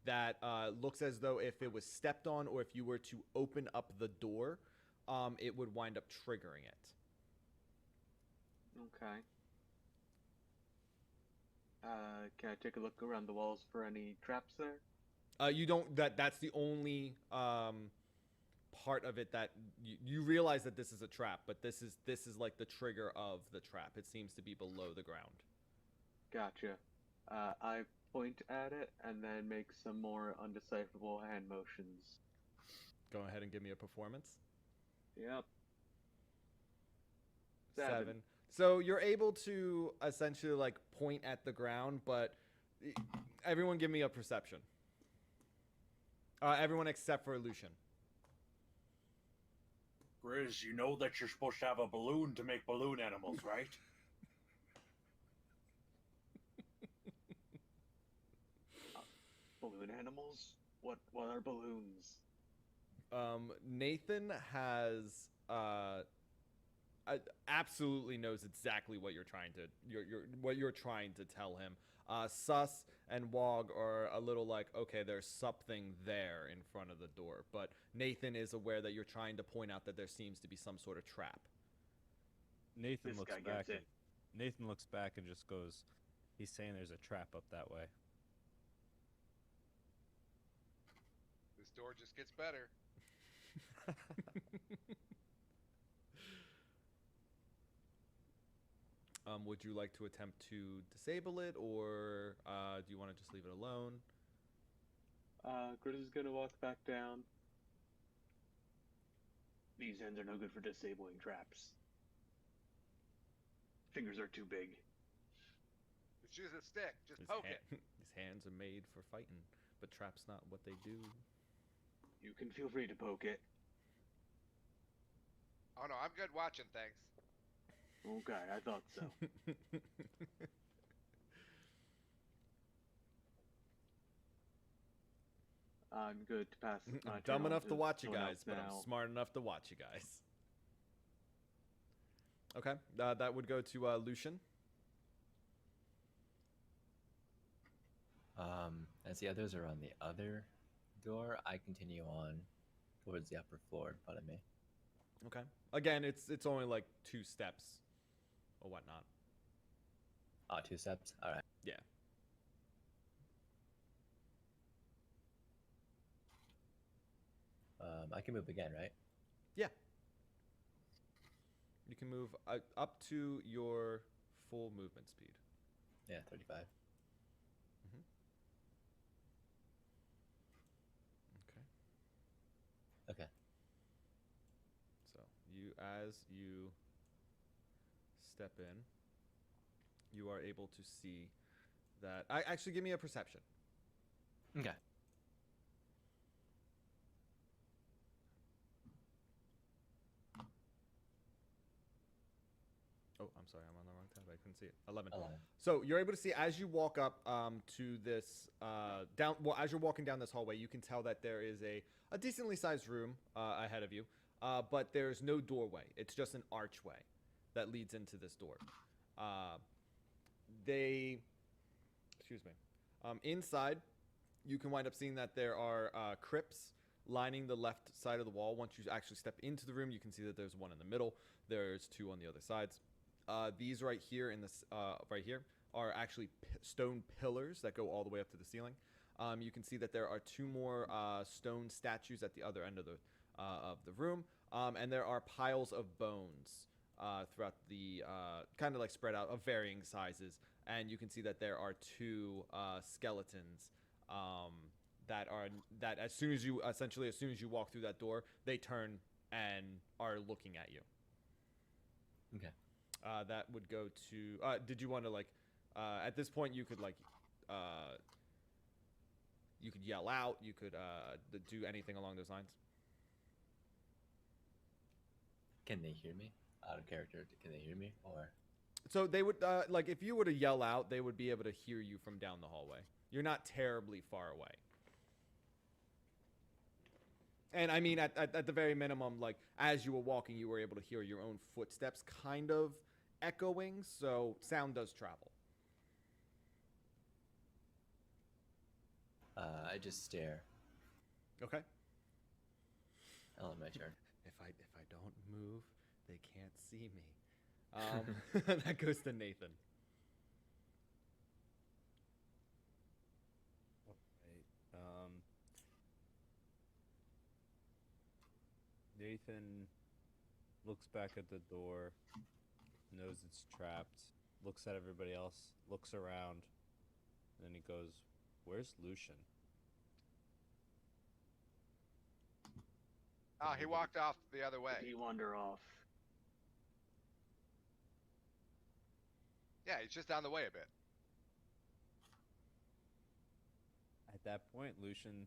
that looks as though if it was stepped on or if you were to open up the door, it would wind up triggering it. Okay. Can I take a look around the walls for any traps there? You don't. That's the only part of it that you realize that this is a trap, but this is like the trigger of the trap. It seems to be below the ground. Gotcha. I point at it and then make some more undecipherable hand motions. Go ahead and give me a performance. Yep. 7. So you're able to essentially like point at the ground, but everyone give me a perception. Everyone except for Lucian. Grizz, you know that you're supposed to have a balloon to make balloon animals, right? Balloon animals? What are balloons? Nathan has absolutely knows exactly what you're trying to tell him. Sus and Wog are a little like, okay, there's something there in front of the door, but Nathan is aware that you're trying to point out that there seems to be some sort of trap. Nathan This looks guy back. gets it. Nathan looks back and just goes, "He's saying there's a trap up that way." This door just gets better. Would you like to attempt to disable it, or do you want to just leave it alone? Grizz is gonna walk back down. These hands are no good for disabling traps. Fingers are too big. Just use a stick. Just His, poke it. his hands are made for fighting, but trap's not what they do. You can feel free to poke it. Oh no, I'm good watching, thanks. Okay, I thought so. I'm good to pass my I'm turn dumb on enough to watch you someone guys, else but now. I'm smart enough to watch you guys. Okay, that would go to Lucian. As the others are on the other door, I continue on towards the upper floor in front of me. Okay. Again, it's only like 2 steps or whatnot. 2 steps? Alright. Yeah. I can move again, right? Yeah. can move up to your full movement speed. Yeah, 35. Okay. Okay. So as you step in, you are able to see that. Actually, give me a perception. Okay. Oh, I'm sorry, I'm on the wrong tab. I couldn't see it. 11. 11. So you're able to see as you walk up to this down. Well, as you're walking down this hallway, you can tell that there is a decently sized room ahead of you, but there's no doorway. It's just an archway that leads into this door. Excuse me. Inside, you can wind up seeing that there are crypts lining the left side of the wall. Once you actually step into the room, you can see that there's one in the middle. There's two on the other sides. These right here in this right here are actually stone pillars that go all the way up to the ceiling. You can see that there are two more stone statues at the other end of the room, and there are piles of bones throughout the kind of like spread out of varying sizes. And you can see that there are two skeletons that as soon as you walk through that door, they turn and are looking at you. Okay. That would go to. Did you want to like? At this point, you could like. You could yell out. You could do anything along those lines. Can they hear me? Out of character, can they hear me? Or So they would like if you were to yell out, they would be able to hear you from down the hallway. You're not terribly far away. And I mean, at the very minimum, like as you were walking, you were able to hear your own footsteps kind of echoing, so sound does travel. I just stare. Okay. Ellen, my turn. If I don't move, they can't see me. That goes to Nathan. Right. Nathan looks back at the door, knows it's trapped, looks at everybody else, looks around, and then he goes, "Where's Lucian?" Ah, he walked off the other way. Did he wander off? Yeah, he's just down the way a bit. At that point, Nathan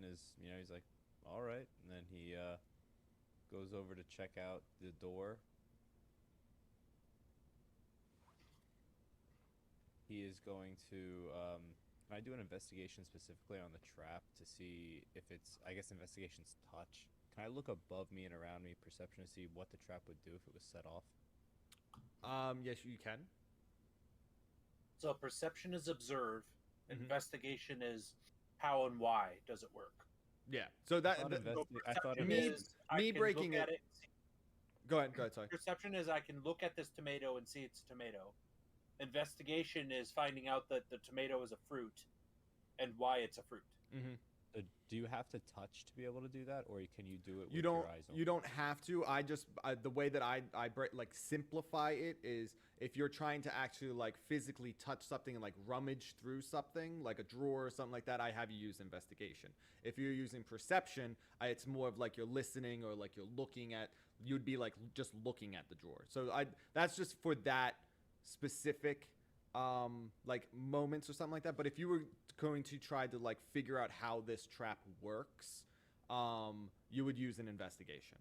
is, he's like, all right. And then he goes over to check out the door. He is going to, can I do an investigation specifically on the trap to see if it's, I guess investigation's touch. Can I look above me and around me, perception, to see what the trap would do if it was set off? Yes, you can. So perception is observe. Investigation is how and why does it work. Yeah. So that I thought Perception me- is I me can breaking look at it- Go ahead. Sorry. Perception is I can look at this tomato and see it's a tomato. Investigation is finding out that the tomato is a fruit and why it's a fruit. Mm-hmm. Do you have to touch to be able to do that, or can you do it with You don't. your eyes open? You don't have to. I just the way that I like simplify it is if you're trying to actually like physically touch something and like rummage through something like a drawer or something like that, I have you use investigation. If you're using perception, it's more of like you're listening or like you're looking at. You'd be like just looking at the drawer. So that's just for that specific like moments or something like that. But if you were going to try to like figure out how this trap works, you would use an investigation.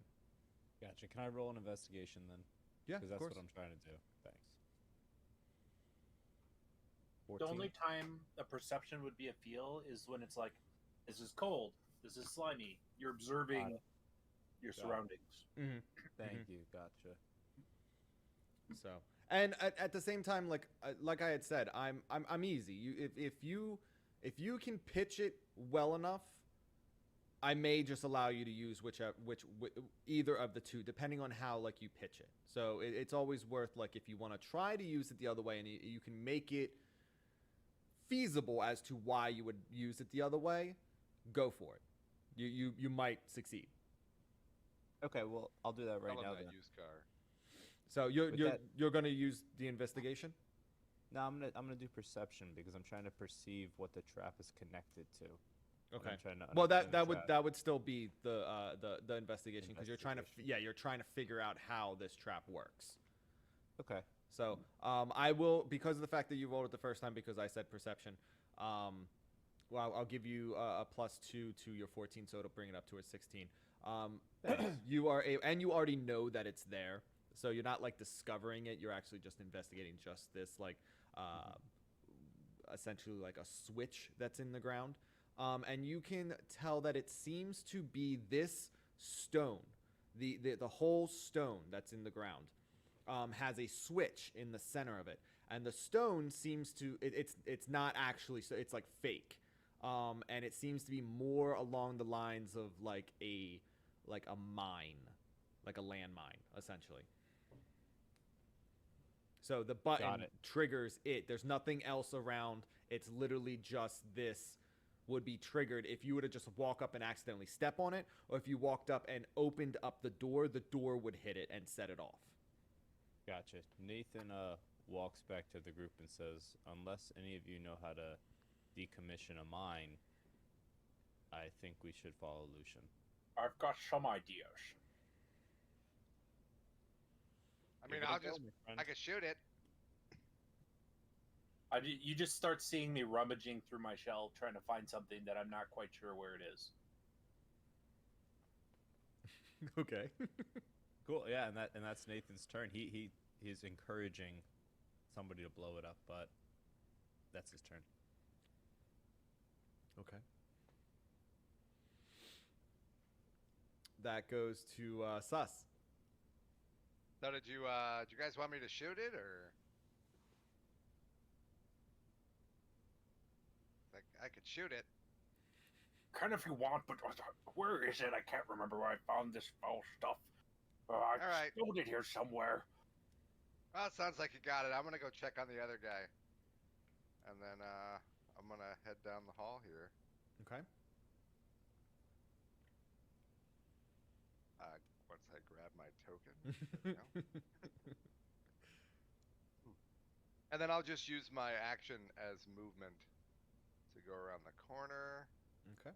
Gotcha. Can I roll an investigation then? Yeah, Because that's what I'm trying to do. Thanks. 14. The only time a perception would be a feel is when it's like, this is cold, this is slimy. You're observing your surroundings. Mm-hmm. Thank you. Gotcha. So, and at the same time, like I had said, I'm easy. If you can pitch it well enough, I may just allow you to use either of the two, depending on how like you pitch it. So it's always worth like if you want to try to use it the other way and you can make it feasible as to why you would use it the other way, go for it. You might succeed. Okay, well, I'll do that right Tell him now that then. used car. So With that- you're gonna use the investigation. No, I'm gonna do perception because I'm trying to perceive what the trap is connected to. And Okay. I'm trying to Well, understand the trap. that would still be the investigation because you're trying to Investigation. you're trying to figure out how this trap works. Okay. So I will, because of the fact that you rolled it the first time because I said perception. Well, I'll give you a +2 to your 14, so it'll bring it up to a 16. You are and you already know that it's there, so you're not like discovering it. You're actually just investigating just this like essentially like a switch that's in the ground. And you can tell that it seems to be this stone, the whole stone that's in the ground, has a switch in the center of it, and the stone seems to it's not actually, so it's like fake, and it seems to be more along the lines of like a mine, like a landmine, essentially. So the button triggers it. There's nothing else around. It's literally just this would be triggered if you were to just walk up and accidentally step on it, or if you walked up and opened up the door would hit it and set it off. Gotcha. Nathan walks back to the group and says, "Unless any of you know how to decommission a mine, I think we should follow Lucian." I've got some ideas. I mean, Give it a I'll go, just, my friend. I can shoot it. You just start seeing me rummaging through my shell, trying to find something that I'm not quite sure where it is. Okay. Cool. Yeah, and that's Nathan's turn. He's encouraging somebody to blow it up, but that's his turn. Okay. That goes to Sus. So did you guys want me to shoot it, or? Like, I could shoot it. Kind of if you want, but where is it? I can't remember where I found this foul stuff. I right. stowed it here somewhere. Well, it sounds like you got it. I'm gonna go check on the other guy, and then I'm gonna head down the hall here. Okay. Once I grab my token, there we go. And then I'll just use my action as movement to go around the corner. Okay.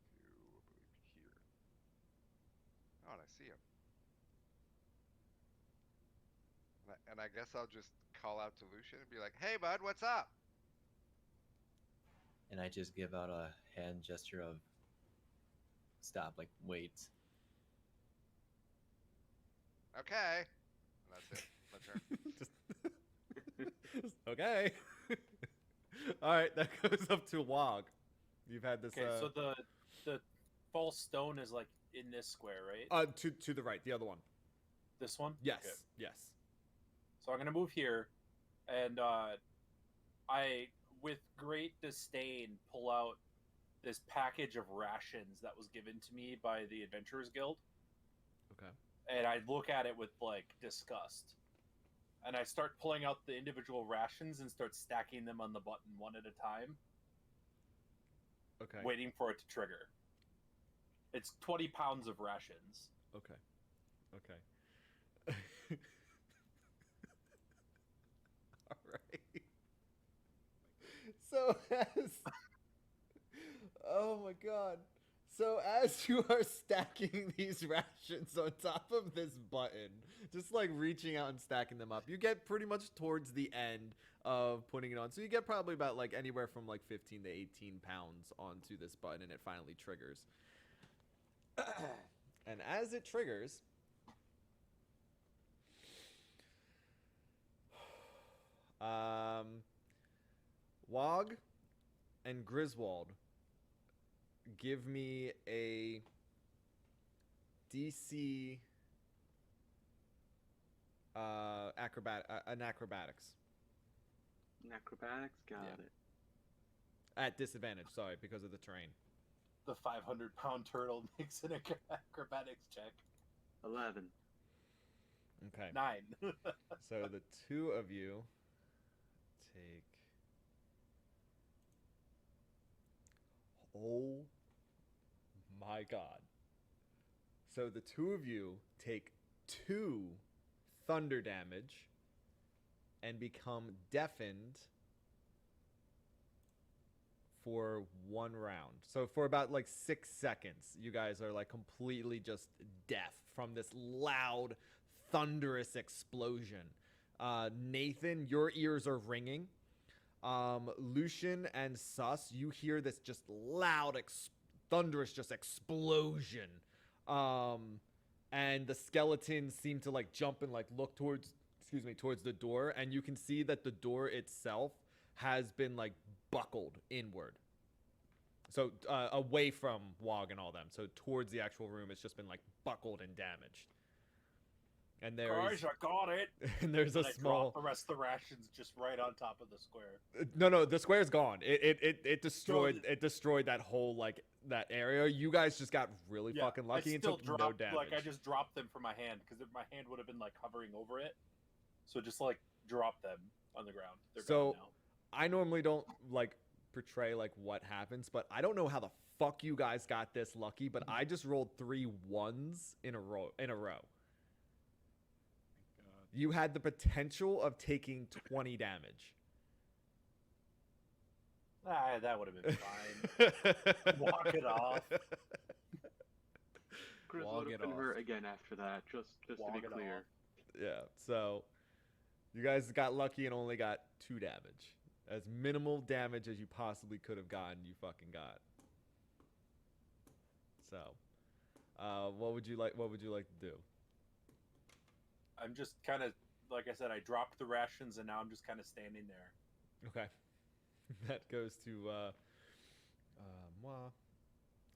To, I believe, here. Oh, and I see him. And I guess I'll just call out to Lucian and be like, "Hey, bud, what's up?" And I just give out a hand gesture of stop, like wait. Okay. And that's it. My turn. Just okay. All right, that goes up to Wog. You've had this. Okay, so the false stone is like in this square, right? To the right, the other one. This one? Yes, Okay. yes. So I'm gonna move here, and I, with great disdain, pull out this package of rations that was given to me by the Adventurers Guild. Okay. And I look at it with like disgust, and I start pulling out the individual rations and start stacking them on the button one at a time, Okay. waiting for it to trigger. It's 20 pounds of rations. Okay. Okay. All right. So as oh my god. So as you are stacking these rations on top of this button, just like reaching out and stacking them up, you get pretty much towards the end of putting it on. So you get probably about like anywhere from like 15 to 18 pounds onto this button, and it finally triggers. And as it triggers, Wog and Griswold, give me a DC an acrobatics Acrobatics, got Yeah. it. at disadvantage. Sorry, because of the terrain. The 500-pound turtle makes an acrobatics check. 11. Okay. 9. So the two of you take. Oh my god. So the two of you take 2 thunder damage and become deafened for 1 round. So for about like 6 seconds, you guys are like completely just deaf from this loud, thunderous explosion. Nathan, your ears are ringing. Lucian and Sus, you hear this just loud, thunderous just explosion. And the skeletons seem to like jump and like look towards the door, and you can see that the door itself has been like buckled inward. So away from Wog and all them. So towards the actual room, it's just been like buckled and damaged. And there's Guys, I got it. and there's a I small. drop the rest of the rations just right on top of the square. No, the square's gone. It destroyed that whole like that area. You guys just got really fucking lucky and took no damage. Like I just dropped them from my hand because my hand would have been like hovering over it. So just like drop them on the ground. They're gone now. I normally don't like portray like what happens, but I don't know how the fuck you guys got this lucky, but I just rolled 3 1s in a row. You had the potential of taking 20 damage. That would have been fine. Walk it off. Chris would have been hurt again after that, just to be clear. Yeah, so you guys got lucky and only got 2 damage. As minimal damage as you possibly could have gotten, you fucking got. So, what would you like to do? I'm just kind of, like I said, I dropped the rations and now I'm just kind of standing there. Okay. That goes to moi.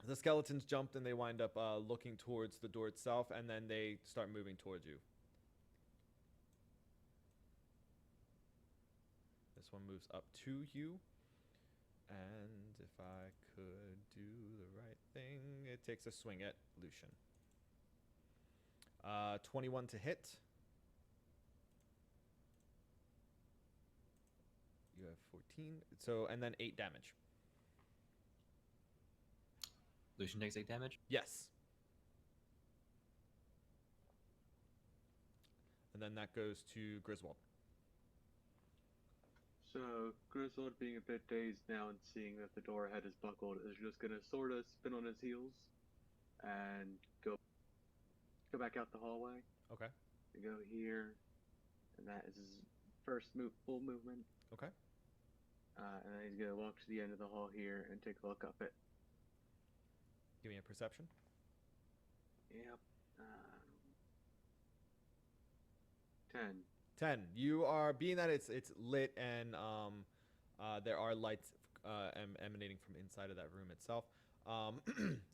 The skeletons jumped and they wind up looking towards the door itself, and then they start moving towards you. This one moves up to you. And if I could do the right thing, it takes a swing at Lucian. 21 to hit. You have 14. So, and then 8 damage. Lucian takes 8 damage? Yes. And then that goes to Griswold. So, Griswold, being a bit dazed now and seeing that the door ahead is buckled, is just gonna sort of spin on his heels and go back out the hallway. Okay. And go here, and that is his first full movement. Okay. And then he's gonna walk to the end of the hall here and take a look up it. Give me a perception. Yep. 10. 10. You are, being that it's lit and there are lights emanating from inside of that room itself.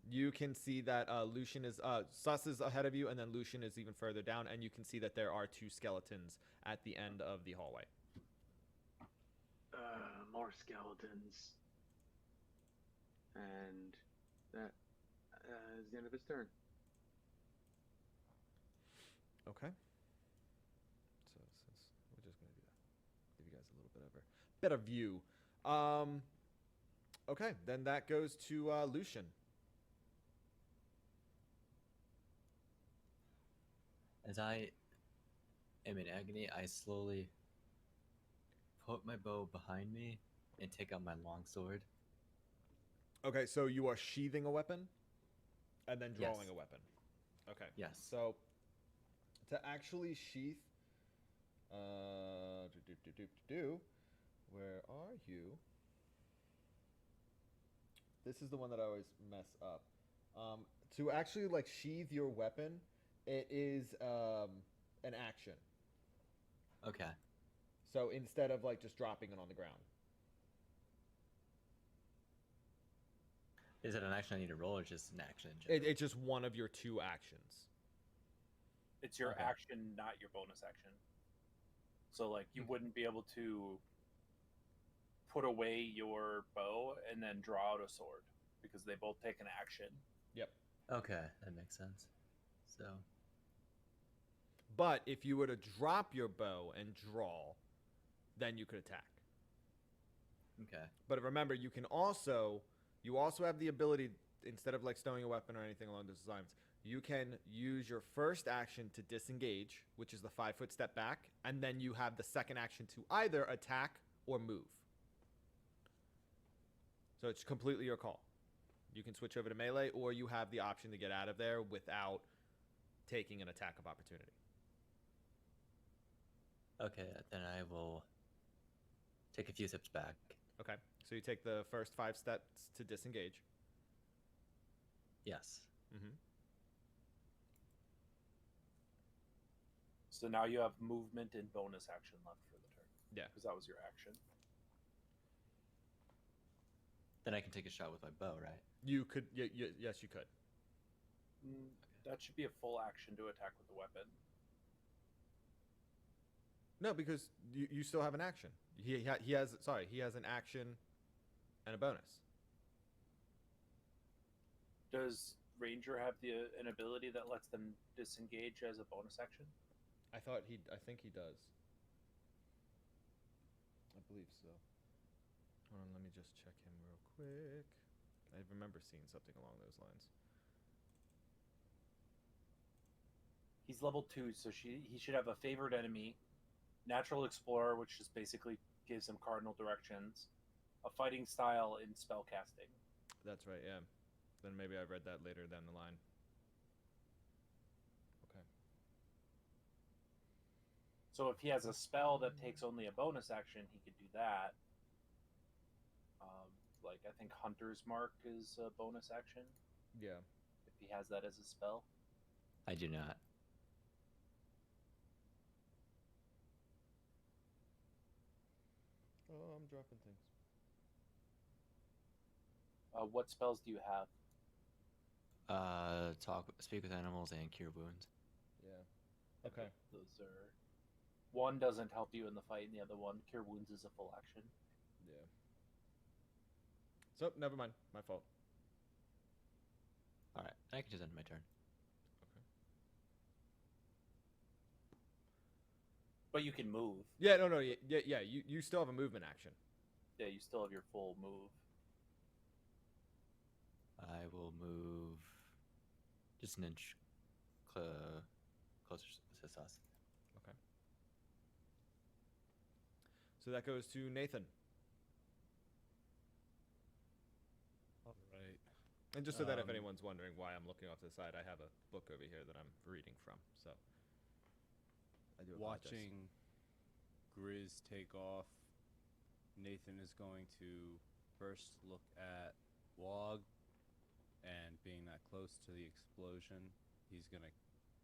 You can see that Lucian is Sus is ahead of you, and then Lucian is even further down, and you can see that there are 2 skeletons at the end of the hallway. More skeletons. And that is the end of his turn. Okay. So since we're just gonna do that, give you guys a little bit of a better view. Okay, then that goes to Lucian. As I am in agony, I slowly put my bow behind me and take out my longsword. Okay, so you are sheathing a weapon and then drawing Yes. a weapon. Okay. Yes. So to actually sheath, where are you? This is the one that I always mess up. To actually like sheath your weapon, it is an action. Okay. So instead of like just dropping it on the ground. Is it an action I need to roll, or just an action in general? It's just one of your 2 actions. It's your Okay. action, not your bonus action. So like you wouldn't be able to put away your bow and then draw out a sword because they both take an action. Yep. Okay, that makes sense. So, But if you were to drop your bow and draw, then you could attack. okay. But remember, you also have the ability, instead of like stowing a weapon or anything along those lines, you can use your first action to disengage, which is the 5-foot step back, and then you have the second action to either attack or move. So it's completely your call. You can switch over to melee, or you have the option to get out of there without taking an attack of opportunity. Okay, then I will take a few steps back. Okay, so you take the first 5 steps to disengage. Yes. Mm-hmm. So now you have movement and bonus action left for the turn. Yeah. Because that was your action. Then I can take a shot with my bow, right? You could, yes, you could. That should be a full action to attack with the weapon. No, because you still have an action. He has an action and a bonus. Does Ranger have an ability that lets them disengage as a bonus action? I think he does. I believe so. Hold on, let me just check him real quick. I remember seeing something along those lines. He's level 2, so he should have a favored enemy, natural explorer, which just basically gives him cardinal directions, a fighting style in spellcasting. That's right, yeah. Then maybe I read that later down the line. Okay. So if he has a spell that takes only a bonus action, he could do that. Like, I think Hunter's Mark is a bonus action, Yeah. if he has that as a spell. I do not. Oh, I'm dropping things. What spells do you have? Speak with animals and cure wounds. Yeah. Okay. Those are... One doesn't help you in the fight, and the other one, Cure Wounds, is a full action. Yeah. So, never mind. My fault. All right, I can just end my turn. Okay. But you can move. Yeah, no, yeah. You still have a movement action. Yeah, you still have your full move. I will move just an inch closer to us. Okay. So that goes to Nathan. All right. And just so that if anyone's wondering why I'm looking off to the side, I have a book over here that I'm reading from. So I do apologize. Watching Grizz take off, Nathan is going to first look at Wog, and being that close to the explosion, he's going to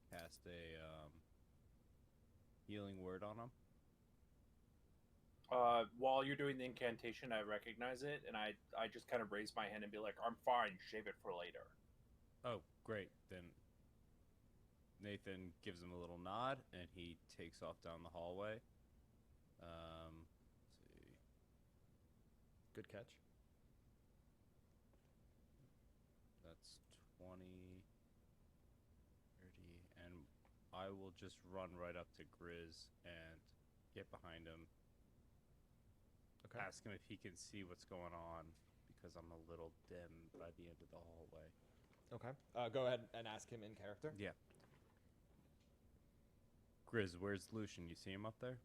cast a healing word on him. While you're doing the incantation, I recognize it, and I just kind of raise my hand and be like, I'm fine, shave it for later. Oh, great. Then Nathan gives him a little nod, and he takes off down the hallway. Let's see. Good catch. That's 20, 30, and I will just run right up to Grizz and get behind him. Okay. Ask him if he can see what's going on, because I'm a little dim by the end of the hallway. Okay. Go ahead and ask him in character. Yeah. Grizz, where's Lucian? You see him up there?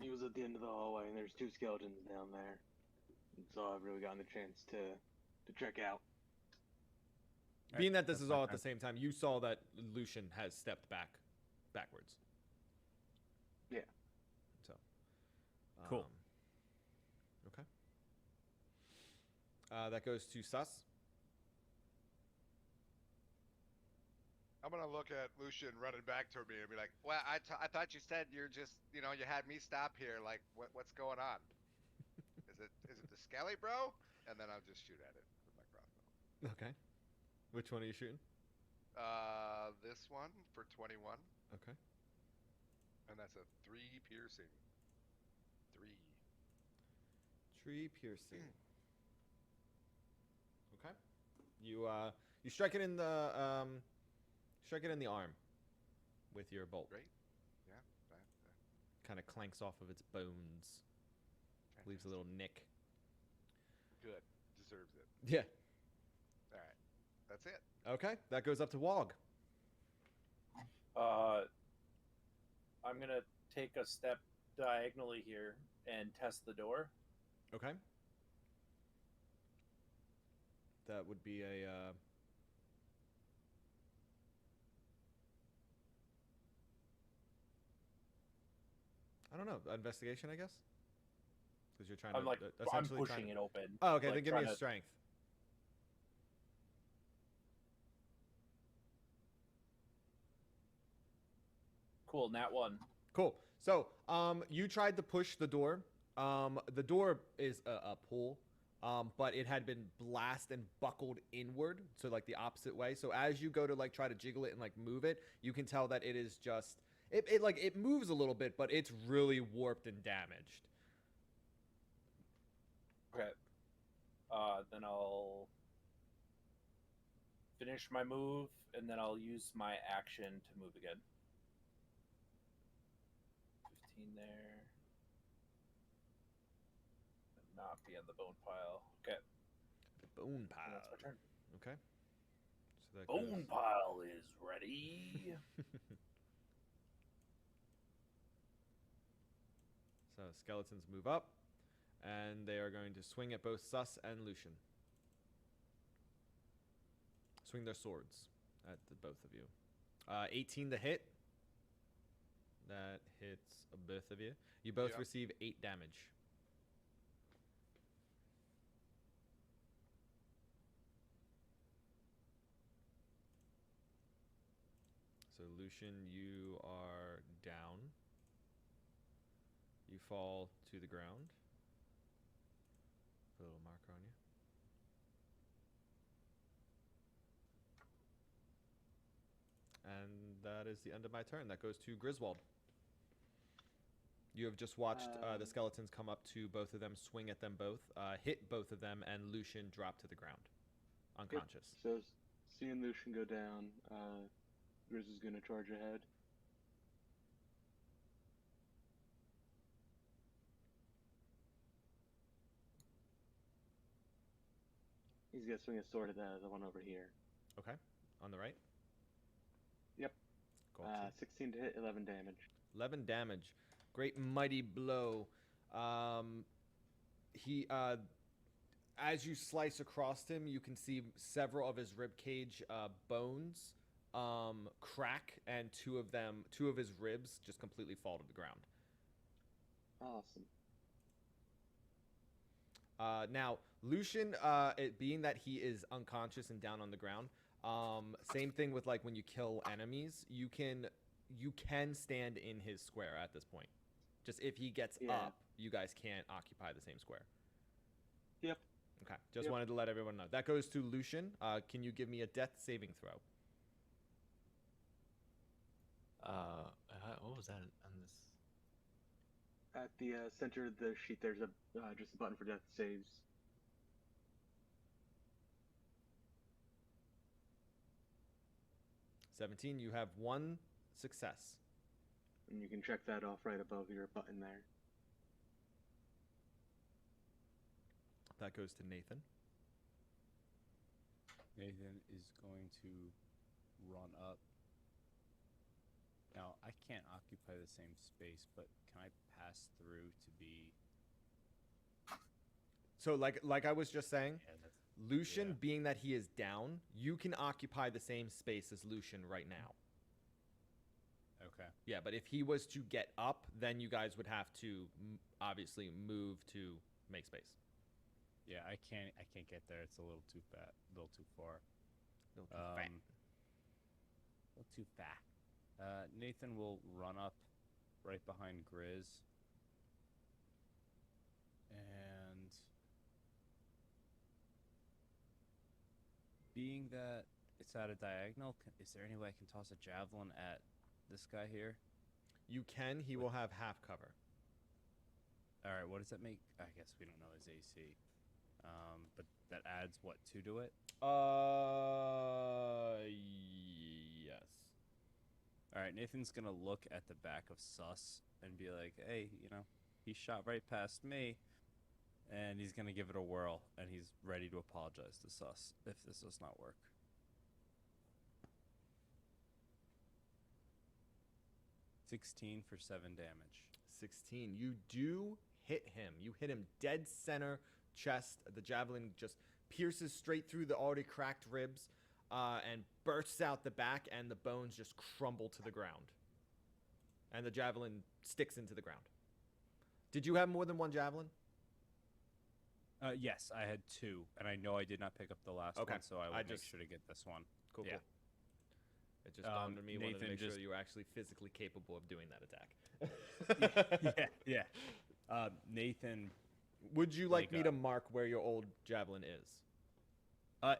He was at the end of the hallway, and there's 2 skeletons down there. That's all I've really gotten the chance to check out. Being that this That's is my all at the turn. same time, you saw that Lucian has stepped backwards. Yeah. So. Cool. Okay. That goes to Sus. I'm gonna look at Lucian running back toward me and be like, "Well, I thought you said you're just, you had me stop here. Like, what's going on? Is it the skelly, bro?" And then I'll just shoot at it with my crossbow. Okay. Which one are you shooting? This one for 21, Okay. and that's a 3 piercing. 3. Tree piercing. Okay. You strike it in the arm with your bolt. Great. Yeah. Kind of clanks off of its bones. Leaves a little nick. Good. Deserves it. Yeah. Okay, that goes up to Wog. I'm gonna take a step diagonally here and test the door. Okay. That would be a. I don't know. Investigation, I guess. Because you're trying I'm to. like, I'm essentially pushing trying to- it open. Oh, okay. like, Then give me trying a to- strength. Cool, nat 1. Cool. So, you tried to push the door. The door is a pull, but it had been blasted and buckled inward, so like the opposite way. So as you go to like try to jiggle it and like move it, you can tell that it is just it moves a little bit, but it's really warped and damaged. Okay. Then I'll finish my move, and then I'll use my action to move again. 15 there. Not be on the bone pile. Okay. The bone So pile. that's my turn. Okay. So that Bone goes- pile is ready. So skeletons move up, and they are going to swing at both Sus and Lucian. Swing their swords at both of you. 18 to hit. That hits both of you. You both Yep. receive 8 damage. So Lucian, you are down. You fall to the ground. Put a little marker on you. And that is the end of my turn. That goes to Griswold. You have just watched the skeletons come up to both of them, swing at them both, hit both of them, and Lucian drop to the ground, unconscious. So seeing Lucian go down, Grizz is gonna charge ahead. He's gonna swing a sword at the one over here. Okay, on the right. Yep. Gotcha. 16 to hit, 11 damage. 11 damage. Great mighty blow. He as you slice across him, you can see several of his rib cage bones crack, and two of his ribs just completely fall to the ground. Awesome. Now, Lucian, being that he is unconscious and down on the ground, same thing with like when you kill enemies, you can stand in his square at this point. Just if he gets up, you guys can't occupy the same square. Yep. Okay, just wanted to let everyone know. That goes to Lucian. Can you give me a death saving throw? What was that on this? At the center of the sheet, there's a just a button for death saves. $17. You have 1 success. And you can check that off right above your button there. That goes to Nathan. Nathan is going to run up. Now, I can't occupy the same space, but can I pass through to be... So like I was just saying, Yeah, that's... Lucian, being that he is down, you can occupy the same space as Lucian right now. Okay. Yeah, but if he was to get up, then you guys would have to obviously move to make space. Yeah, I can't get there. It's a little too fat, a little too far. A little too fat. A little too fat. Nathan will run up right behind Grizz. And being that it's at a diagonal, is there any way I can toss a javelin at this guy here? You can. He will have half cover. All right, what does that make? I guess we don't know his AC. But that adds what, 2 to it? Yes. All right, Nathan's gonna look at the back of Sus and be like, "Hey, he shot right past me," and he's gonna give it a whirl, and he's ready to apologize to Sus if this does not work. 16 for 7 damage. 16. You do hit him. You hit him dead center chest. The javelin just pierces straight through the already cracked ribs and bursts out the back, and the bones just crumble to the ground. And the javelin sticks into the ground. Did you have more than one javelin? Yes, I had 2, and I know I did not pick up the last Okay. one, so I will make just- sure to get this one. Cool, Yeah. cool. It just dawned on me. Wanted to Nathan make sure just- you were actually physically capable of doing that attack. yeah. Nathan. Would you like Like, me to mark where your old javelin is?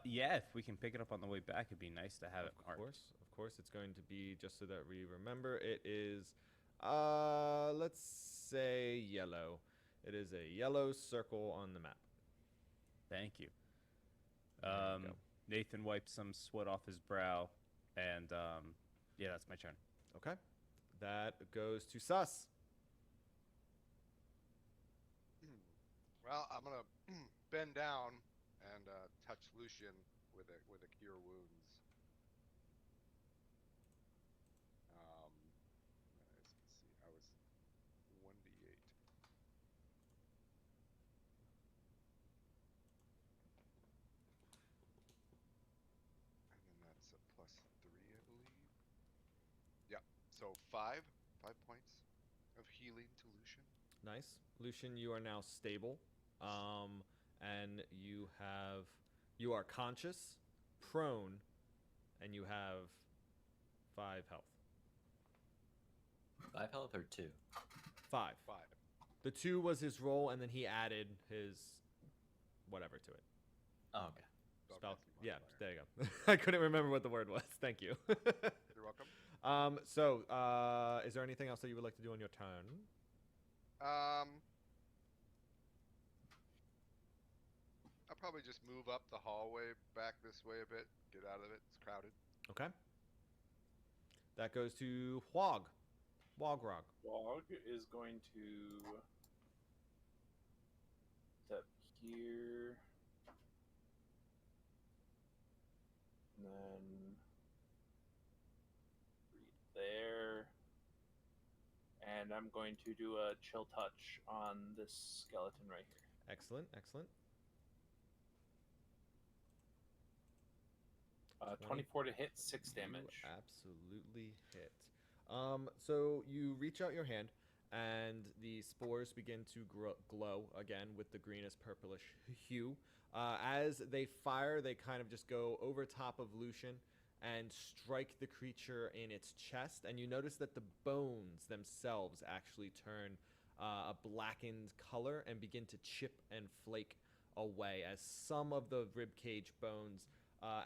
Yeah, if we can pick it up on the way back, it'd be nice to have it Of marked. course. It's going to be, just so that we remember, it is, let's say yellow. It is a yellow circle on the map. Thank you. There you go. Nathan wipes some sweat off his brow, and yeah, that's my turn. Okay. That goes to Sus. Well, I'm gonna bend down and touch Lucian with a cure wounds. Let's see, I was 1d8. And then that's a +3, I believe. Yeah, so 5 points of healing to Lucian. Nice. Lucian, you are now stable. And you are conscious, prone, and you have 5 health. 5 health or 2? 5. 5. The 2 was his roll, and then he added his whatever to it. Oh, okay. Spell. Spellcasting Yeah, modifier. there you go. I couldn't remember what the word was. Thank you. You're welcome. So, is there anything else that you would like to do on your turn? I'll probably just move up the hallway back this way a bit. Get out of it. It's crowded. Okay. That goes to Hwog. Wogrog. Dog is going to step here. And then read there. And I'm going to do a chill touch on this skeleton right here. Excellent, excellent. 24 to hit, 6 You damage. absolutely hit. So you reach out your hand, and the spores begin to glow again with the greenish purplish hue. As they fire, they kind of just go over top of Lucian and strike the creature in its chest. And you notice that the bones themselves actually turn a blackened color and begin to chip and flake away as some of the ribcage bones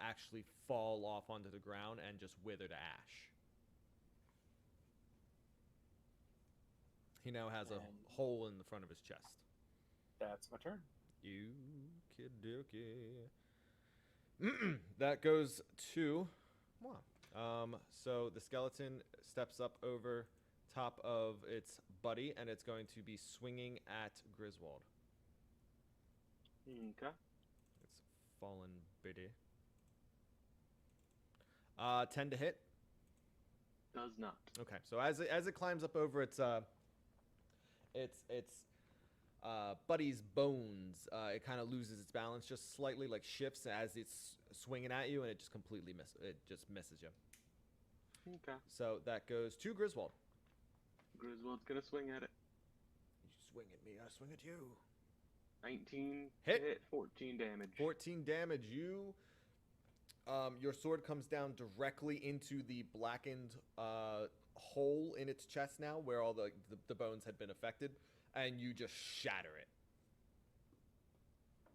actually fall off onto the ground and just wither to ash. He now has a And- hole in the front of his chest. That's my turn. You kid dookie. That goes to Moi. So the skeleton steps up over top of its buddy, and it's going to be swinging at Griswold. Okay. It's fallen biddy. 10 to hit. Does not. Okay, so as it climbs up over its buddy's bones, it kind of loses its balance just slightly, like shifts as it's swinging at you, and it just completely misses you. Okay. So that goes to Griswold. Griswold's gonna swing at it. You swing at me, I swing at you. 19 Hit. 14 damage. 14 damage. Your sword comes down directly into the blackened hole in its chest now, where all the bones had been affected, and you just shatter it.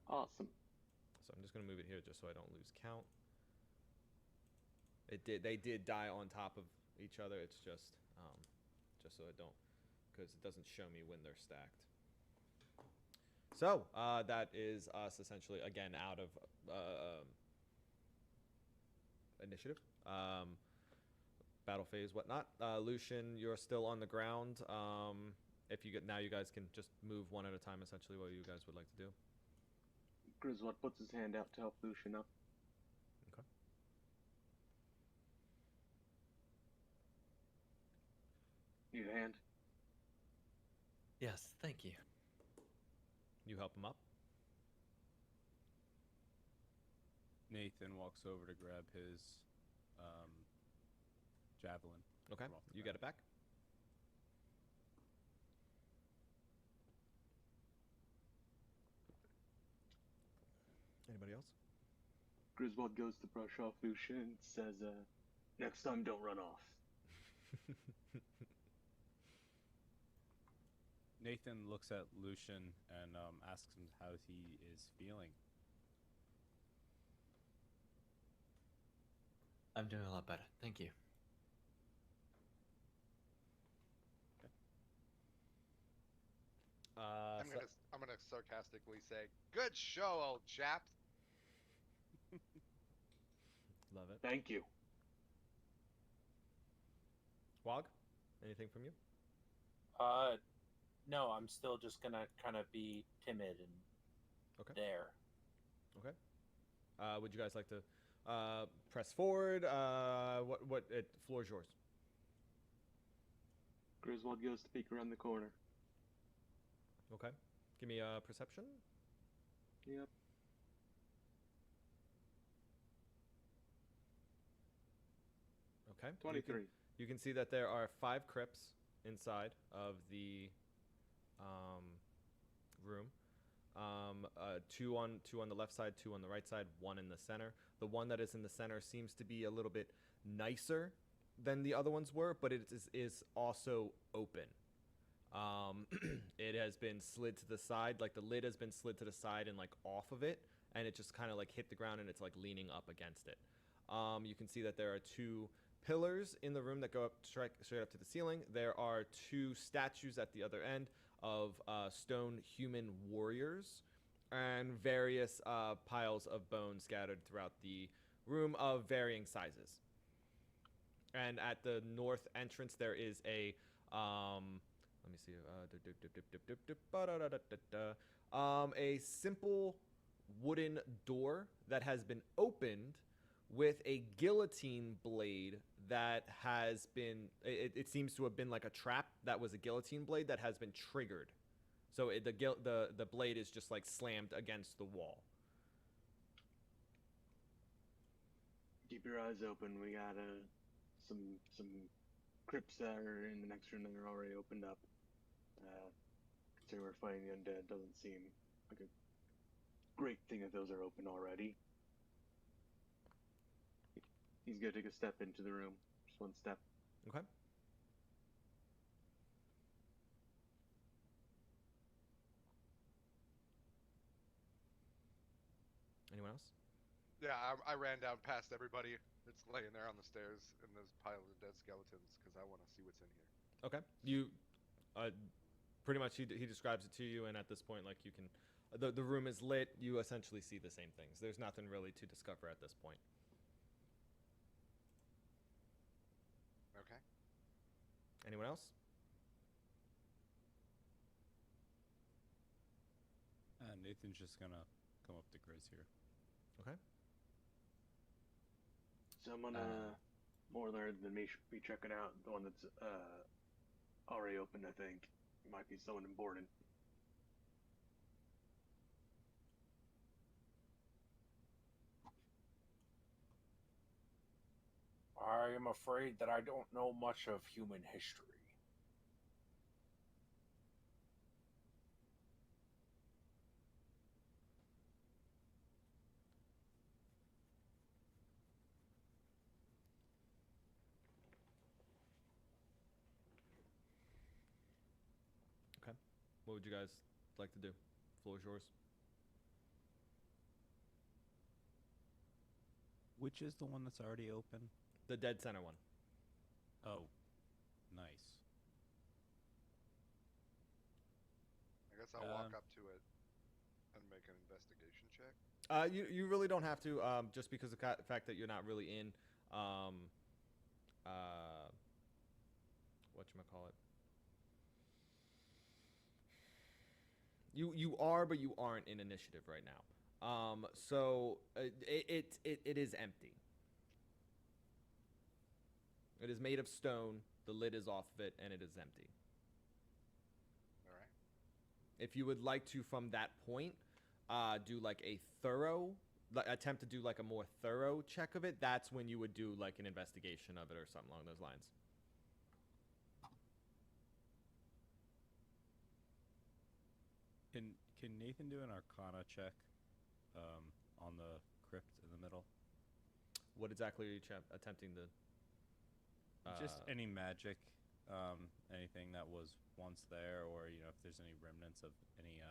Awesome. So I'm just gonna move it here just so I don't lose count. They did die on top of each other. It's just so I don't, because it doesn't show me when they're stacked. So that is us essentially again out of initiative, battle phase, whatnot. Lucian, you're still on the ground. If you get now, you guys can just move one at a time. Essentially, what you guys would like to do. Griswold puts his hand out to help Lucian up. Okay. Need a hand? Yes, thank you. You help him up. Nathan walks over to grab his javelin. Okay. from off the You ground. get it back. Anybody else? Griswold goes to brush off Lucian and says, next time don't run off. Nathan looks at Lucian and asks him how he is feeling. I'm doing a lot better. Thank you. I'm gonna sarcastically say, "Good show, old chap." Love it. Thank you. Wog, anything from you? No, I'm still just gonna kind of be timid and Okay. there. Okay. Would you guys like to press forward? Floor's yours. Griswold goes to peek around the corner. Okay. Give me a perception. Yep. Okay. 23. You can see that there are 5 crypts inside of the room. 2 on the left side, 2 on the right side, 1 in the center. The one that is in the center seems to be a little bit nicer than the other ones were, but it is also open. It has been slid to the side, like the lid has been slid to the side and like off of it, and it just kind of like hit the ground and it's like leaning up against it. You can see that there are 2 pillars in the room that go up straight up to the ceiling. There are 2 statues at the other end of stone human warriors and various piles of bones scattered throughout the room of varying sizes. And at the north entrance, there is a let me see. A simple wooden door that has been opened with a guillotine blade that has been. It seems to have been like a trap that was a guillotine blade that has been triggered. So the blade is just like slammed against the wall. Keep your eyes open. We got some crypts that are in the next room that are already opened up. Considering we're fighting the undead, doesn't seem like a great thing if those are open already. He's gonna take a step into the room. Just 1 step. Okay. Anyone else? Yeah, I ran down past everybody that's laying there on the stairs in those piles of dead skeletons because I want to see what's in here. Okay. You, pretty much he describes it to you, and at this point, like you can, the room is lit. You essentially see the same things. There's nothing really to discover at this point. Okay. Anyone else? Nathan's just gonna come up to Grizz here. Okay. Someone more learned than me should be checking out the one that's already opened. I think might be someone important. I am afraid that I don't know much of human history. Okay. What would you guys like to do? Floor is yours. Which is the one that's already open? The dead center one. Oh, nice. I guess I'll walk up to it and make an investigation check. You really don't have to, just because of the fact that you're not really in, whatchamacallit. You are, but you aren't in initiative right now. So it is empty. It is made of stone. The lid is off of it, and it is empty. All right. If you would like to, from that point, do like a thorough, attempt to do like a more thorough check of it, that's when you would do like an investigation of it or something along those lines. Can Nathan do an Arcana check on the crypt in the middle? What exactly are you attempting to? Just any magic, anything that was once there, or if there's any remnants of any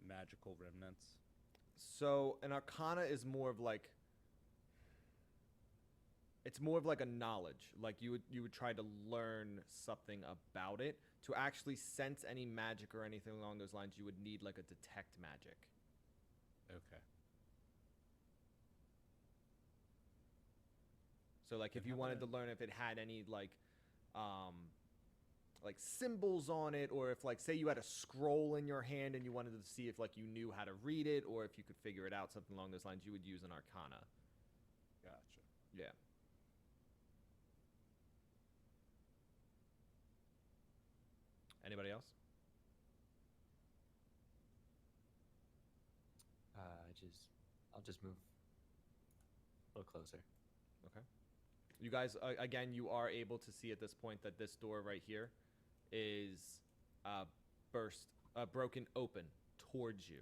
magical remnants. So an Arcana is more of like. It's more of like a knowledge. Like you would try to learn something about it. To actually sense any magic or anything along those lines, you would need like a detect magic. Okay. So like if you wanted to learn if it had any like symbols on it, or if like say you had a scroll in your hand and you wanted to see if like you knew how to read it or if you could figure it out, something along those lines, you would use an Arcana. Gotcha. Yeah. Anybody else? I'll just move a little closer. Okay. You guys, again, you are able to see at this point that this door right here is broken open towards you.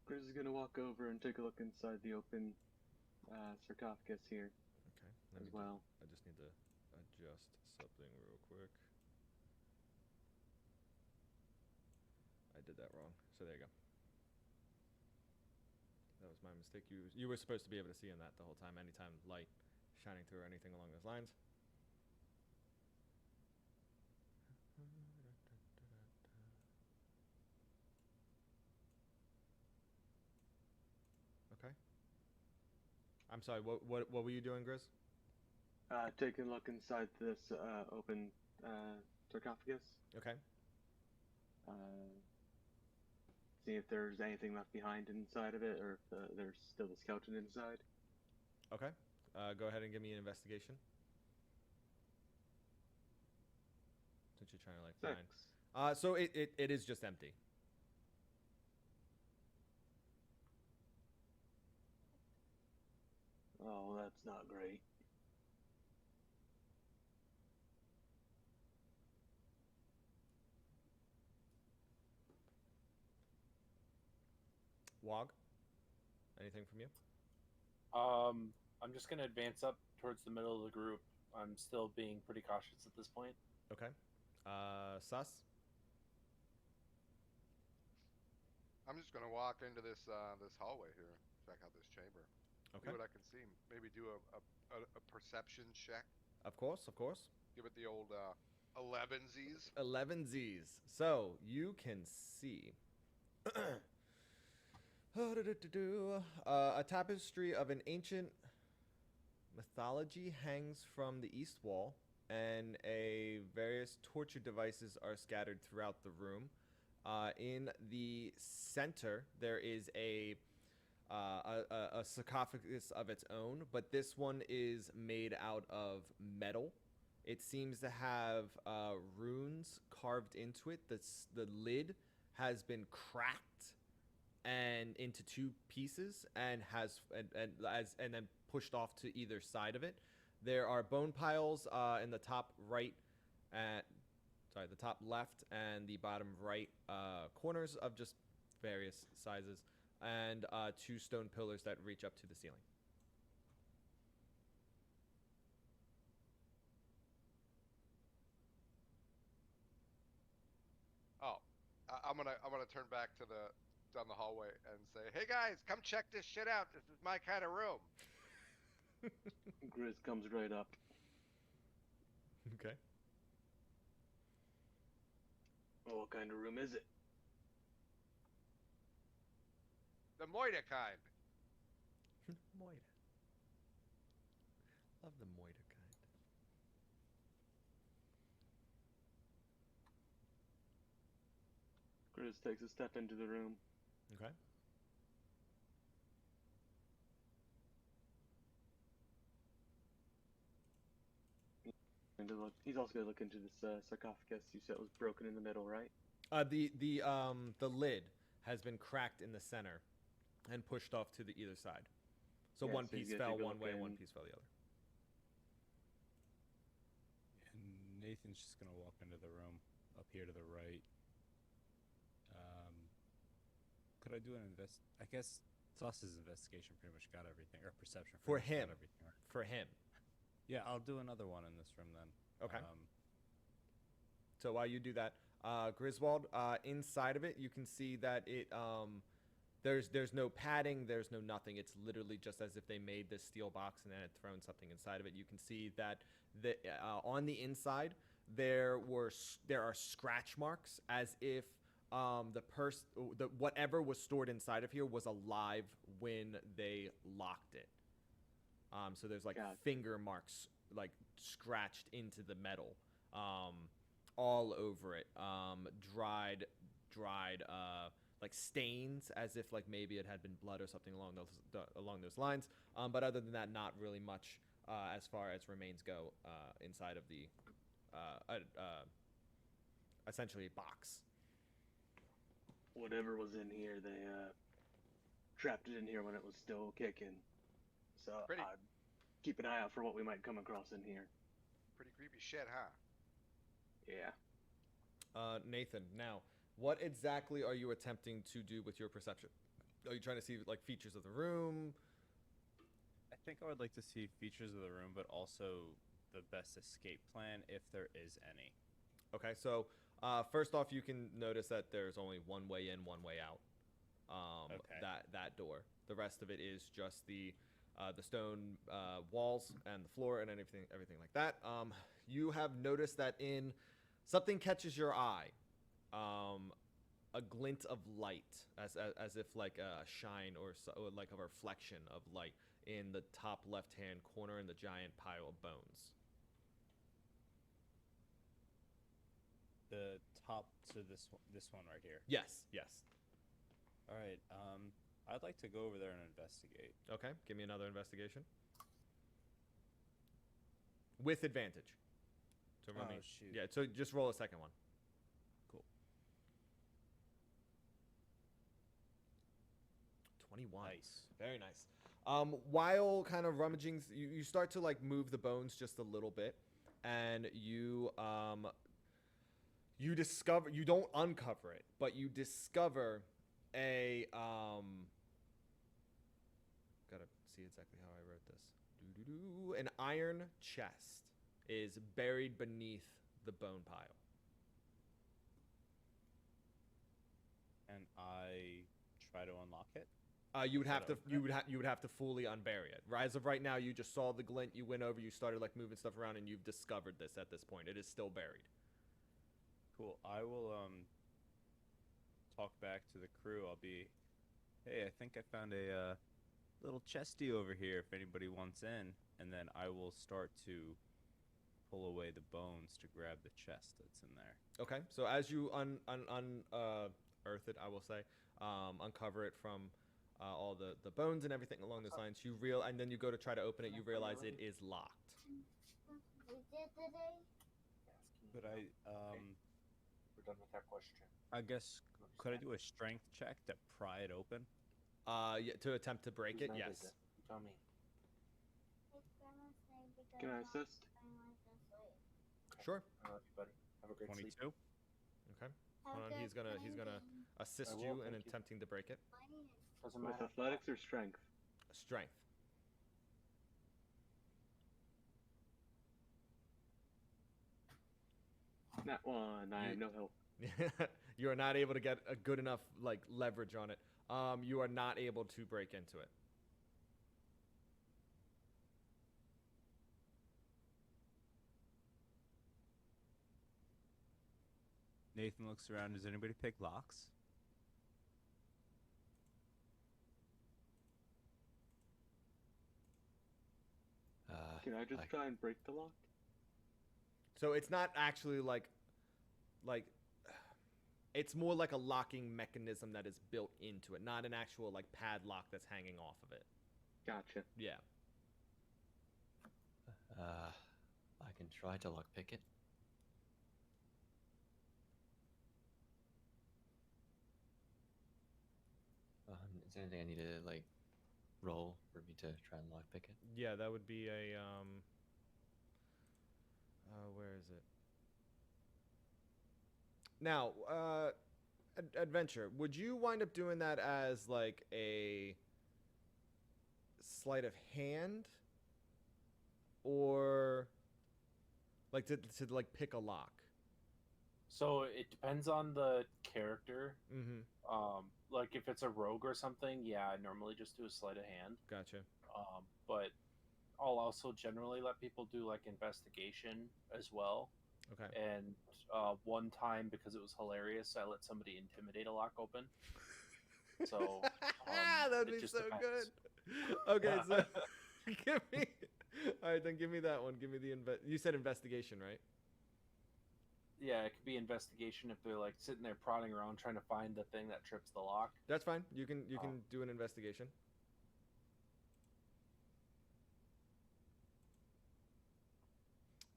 Chris is gonna walk over and take a look inside the open sarcophagus here Okay. as well. I just need to adjust something real quick. I did that wrong. So there you go. That was my mistake. You were supposed to be able to see in that the whole time, anytime light shining through or anything along those lines. Okay. I'm sorry. What were you doing, Grizz? Taking a look inside this open sarcophagus. Okay. See if there's anything left behind inside of it, or if there's still a skeleton inside. Okay. Go ahead and give me an investigation. Since you're trying to like find. 6. So it is just empty. Oh, that's not great. Wog. Anything from you? I'm just gonna advance up towards the middle of the group. I'm still being pretty cautious at this point. Okay. Sus. I'm just gonna walk into this this hallway here, check out this chamber, Okay. see what I can see. Maybe do a perception check. Of course, of course. Give it the old 11sies. 11Zs. So you can see a tapestry of an ancient mythology hangs from the east wall, and various torture devices are scattered throughout the room. In the center, there is a sarcophagus of its own, but this one is made out of metal. It seems to have runes carved into it. The lid has been cracked and into two pieces, and then pushed off to either side of it. There are bone piles in the top right, the top left and the bottom right corners of just various sizes, and two stone pillars that reach up to the ceiling. Oh, I'm gonna turn back to down the hallway and say, "Hey guys, come check this shit out. This is my kind of room." Grizz comes right up. Okay. Well, what kind of room is it? The Moida kind. Moida. Love the Moida kind. just takes a step into the room. Okay. And he's also gonna look into this sarcophagus. You said it was broken in the middle, right? The lid has been cracked in the center and pushed off to the either side. So Yeah, one so he's piece gonna fell take a one look way, one in. piece fell the other. And Nathan's just gonna walk into the room up here to the right. Could I do an I guess Sauce's investigation pretty much got everything, or perception For pretty much him. got everything. Right? For him. Yeah, I'll do another one in this room then. Okay. So while you do that, Griswold, inside of it, you can see that there's no padding, there's no nothing. It's literally just as if they made this steel box and then had thrown something inside of it. You can see that on the inside there are scratch marks as if whatever was stored inside of here was alive when they locked it. So there's like finger marks like scratched into the metal, all over it. Dried like stains as if like maybe it had been blood or something along those lines. But other than that, not really much as far as remains go inside of the essentially a box. Whatever was in here, they trapped it in here when it was still kicking. So Pretty- I'd keep an eye out for what we might come across in here. Pretty creepy shit, huh? Yeah. Nathan, now, what exactly are you attempting to do with your perception? Are you trying to see like features of the room? I think I would like to see features of the room, but also the best escape plan if there is any. Okay, so first off, you can notice that there's only one way in, one way out. Okay. That door. The rest of it is just the stone walls and the floor and everything like that. You have noticed that something catches your eye. A glint of light, as if like a shine or like a reflection of light in the top left-hand corner in the giant pile of bones. The top, so this one right here. Yes. All right. I'd like to go over there and investigate. Okay, give me another investigation. With advantage. So Oh, running. shoot. Yeah, so just roll a second one. Cool. 21. Nice. Very nice. While kind of rummaging, you start to like move the bones just a little bit, and you discover, you don't uncover it, but you discover a gotta see exactly how I wrote this. An iron chest is buried beneath the bone pile. And I try to unlock it. You would have to Okay. you would have to fully unbury it. As of right now, you just saw the glint. You went over. You started like moving stuff around, and you've discovered this at this point. It is still buried. Cool. I will talk back to the crew. I'll be, hey, I think I found a little chesty over here if anybody wants in, and then I will start to pull away the bones to grab the chest that's in there. Okay. So as you unearth it, I will say, uncover it from all the bones and everything along those lines. And then you go to try to open it. You realize it is locked. But I We're done with that question. I guess could I do a strength check to pry it open? Yeah, to attempt to break it. Whose night Yes. is it? You tell me. Can I assist? Sure. I love you, buddy. Have a great sleep. 22. Okay. Hold on. He's gonna assist I will, you in thank you. attempting to break it. Doesn't With matter. athletics or strength? Strength. That one. I have no help. You are not able to get a good enough like leverage on it. You are not able to break into it. Nathan looks around. Does anybody pick locks? Can I just try and break the lock? So it's not actually like It's more like a locking mechanism that is built into it, not an actual like padlock that's hanging off of it. Gotcha. Yeah. I can try to lockpick it. Is there anything I need to like roll for me to try and lockpick it? Yeah, that would be a where is it? Now, adventure. Would you wind up doing that as like a sleight of hand, or like to like pick a lock? So it depends on the character. Mm-hmm. Like if it's a rogue or something, yeah, I normally just do a sleight of hand. Gotcha. But I'll also generally let people do like investigation as well. Okay. And one time, because it was hilarious, I let somebody intimidate a lock open. So that'd it be just so depends. good. Okay, so give me. All right, then give me that one. Give me the You said investigation, right? Yeah, it could be investigation if they're like sitting there prodding around trying to find the thing that trips the lock. That's fine. You can do an investigation.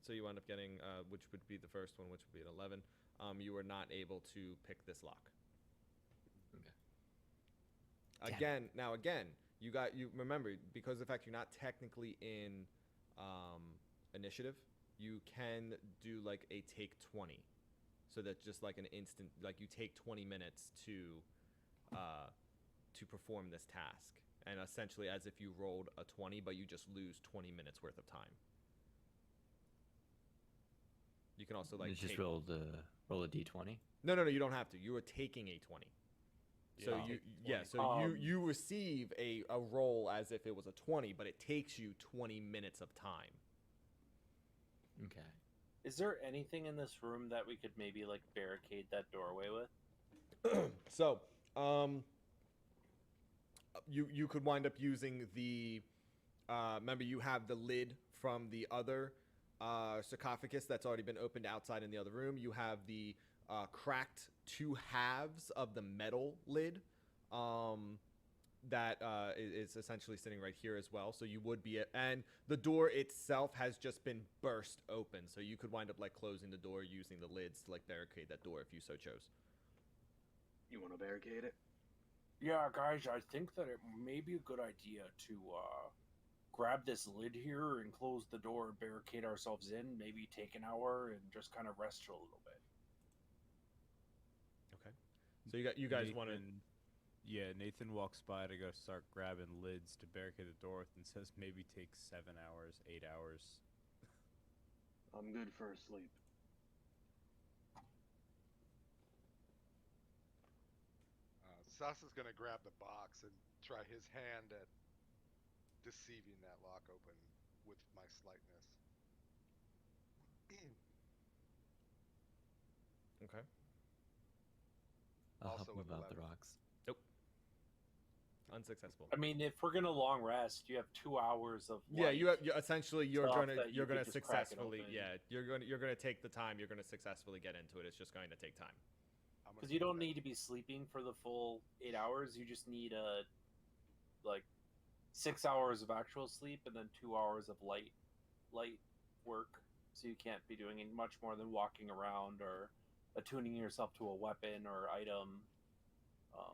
So you wind up getting, which would be the first one, which would be an 11. You were not able to pick this lock. Okay. Again, you remember, because of the fact you're not technically in initiative, you can do like a take 20. So that's just like an instant, like you take 20 minutes to perform this task. And essentially as if you rolled a 20, but you just lose 20 minutes worth of time. You can also like You just roll a d20. No, you don't have to. You are taking a 20. So you receive a roll as if it was a 20, but it takes you 20 minutes of time. Okay. Is there anything in this room that we could maybe like barricade that doorway with? So, you could wind up using the remember you have the lid from the other sarcophagus that's already been opened outside in the other room. You have the cracked 2 halves of the metal lid that is essentially sitting right here as well. So you would be and the door itself has just been burst open. So you could wind up like closing the door using the lids to like barricade that door if you so chose. You want to barricade it? Yeah, guys, I think that it may be a good idea to grab this lid here and close the door and barricade ourselves in. Maybe take an hour and just kind of rest for a little bit. Okay. So you guys want to. Yeah, Nathan walks by to go start grabbing lids to barricade the door with and says maybe take 7 hours, 8 hours. I'm good for a sleep. Sas is going to grab the box and try his hand at deceiving that lock open with my slightness. Okay. I'll Also help move with out the 11. rocks. Unsuccessful. I mean, if we're gonna long rest, you have 2 hours of Yeah, light. essentially you're stuff gonna that you could just crack it successfully open. you're gonna take the time. You're gonna successfully get into it. It's just going to take time. I'm gonna Because you do don't that. need to be sleeping for the full 8 hours. You just need like 6 hours of actual sleep and then 2 hours of light work. So you can't be doing much more than walking around or attuning yourself to a weapon or item.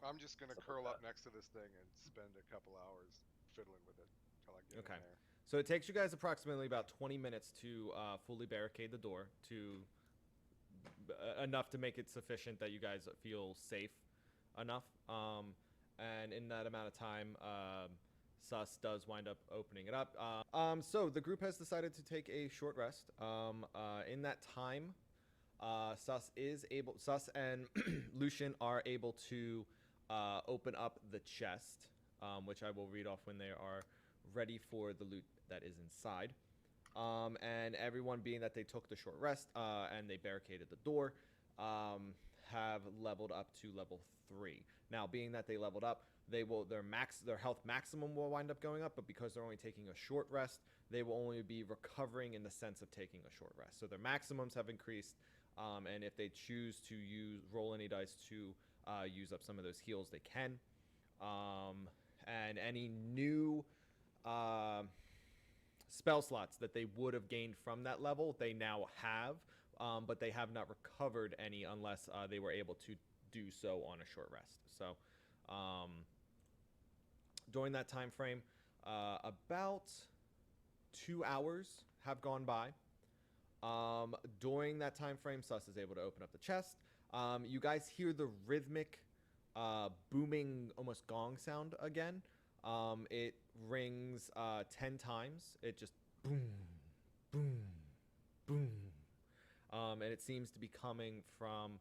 I'm just gonna stuff curl like up next to this thing and spend a couple hours fiddling with it until I get Okay. in there. So it takes you guys approximately about 20 minutes to fully barricade the door, to enough to make it sufficient that you guys feel safe enough. And in that amount of time, Sus does wind up opening it up. So the group has decided to take a short rest. In that time, Sus and Lucian are able to open up the chest, which I will read off when they are ready for the loot that is inside. And everyone, being that they took the short rest and they barricaded the door, have leveled up to level 3. Now, being that they leveled up, their health maximum will wind up going up, but because they're only taking a short rest, they will only be recovering in the sense of taking a short rest. So their maximums have increased, and if they choose to roll any dice to use up some of those heals, they can. And any new spell slots that they would have gained from that level, they now have, but they have not recovered any unless they were able to do so on a short rest. So during that time frame, about 2 hours have gone by. During that time frame, Sus is able to open up the chest. You guys hear the rhythmic booming, almost gong sound again. It rings 10 times. It just boom, boom, boom. And it seems to be coming from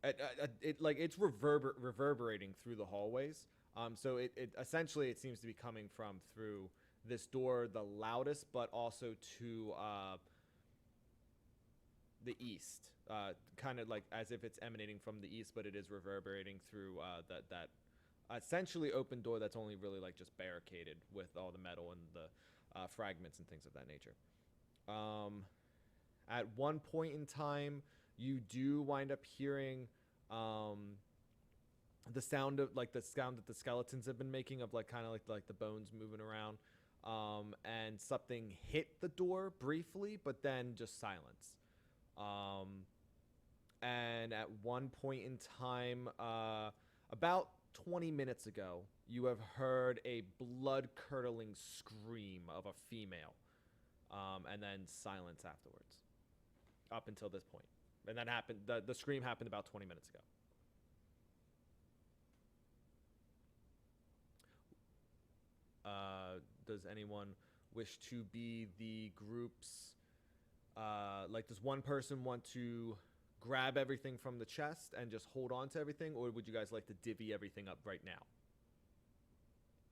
it's reverberating through the hallways. So it essentially it seems to be coming from through this door, the loudest, but also to the east, kind of like as if it's emanating from the east, but it is reverberating through that essentially open door that's only really like just barricaded with all the metal and the fragments and things of that nature. At one point in time, you do wind up hearing the sound that the skeletons have been making of like kind of like the bones moving around, and something hit the door briefly, but then just silence. And at one point in time, about 20 minutes ago, you have heard a blood-curdling scream of a female, and then silence afterwards, up until this point. And that happened. The scream happened about 20 minutes ago. Does anyone wish to be the group's? Does one person want to grab everything from the chest and just hold on to everything, or would you guys like to divvy everything up right now?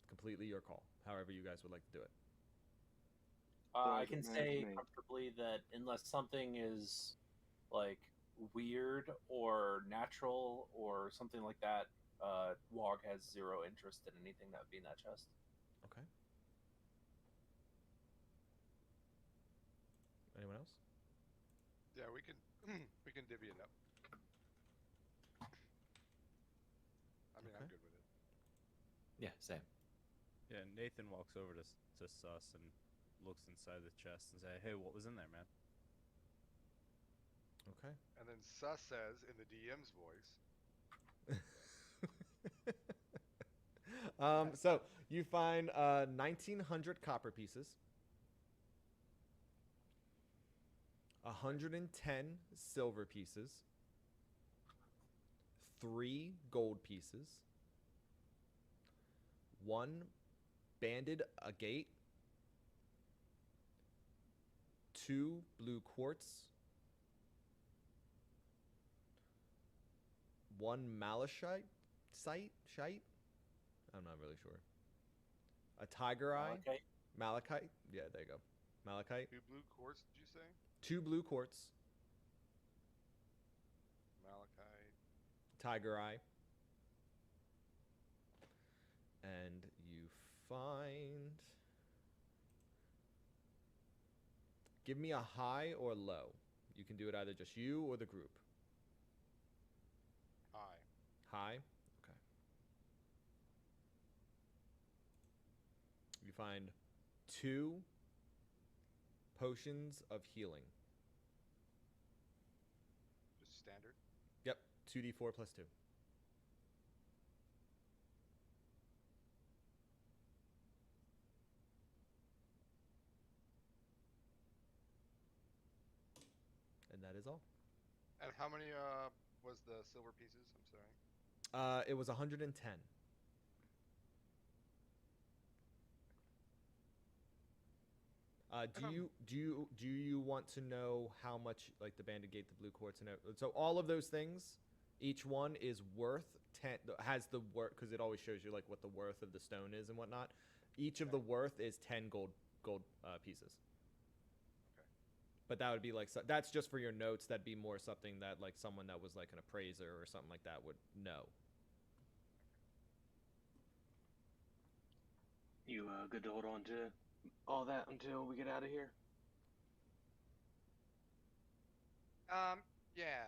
Completely your call. However you guys would like to do it. I can say comfortably that unless something is like weird or natural or something like that, Wog has zero interest in anything that would be in that chest. Okay. Anyone else? Yeah, we can divvy it up. I mean, Okay. I'm good with it. Yeah, same. Yeah, Nathan walks over to Sus and looks inside the chest and say, "Hey, what was in there, man?" Okay. And then Sus says in the DM's voice, So you find 1,900 copper pieces, 110 silver pieces, 3 gold pieces, 1 banded agate, 2 blue quartz, 1 malachite shite. I'm not really sure. A tiger eye. Okay. Malachite. Yeah, there you go. Malachite. 2 blue quartz, did you say? 2 blue quartz. Malachite. Tiger eye. And you find... Give me a high or low. You can do it either just you or the group. High? Okay. You find 2 potions of healing. Just standard. Yep, 2d4 plus 2. And that is all. And how many was the silver pieces? I'm sorry. It was 110. Do you want to know how much like the banded gate, the blue quartz, and so all of those things, each one is worth 10. Has the worth because it always shows you like what the worth of the stone is and whatnot. Each of the worth is 10 gold pieces. Okay. But that would be like that's just for your notes. That'd be more something that like someone that was like an appraiser or something like that would know. You good to hold on to all that until we get out of here? Yeah.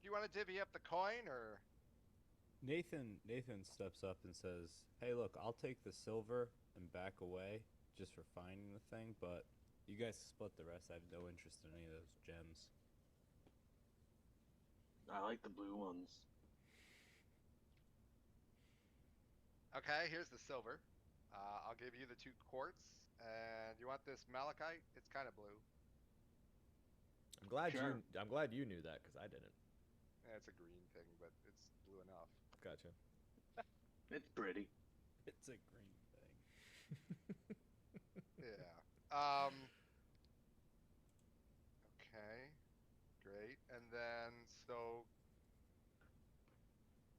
You want to divvy up the coin, or? Nathan steps up and says, "Hey, look, I'll take the silver and back away just for finding the thing, but you guys split the rest. I have no interest in any of those gems." I like the blue ones. Okay, here's the silver. I'll give you the 2 quartz, and you want this malachite? It's kind of blue. I'm glad Sure. you knew that because I didn't. Yeah, it's a green thing, but it's blue enough. Gotcha. It's pretty. It's a green thing. Yeah. Okay. Great. And then, so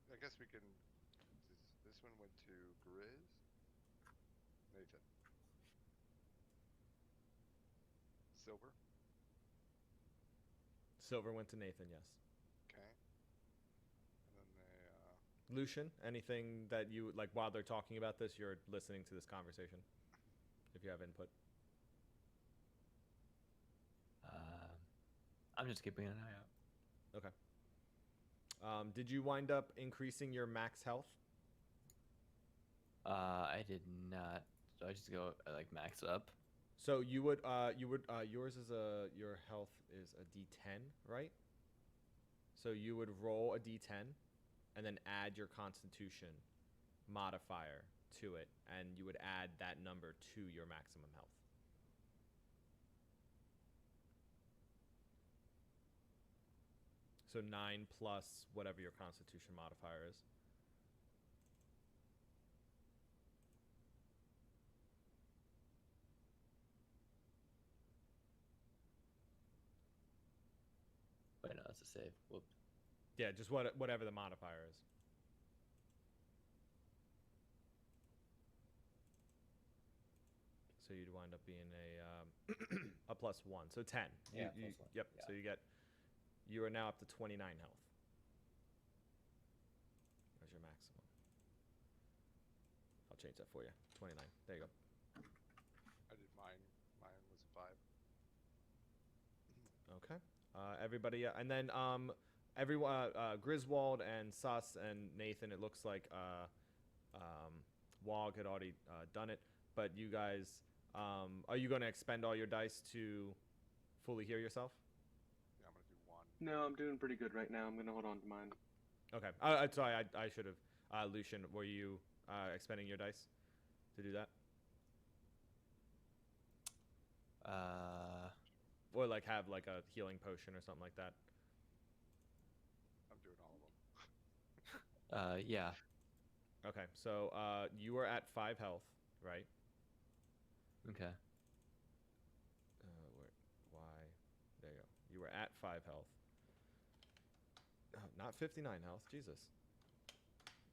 I guess we can. This one went to Grizz. Nathan. Silver. Silver went to Nathan, yes. Okay. And then they. Lucian, anything that you like while they're talking about this, you're listening to this conversation. If you have input. I'm just keeping an eye out. Okay. Did you wind up increasing your max health? I did not. So I just go like max up. So you would yours is your health is a D10, right? So you would roll a D10 and then add your constitution modifier to it, and you would add that number to your maximum health. So 9 plus whatever your constitution modifier is. Wait, no, that's a save. Whoop. Yeah, just whatever the modifier is. So you'd wind up being a +1, so 10. Yeah, You- +1. Yep. Yeah. So you are now up to 29 health. There's your maximum. I'll change that for you. 29. There you go. I did mine. Mine was a 5. Okay. Everybody, and then everyone, Griswold and Sus and Nathan. It looks like Wog had already done it, but you guys, are you going to expend all your dice to fully heal yourself? Yeah, I'm gonna do 1. No, I'm doing pretty good right now. I'm gonna hold on to mine. Okay. Sorry, I should have. Lucian, were you expending your dice to do that, or like have like a healing potion or something like that? I'm doing all of them. Yeah. Okay. So you are at 5 health, right? Okay. Why? There you go. You were at 5 health. Oh, not 59 health. Jesus.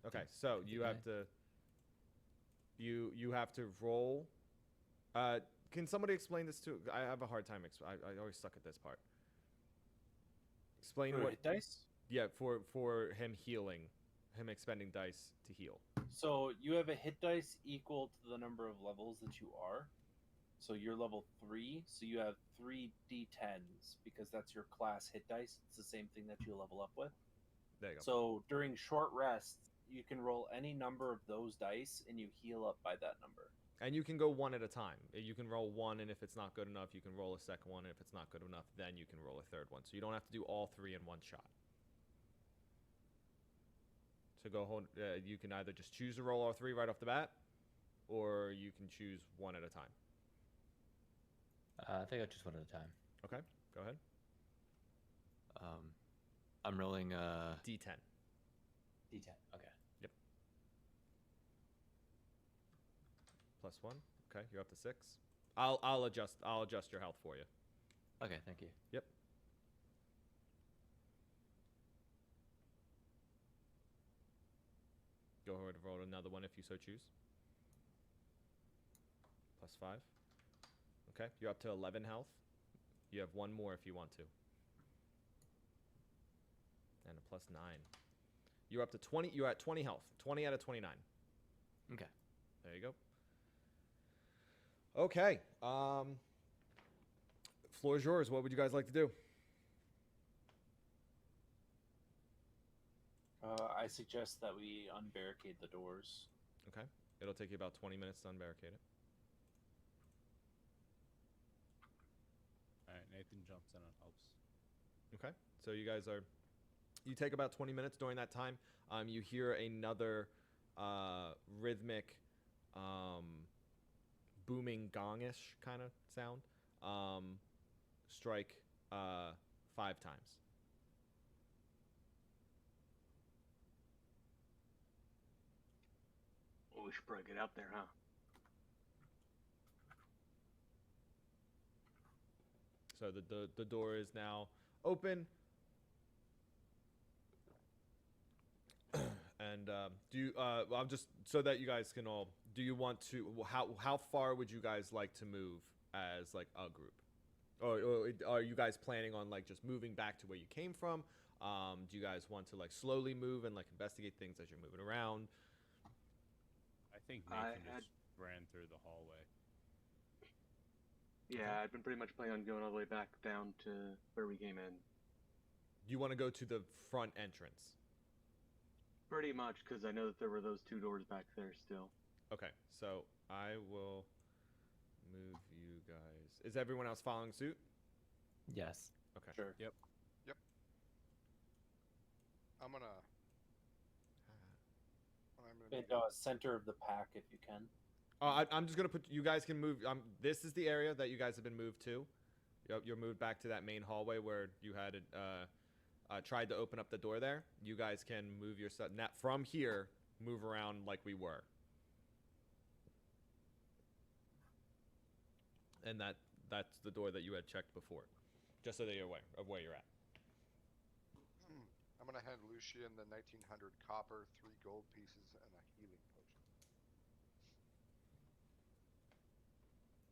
Okay, so you have to. You have to roll. Can somebody explain this to? I have a hard time. I always suck at this part. Explain For what. hit dice. Yeah, for him healing, him expending dice to heal. So you have a hit dice equal to the number of levels that you are. So you're level 3, so you have 3 d10s because that's your class hit dice. It's the same thing that you level up with. There you go. So during short rests, you can roll any number of those dice and you heal up by that number. And you can go one at a time. You can roll one, and if it's not good enough, you can roll a second one. And if it's not good enough, then you can roll a third one. So you don't have to do all 3 in one shot. So go hold. You can either just choose to roll all 3 right off the bat, or you can choose one at a time. I think I just one at a time. Okay, go ahead. I'm rolling D10. D10. Okay. +1. Okay, you're up to 6. I'll adjust your health for you. Okay, thank you. Yep. Go ahead and roll another one if you so choose. +5. Okay, you're up to 11 health. You have 1 more if you want to. And a +9. You're up to 20. You're at 20 health. 20 out of 29. Okay. There you go. Okay. Floor is yours. What would you guys like to do? I suggest that we unbarricade the doors. Okay. It'll take you about 20 minutes to unbarricade it. All right, Nathan jumps in and helps. Okay. So you take about 20 minutes. During that time, you hear another rhythmic, booming gongish kind of sound strike 5 times. Well, we should probably get out there, huh? So the door is now open. And do you I'm just so that you guys can all, do you want to, how far would you guys like to move as like a group? Or are you guys planning on like just moving back to where you came from? Do you guys want to like slowly move and like investigate things as you're moving around? I think Nathan just ran through the hallway. Yeah, I've been pretty much planning on going all the way back down to where we came in. You want to go to the front entrance? Pretty much, because I know that there were those 2 doors back there still. Okay, so I will move you guys. Is everyone else following suit? Yes. Okay. Sure. Yep. I'm gonna And center of the pack if you can. I'm just gonna put, you guys can move. This is the area that you guys have been moved to. You're moved back to that main hallway where you had tried to open up the door there. You guys can move yourself from here. Move around like we were. And that's the door that you had checked before, just so that you're aware of where you're at. I'm gonna hand Lucian the 1900 copper, 3 gold pieces, and a healing potion.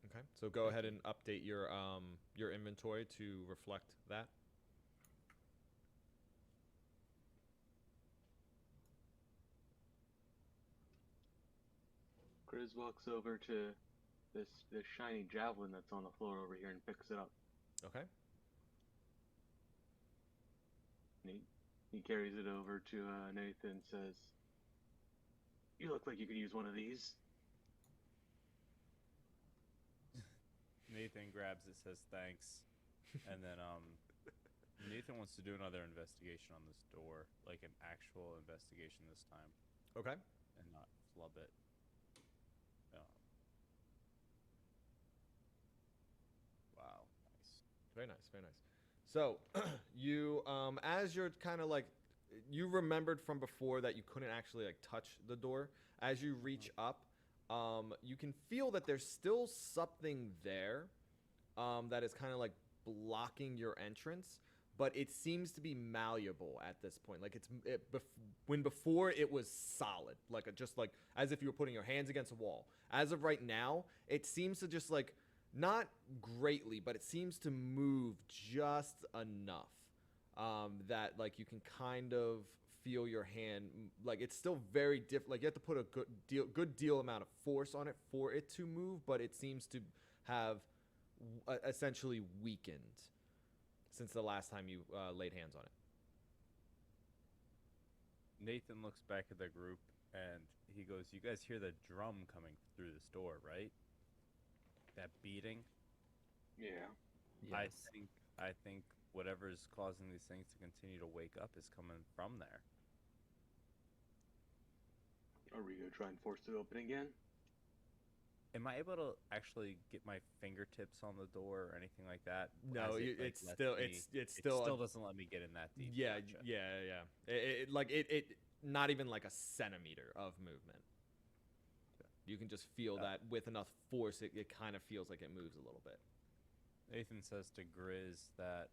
Okay, so go ahead and update your inventory to reflect that. Grizz walks over to this shiny javelin that's on the floor over here and picks it up. Okay. He carries it over to Nathan and says, "You look like you could use one of these." Nathan grabs it, says thanks, and then Nathan wants to do another investigation on this door, like an actual investigation this time, Okay. and not flub it. Wow, nice. Very nice, very nice. So, you, as you're kind of like, you remembered from before that you couldn't actually like touch the door. As you reach up, you can feel that there's still something there, that is kind of like blocking your entrance, but it seems to be malleable at this point. Like when before it was solid, like just like as if you were putting your hands against a wall. As of right now, it seems to just like, not greatly, but it seems to move just enough that like you can kind of feel your hand, like it's still very like you have to put a good deal amount of force on it for it to move, but it seems to have essentially weakened since the last time you laid hands on it. Nathan looks back at the group and he goes, "You guys hear the drum coming through this door, right? That beating." Yeah. Yes. I think whatever's causing these things to continue to wake up is coming from there. Are we gonna try and force it open again? Am I able to actually get my fingertips on the door or anything like that? No, As it, like, it's lets still me- it's still doesn't let me get in that deep. yeah, Gotcha. yeah. It not even like a centimeter of movement. You can just feel that with enough force, it kind of feels like it moves a little bit. Nathan says to Grizz that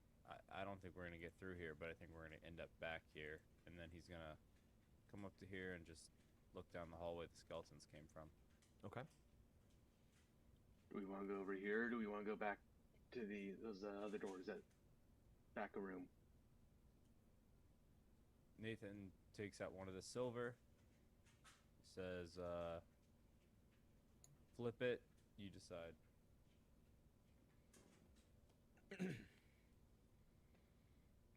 I don't think we're gonna get through here, but I think we're gonna end up back here, and then he's gonna come up to here and just look down the hallway the skeletons came from. Okay. Do we want to go over here? Or do we want to go back to those other doors that back a room? Nathan takes out one of the silver, says, flip it, you decide.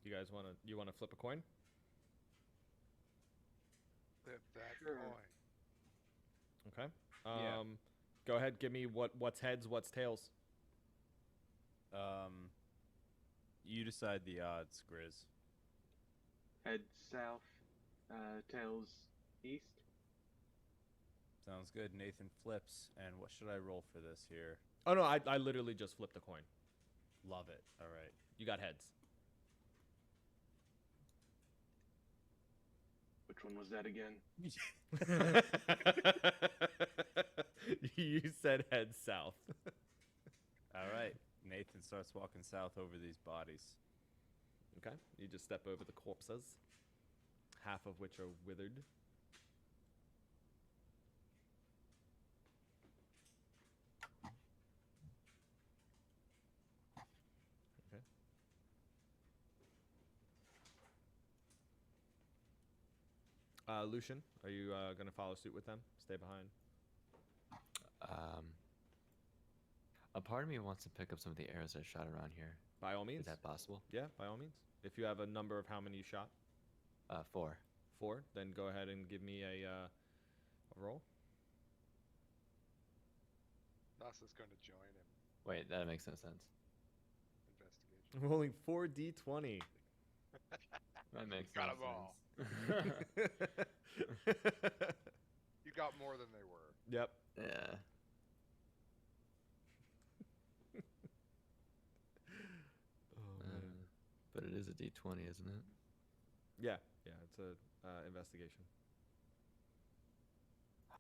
You guys want to flip a coin? that Sure. coin. Okay. Yeah. Go ahead. Give me what's heads, what's tails. You decide the odds, Grizz. Head south, tails east. Sounds good. Nathan flips, and what should I roll for this here? Oh no, I literally just flipped a coin. Love it. All right. You got heads. Which one was that again? You said head south. All right. Nathan starts walking south over these bodies. Okay. You just step over the corpses, half of which are withered. Okay. Lucian, are you going to follow suit with them? Stay behind? A part of me wants to pick up some of the arrows I shot around here. By all means. Is that possible? Yeah, by all means. If you have a number of how many you shot, 4. 4, then go ahead and give me a roll. Nasa's going to join him. Wait, that makes no sense. Investigation. Rolling 4d20. That makes Got no 'em all. sense. You got more than they were. Yep. Yeah. But it is a D20, isn't it? Yeah, it's a investigation.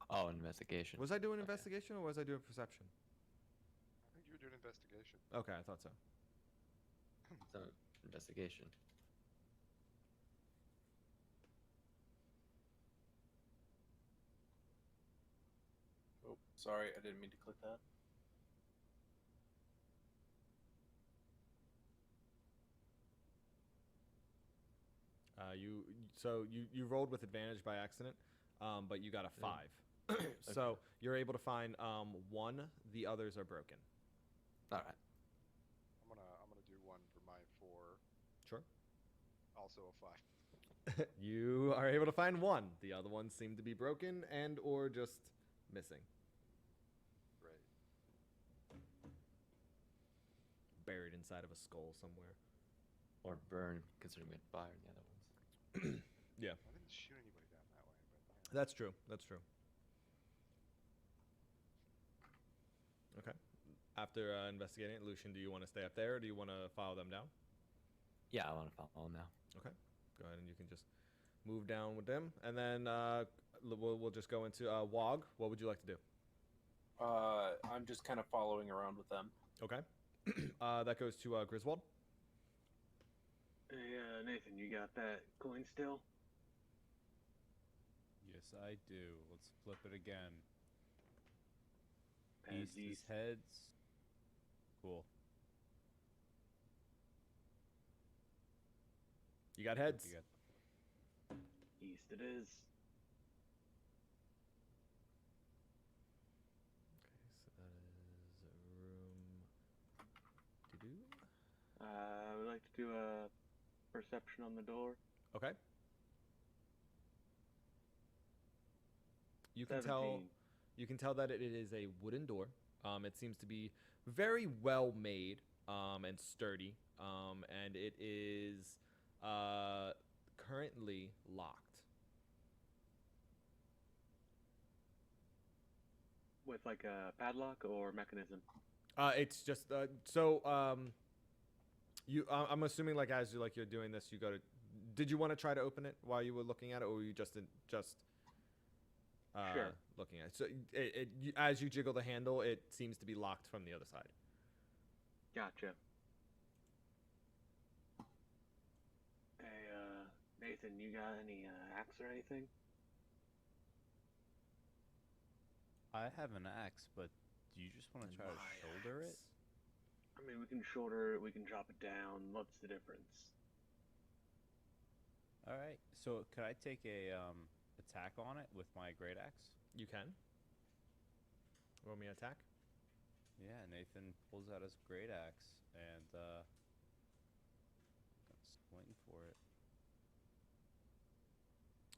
Oh, an investigation. Was I doing Okay. investigation or was I doing perception? I think you were doing investigation. Okay, I thought so. So, investigation. Oh, sorry, I didn't mean to click that. You rolled with advantage by accident, but you got a 5. So you're able to find 1. The others are broken. All right. I'm gonna do one for my 4. Sure. Also a 5. You are able to find 1. The other ones seem to be broken and or just missing, Great. buried inside of a skull somewhere. Or burn, considering we had fire in the other ones. Yeah, I didn't shoot anybody down that way, but yeah. that's true. That's true. Okay. After investigating it, Lucian, do you want to stay up there or do you want to follow them down? Yeah, I want to follow them now. Okay. Go ahead and you can just move down with them. And then we'll just go into Wog. What would you like to do? I'm just kind of following around with them. Okay. That goes to Griswold. Hey, Nathan, you got that coin still? Yes, I do. Let's flip it again. Heads East is heads. Cool. You got heads. You got East it is. Okay, so that is room. Doo-doo. I would like to do a perception on the door. Okay. You can tell. 17. You can tell that it is a wooden door. It seems to be very well made and sturdy, and it is currently locked. With like a padlock or mechanism? It's just you. I'm assuming like as you're doing this, you go to. Did you want to try to open it while you were looking at it, or were you just Sure. looking at it? So as you jiggle the handle, it seems to be locked from the other side. Gotcha. Hey, Nathan, you got any axe or anything? I have an axe, but do you just want to try to shoulder it? I mean, we can shoulder it, we can drop it down. What's the difference? All right. So could I take a attack on it with my great axe? You can. Roll me an attack. Yeah, Nathan pulls out his great axe and swing for it.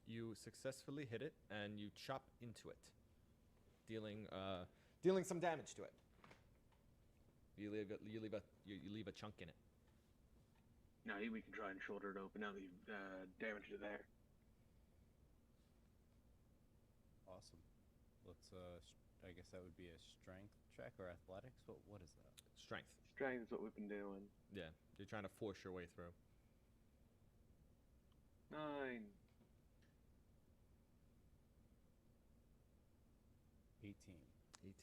You successfully hit it, and you chop into it, dealing some damage to it. You leave a chunk in it. Now we can try and shoulder it open now that you've damaged it there. Awesome. Let's I guess that would be a strength check or athletics. What is that? Strength. Strength is what we've been doing. Yeah, you're trying to force your way through. 9. 18. 18.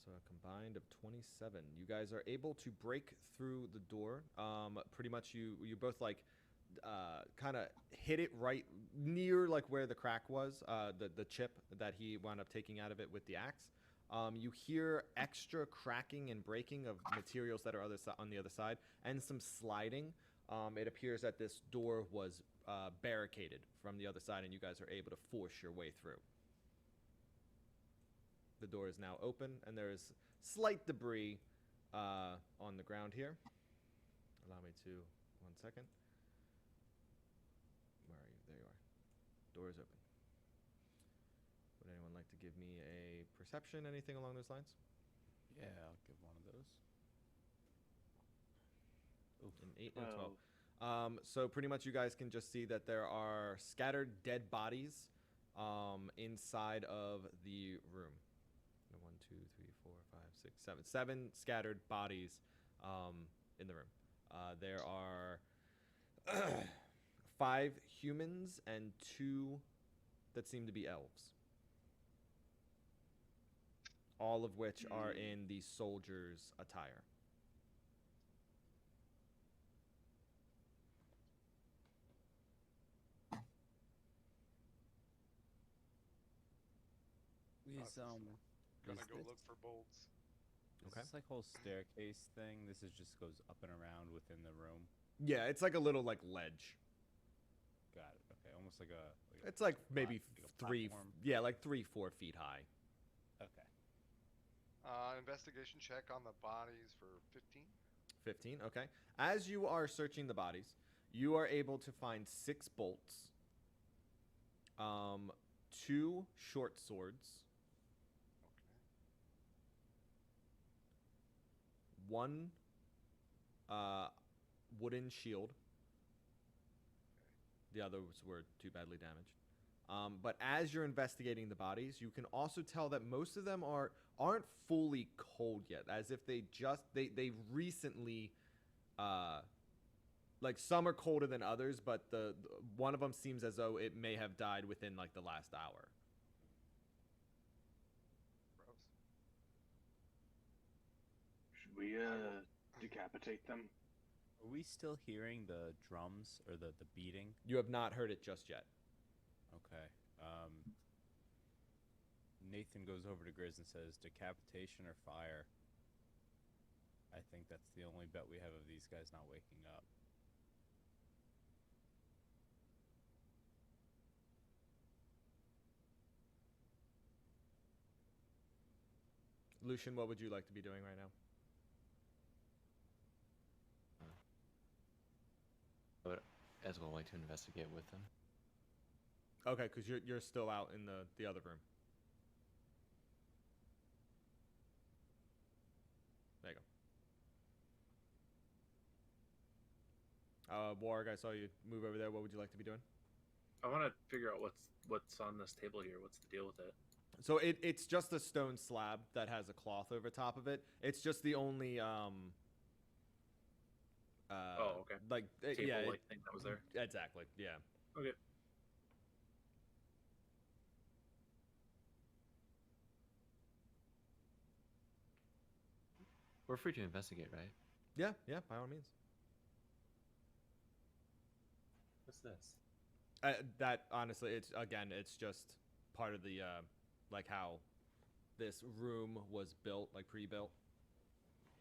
So a combined of 27. You guys are able to break through the door. Pretty much you both like kind of hit it right near like where the crack was, the chip that he wound up taking out of it with the axe. You hear extra cracking and breaking of materials that are on the other side, and some sliding. It appears that this door was barricaded from the other side, and you guys are able to force your way through. The door is now open, and there is slight debris on the ground here. Allow me to 1 second. Where are you? There you are. Door is open. Would anyone like to give me a perception, anything along those lines? Yeah, I'll give one of those. An 8 and a 12. So pretty much you guys can just see that there are scattered dead bodies inside of the room. 1, 2, 3, 4, 5, 6, 7. 7 scattered bodies in the room. There are 5 humans and 2 that seem to be elves. All of which are in the soldier's attire. Gonna is go this- look for bolts. Is Okay. this like whole staircase thing? This is just goes up and around within the room. Yeah, it's like a little like ledge. Got it. Okay, almost like a. It's like maybe like a 3, platform. yeah, like 3-4 feet high. Okay. Investigation check on the bodies for 15. 15, okay. As you are searching the bodies, you are able to find 6 bolts, 2 short swords, Okay. 1 wooden shield. The others were too badly damaged. But as you're investigating the bodies, you can also tell that most of them aren't fully cold yet, as if they recently, like some are colder than others, but the one of them seems as though it may have died within like the last hour. Gross. Should we decapitate them? Are we still hearing the drums or the beating? You have not heard it just yet. Okay. Nathan goes over to Grizz and says, decapitation or fire? I think that's the only bet we have of these guys not waking up. Lucian, what would you like to be doing right now? I would as well like to investigate with them. Okay, because you're still out in the other room. There you go. Warg, I saw you move over there. What would you like to be doing? I want to figure out what's on this table here. What's the deal with it? So it's just a stone slab that has a cloth over top of it. It's just the only Oh, okay. like Table yeah, like thing that was there. exactly, yeah. Okay. We're free to investigate, right? Yeah, by all means. What's this? That honestly, it's just part of the like how this room was built, like pre-built.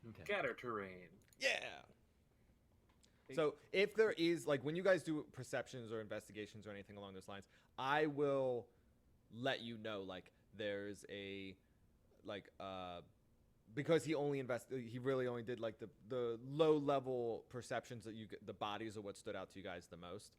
Okay. Scatter terrain. Yeah. So if there is like when you guys do perceptions or investigations or anything along those lines, I will let you know like there's a like because he really only did like the low level perceptions that the bodies are what stood out to you guys the most.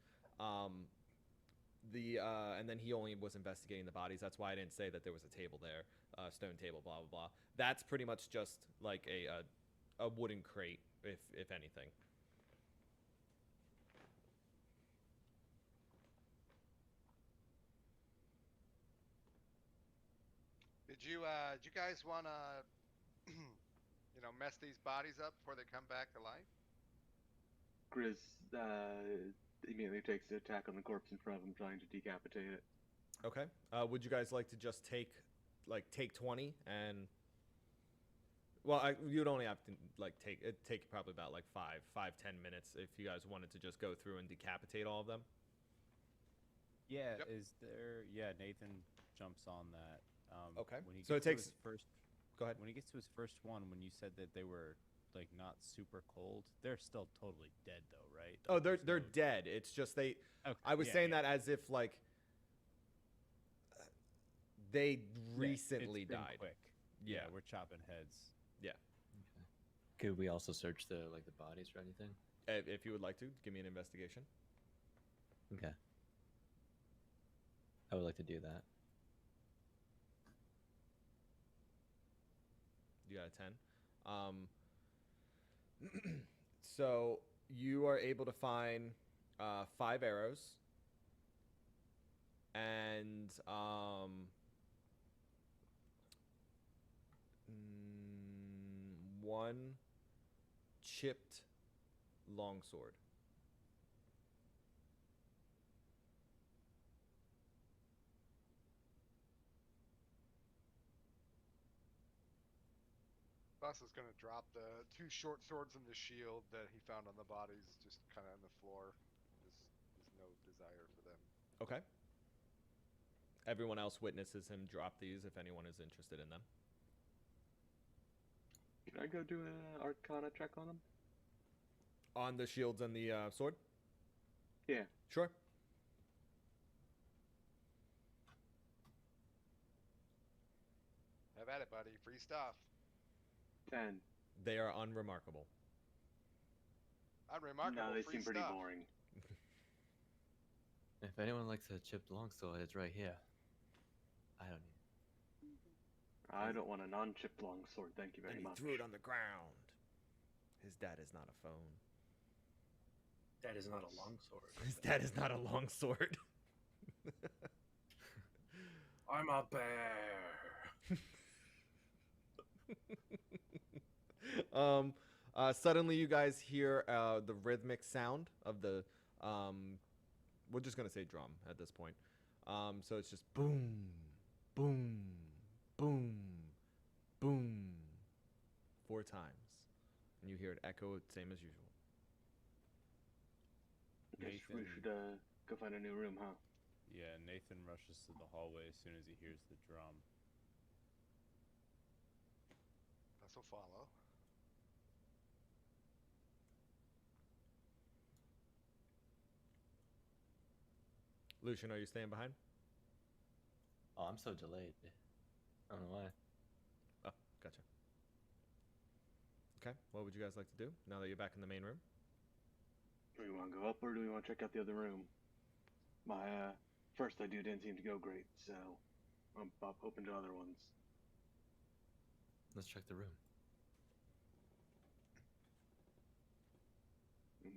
and then he only was investigating the bodies. That's why I didn't say that there was a table there, stone table, blah blah blah. That's pretty much just like a wooden crate, if anything. Did you guys want to, mess these bodies up before they come back to life? Grizz immediately takes the attack on the corpse in front of him, trying to decapitate it. Okay. Would you guys like to just take 20 and? Well, you'd only have to take probably about like 10 minutes if you guys wanted to just go through and decapitate all of them. Yeah, Yep. is there? Yeah, Nathan jumps on that. Okay. When he So it gets to takes- his first. Go ahead. When he gets to his first one, when you said that they were like not super cold, they're still totally dead though, right? Oh, Like, they're there's no- dead. It's just they. Okay, I was yeah, saying yeah. that as if like they Yeah, recently it's been died. Quick. Yeah. Yeah, we're chopping heads. Okay. Could we also search the bodies or anything? If you would like to, give me an investigation. Okay. I would like to do that. You got a 10. So you are able to find 5 arrows and one chipped longsword. Bus is going to drop the 2 short swords and the shield that he found on the bodies just kind of on the floor. There's no desire for them. Okay. Everyone else witnesses him drop these if anyone is interested in them. Can I go do an Arcana check on him? On the shields and the sword? Yeah. Sure. Have at it, buddy. Free stuff. 10. They are unremarkable. Unremarkable. No, they free seem pretty stuff. boring. If anyone likes a chipped longsword, it's right here. I don't need. I don't want a non-chipped longsword, thank you very And he much. threw it on the ground. His dad is not a phone. That is not a longsword. His dad is not a longsword. I'm a bear. Suddenly you guys hear the rhythmic sound of the we're just gonna say drum at this point. So it's just boom, boom, boom, boom, 4 times, and you hear it echo same as usual. Guess we Nathan- should go find a new room, huh? Yeah, Nathan rushes to the hallway as soon as he hears the drum. This will follow. Lucian, are you staying behind? Oh, I'm so delayed. I don't know why. Oh, gotcha. Okay, what would you guys like to do now that you're back in the main room? Do we want to go up or do we want to check out the other room? My first idea didn't seem to go great, so I'm open to other ones. Let's check the room.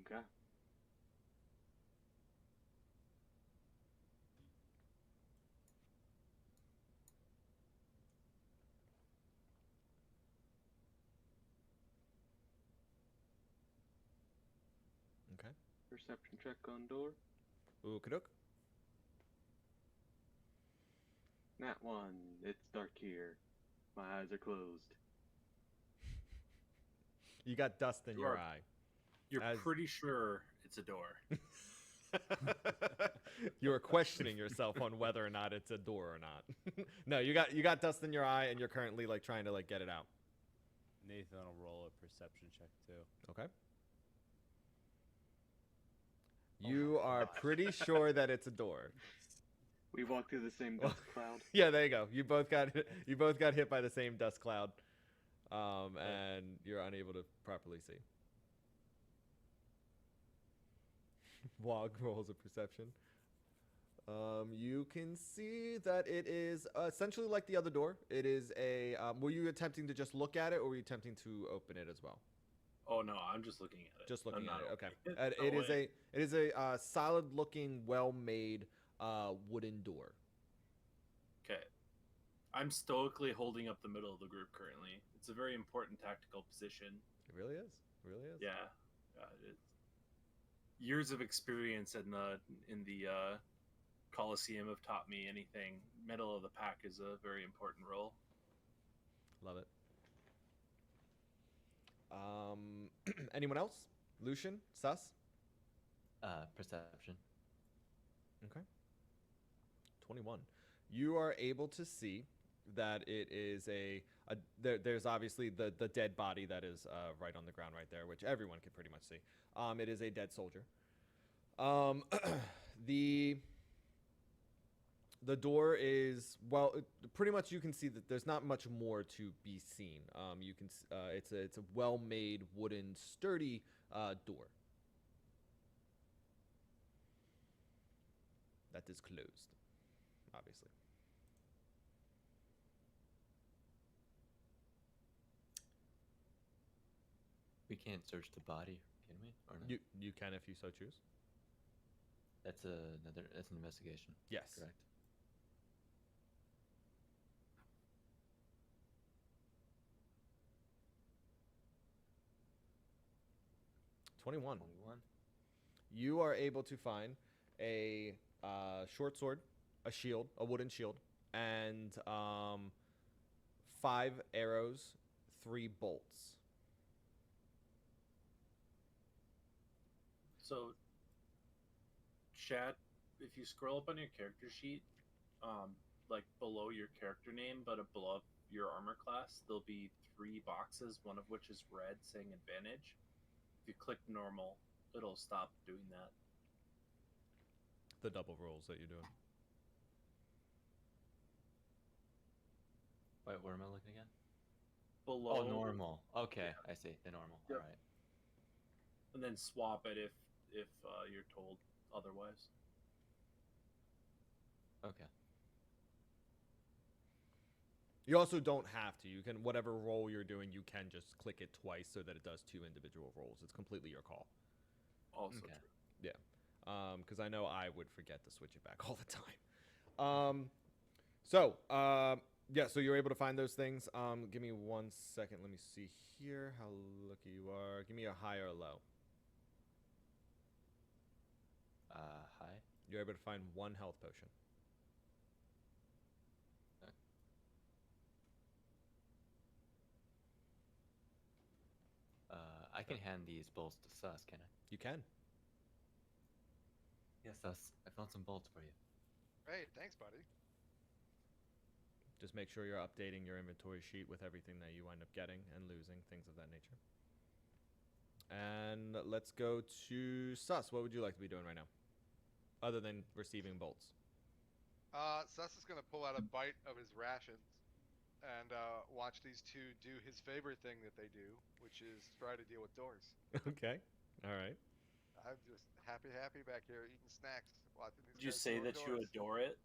Okay. Okay. Perception check on door. Ookadok. Nat 1. It's dark here. My eyes are closed. You got dust in You your are- eye. You're As- pretty sure it's a door. You are questioning yourself on whether or not it's a door or not. No, you got dust in your eye, and you're currently like trying to like get it out. Nathan will roll a perception check too. Okay. Oh You my are gosh. pretty sure that it's a door. We walk through the same dust cloud. Yeah, there you go. You both got hit by the same dust cloud, and you're unable to properly see. Wog rolls a perception. You can see that it is essentially like the other door. It is a. Were you attempting to just look at it, or were you attempting to open it as well? Oh no, I'm just looking at it. Just I'm looking at not it. Okay. opening It No is way. a solid-looking, well-made wooden door. Okay. I'm stoically holding up the middle of the group currently. It's a very important tactical position. It really is. It really is. Yeah. Years of experience in the Coliseum have taught me anything. Middle of the pack is a very important role. Love it. Anyone else? Lucian? Sus? Perception. Okay. 21. You are able to see that it is there's obviously the dead body that is right on the ground right there, which everyone can pretty much see. It is a dead soldier. The door is, well, pretty much you can see that there's not much more to be seen. You can it's a well-made wooden sturdy door that is closed, obviously. We can't search the body, can we? Or not? You can if you so choose. That's that's an investigation. Yes. Correct. Twenty-one. 21. You are able to find a short sword, a shield, a wooden shield, and 5 arrows, 3 bolts. So, chat, if you scroll up on your character sheet, like below your character name, but above your armor class, there'll be 3 boxes, one of which is red saying advantage. If you click normal, it'll stop doing that. The double rolls that you're doing. Wait, where am I looking again? Below. Oh, normal. Okay, I see. The normal. Yep. All right. And then swap it if you're told otherwise. Okay. You also don't have to. You can, whatever roll you're doing, you can just click it twice so that it does 2 individual rolls. It's completely your call. Also Okay. true. Yeah. Because I know I would forget to switch it back all the time. Yeah, so you're able to find those things. Give me 1 second. Let me see here how lucky you are. Give me a high or a low. High. You're able to find 1 health potion. I can hand these bolts to Sus, can I? You can. Yes, Sus. I found some bolts for you. Hey, thanks, buddy. Just make sure you're updating your inventory sheet with everything that you wind up getting and losing, things of that nature. And let's go to Sus. What would you like to be doing right now? Other than receiving bolts. Sus is going to pull out a bite of his rations and watch these two do his favorite thing that they do, which is try to deal with doors. Okay. All right. I'm just happy back here eating snacks, watching these Did you guys say deal with that you doors. adore it?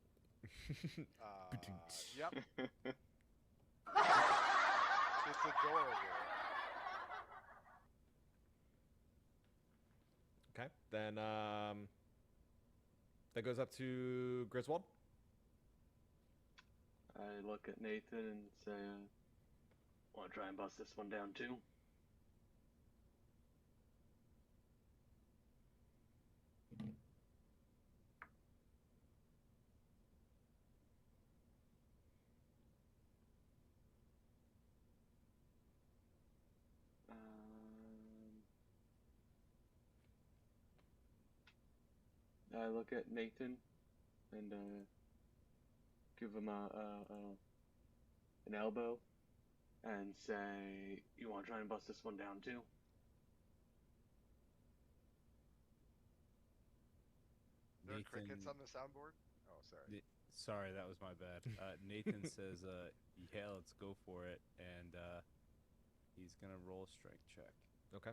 Yep. It's adorable. Okay. Then that goes up to Griswold. I look at Nathan and say, want to try and bust this one down too? I look at Nathan and give him an elbow and say, you want to try and bust this one down too? There are Nathan, crickets on the soundboard? Oh, sorry. sorry, that was my bad. Nathan says, yeah, let's go for it. And he's going to roll a strength check. Okay.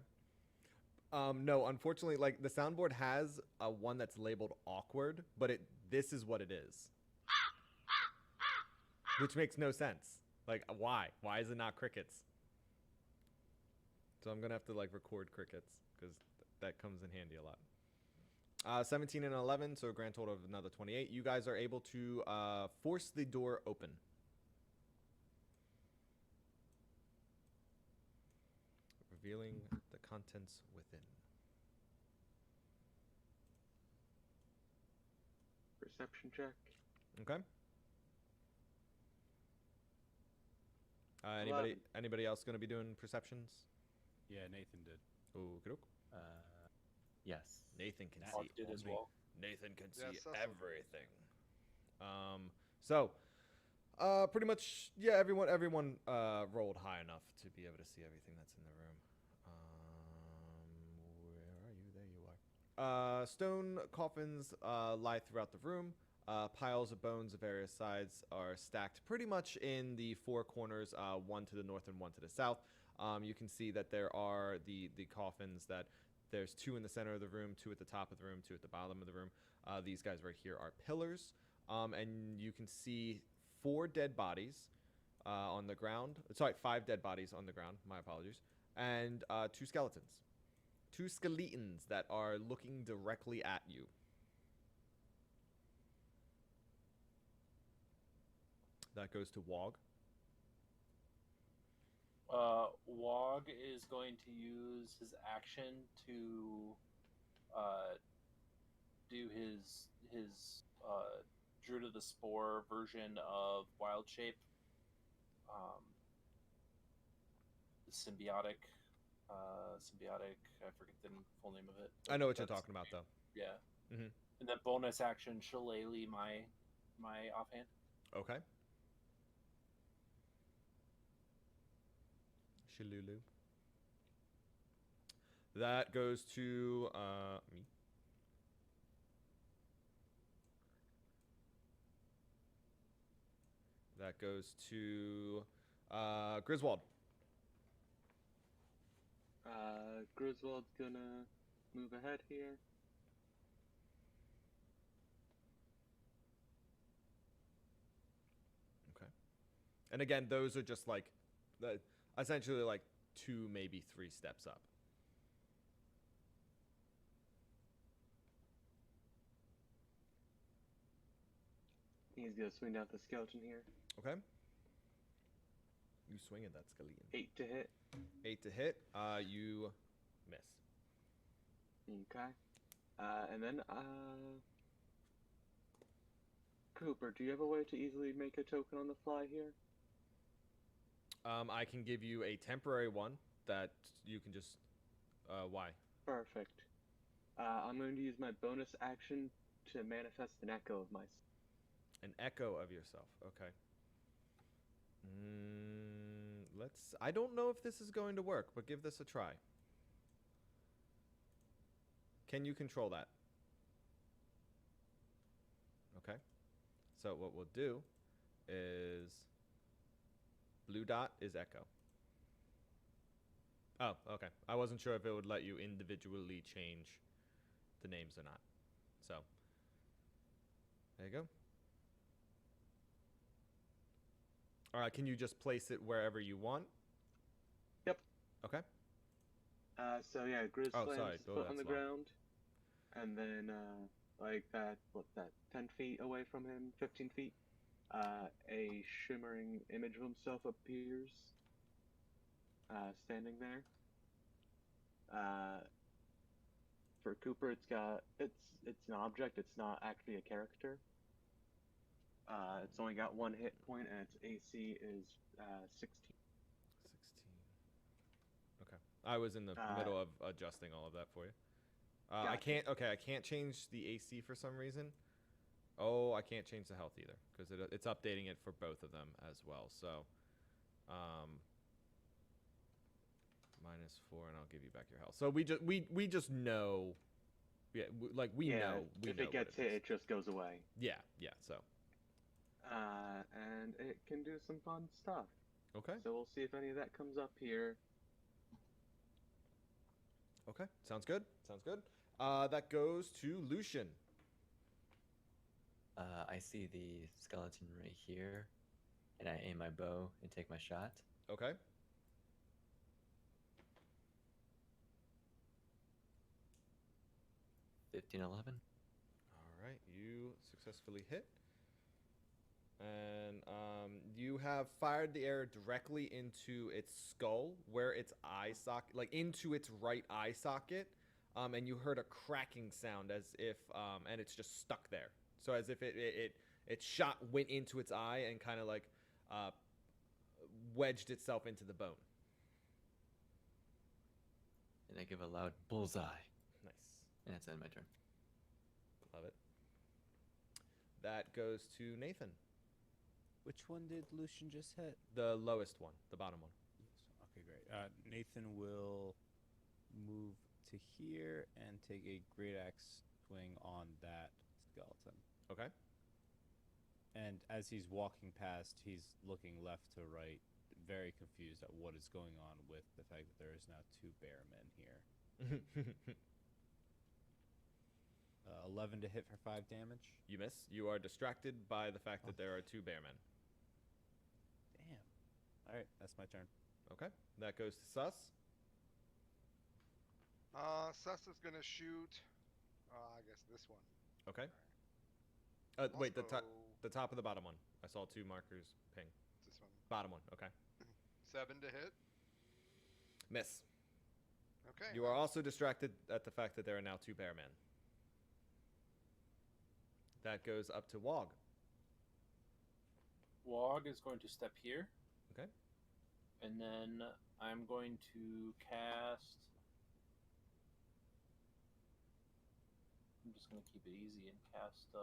No, unfortunately, like the soundboard has a one that's labeled awkward, but this is what it is, which makes no sense. Like, why? Why is it not crickets? So I'm gonna have to like record crickets because that comes in handy a lot. 17 and 11, so a grand total of another 28. You guys are able to force the door open. Revealing the contents within. Perception check. Okay. Anybody else going to be doing perceptions? Yeah, Nathan did. Oh, Yes. Nathan can That see did as only- well. Nathan can see Yes, that's everything. So, pretty much, yeah. Everyone rolled high enough to be able to see everything that's in the room. Where are you? There you are. Stone coffins lie throughout the room. Piles of bones of various sides are stacked pretty much in the four corners, one to the north and one to the south. You can see that there are the coffins that there's two in the center of the room, two at the top of the room, two at the bottom of the room. These guys right here are pillars. And you can see 4 dead bodies on the ground. Sorry, 5 dead bodies on the ground. My apologies. And 2 skeletons. 2 skeletons that are looking directly at you. That goes to Wog. Wog is going to use his action to do his Druid of the Spore version of Wild Shape. The symbiotic, I forget the full name of it. I know what you're That's- talking about, though. Yeah. Mhm. And then bonus action, Shillelagh my offhand. Okay. Shilulu. That goes to me. That goes to Griswold. Griswold's gonna move ahead here. Okay. And again, those are just like essentially like 2, maybe 3 steps up. He's gonna swing down the skeleton here. Okay. You swing at that skeleton. 8 to hit. 8 to hit. You miss. Okay. And then, Cooper, do you have a way to easily make a token on the fly here? I can give you a temporary one that you can just. Why? Perfect. I'm going to use my bonus action to manifest an echo of myself. An echo of yourself. Okay. Let's. I don't know if this is going to work, but give this a try. Can you control that? Okay. So what we'll do is blue dot is echo. Oh, okay. I wasn't sure if it would let you individually change the names or not. So there you go. All right, can you just place it wherever you want? Yep. Okay. So yeah, Grizz Oh, slams sorry, his go foot that on the slow. ground, and then like that, what's that? 10 feet away from him, 15 feet. A shimmering image of himself appears, standing there. For Cooper, it's an object. It's not actually a character. It's only got 1 hit point, and its AC is 16. 16. Okay. I was in the middle of adjusting all of that for you. I Gotcha. can't. Okay, I can't change the AC for some reason. Oh, I can't change the health either because it's updating it for both of them as well. So, -4, and I'll give you back your health. So we just know. Yeah, we know. We if know it gets what hit, is. it just goes away. Yeah. So And it can do some fun stuff. okay. So we'll see if any of that comes up here. Okay, sounds good. Sounds good. That goes to Lucian. I see the skeleton right here, and I aim my bow and take my shot. Okay. $15, 11. All right, you successfully hit. And you have fired the arrow directly into its skull, where its eye socket, like into its right eye socket, and you heard a cracking sound as if, and it's just stuck there. So as if its shot went into its eye and kind of like wedged itself into the bone. And I give a loud bullseye. Nice. And that's the end of my turn. Love it. That goes to Nathan. Which one did Lucian just hit? The lowest one, the bottom one. Okay, great. Nathan will move to here and take a great axe swing on that skeleton. Okay. And as he's walking past, he's looking left to right, very confused at what is going on with the fact that there is now 2 bear men here. 11 to hit for 5 damage. You miss. You are distracted by the fact that there are 2 bear men. Damn. All right, that's my turn. Okay. That goes to Sus. Sus is gonna shoot. I guess this one. Okay. Alright. Wait, the Also- top of the bottom one. I saw 2 markers ping. This one. Bottom one. Okay. 7 to hit. Miss. Okay. You are also distracted at the fact that there are now 2 bear men. That goes up to Wog. Wog is going to step here. Okay. And then I'm going to cast. I'm just going to keep it easy and cast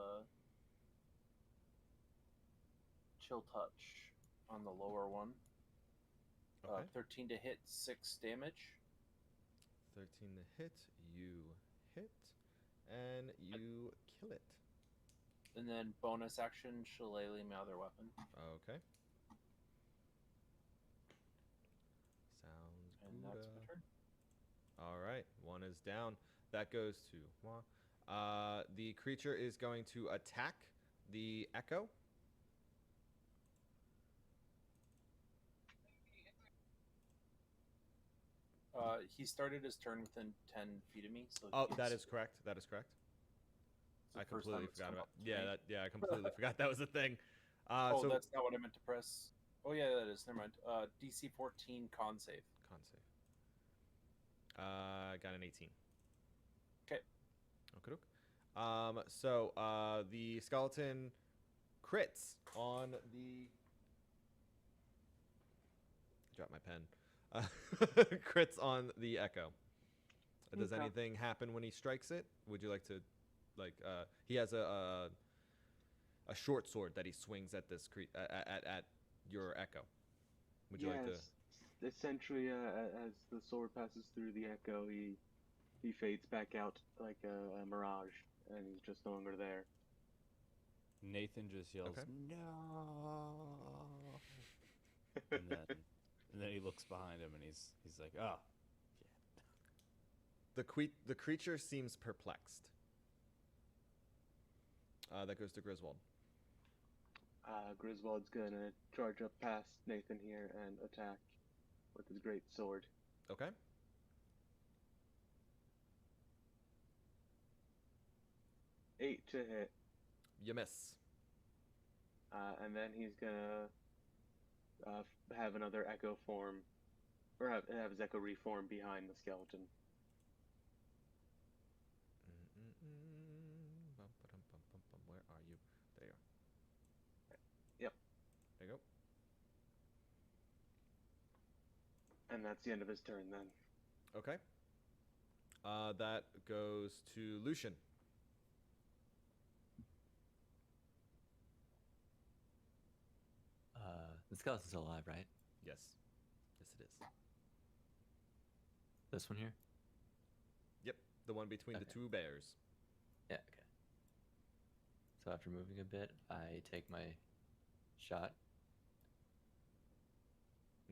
Chill Touch on the lower one. Okay. 13 to hit, 6 damage. 13 to hit. You hit. And you kill it. And then bonus action, Shillelagh my other weapon. Okay. Sounds And good. that's my turn. All right, one is down. That goes to Wog. The creature is going to attack the echo. He started his turn within 10 feet of me. So Oh, he's- that is correct. That is correct. it's the I first time completely it's forgot come about. up to Yeah, me. I completely forgot that was a thing. Oh, So that's not what I meant to press. Oh, yeah, that is. Never mind. DC 14 con save. con save. Got an 18. Okay. Okay. So the skeleton crits on the. Drop my pen. Crits on the echo. Does Okay. anything happen when he strikes it? Would you like to, he has a short sword that he swings at this at your echo. Would you like to? Essentially, as the sword passes through the echo, he fades back out like a mirage, and he's just no longer there. Nathan just yells, Okay. "No!" and then he looks behind him and he's like, "Oh, The creature seems perplexed. That goes to Griswold. Griswold's gonna charge up past Nathan here and attack with his great sword. Okay. Eight to hit, You miss. and then he's gonna have another echo form, or have his echo reform behind the skeleton. Where are you? There you are. Yep. There you go. And that's the end of his turn then. Okay. That goes to Lucian. The skeleton's still alive, right? Yes. Yes, it is. This one here? Yep. The one between the Okay. 2 bears. Yeah, okay. So after moving a bit, I take my shot.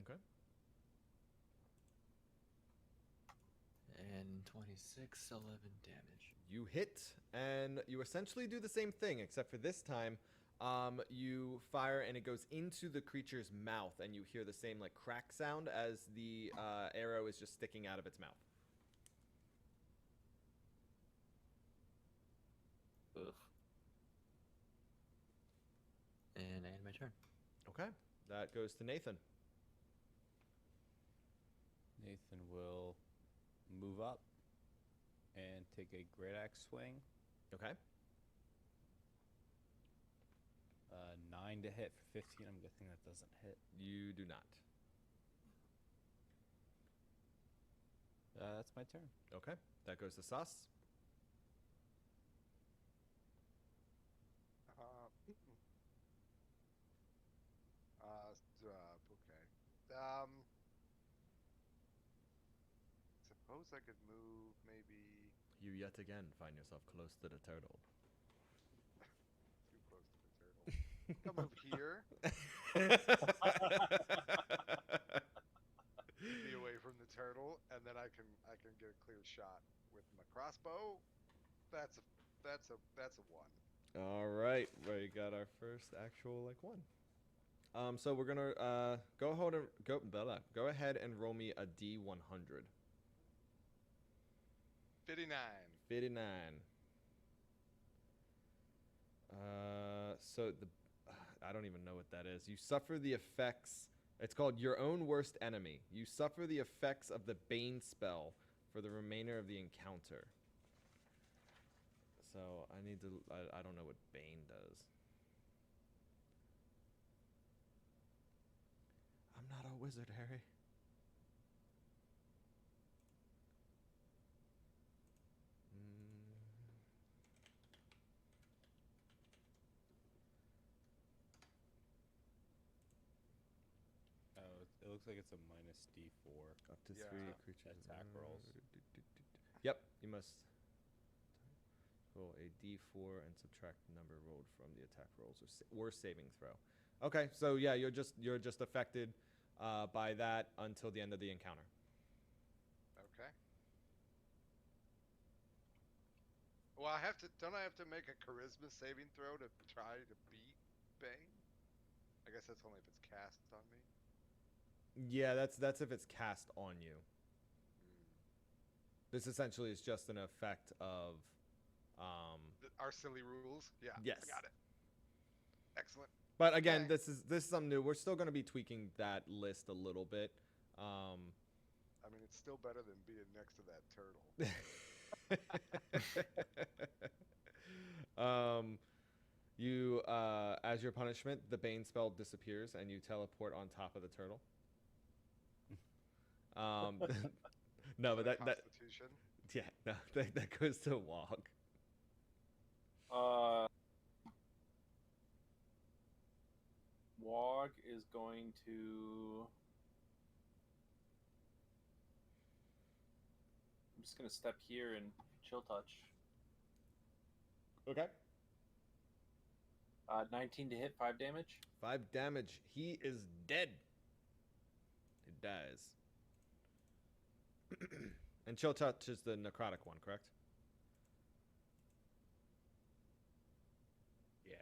Okay. 26, 11 damage. You hit, and you essentially do the same thing, except for this time, you fire and it goes into the creature's mouth, and you hear the same like crack sound as the arrow is just sticking out of its mouth. Oof. And I end my turn. Okay, that goes to Nathan. Nathan will move up and take a great axe swing. Okay. 9 to hit for 15. I'm guessing that doesn't hit. You do not. That's my turn. Okay, that goes to Sus. Okay. Suppose I could move maybe You yet again find yourself close to the turtle. too close to the turtle. I'll move here. Be away from the turtle, and then I can get a clear shot with my crossbow. That's a 1. All right, we got our first actual like one. So we're gonna go ahead and roll me a D100. 59. 59. So I don't even know what that is. You suffer the effects. It's called Your Own Worst Enemy. You suffer the effects of the Bane spell for the remainder of the encounter. So I need to. I don't know what Bane does. I'm not a wizard, Harry. It looks like it's a minus D4. Up to Yeah. 3 creatures. Attack rolls. Yep, you must roll a D4 and subtract the number rolled from the attack rolls or saving throw. Okay, so yeah, you're just affected by that until the end of the encounter. Okay. Well, don't I have to make a charisma saving throw to try to beat Bane? I guess that's only if it's cast on me. Yeah, that's if it's cast on you. This essentially is just an effect of Our silly rules. Yeah. Yes. I got it. Excellent. But again, Okay. this is something new. We're still going to be tweaking that list a little bit. I mean, it's still better than being next to that turtle. You as your punishment, the Bane spell disappears and you teleport on top of the turtle. No, but that Constitution. yeah, no, that goes to Wog. Wog is going to. I'm just gonna step here and chill touch. Okay. 19 to hit, 5 damage. 5 damage. He is dead. He dies. And chill touch is the necrotic one, correct? Yeah.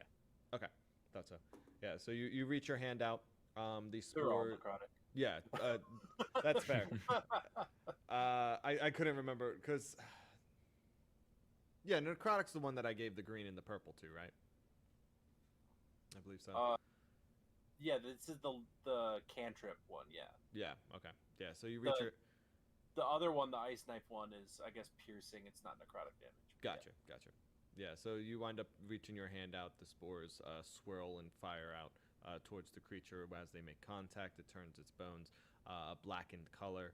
Okay, thought so. Yeah, so you reach your hand out. The They're all spore. necrotic. Yeah, that's fair. I couldn't remember because. Yeah, necrotic's the one that I gave the green and the purple to, right? I believe so. Yeah, this is the cantrip one. Yeah. Yeah. Okay. Yeah. So you reach your. The other one, the ice knife one, is I guess piercing. It's not necrotic damage. Gotcha. Gotcha. Yeah. So you wind up reaching your hand out. The spores swirl and fire out towards the creature. As they make contact, it turns its bones a blackened color.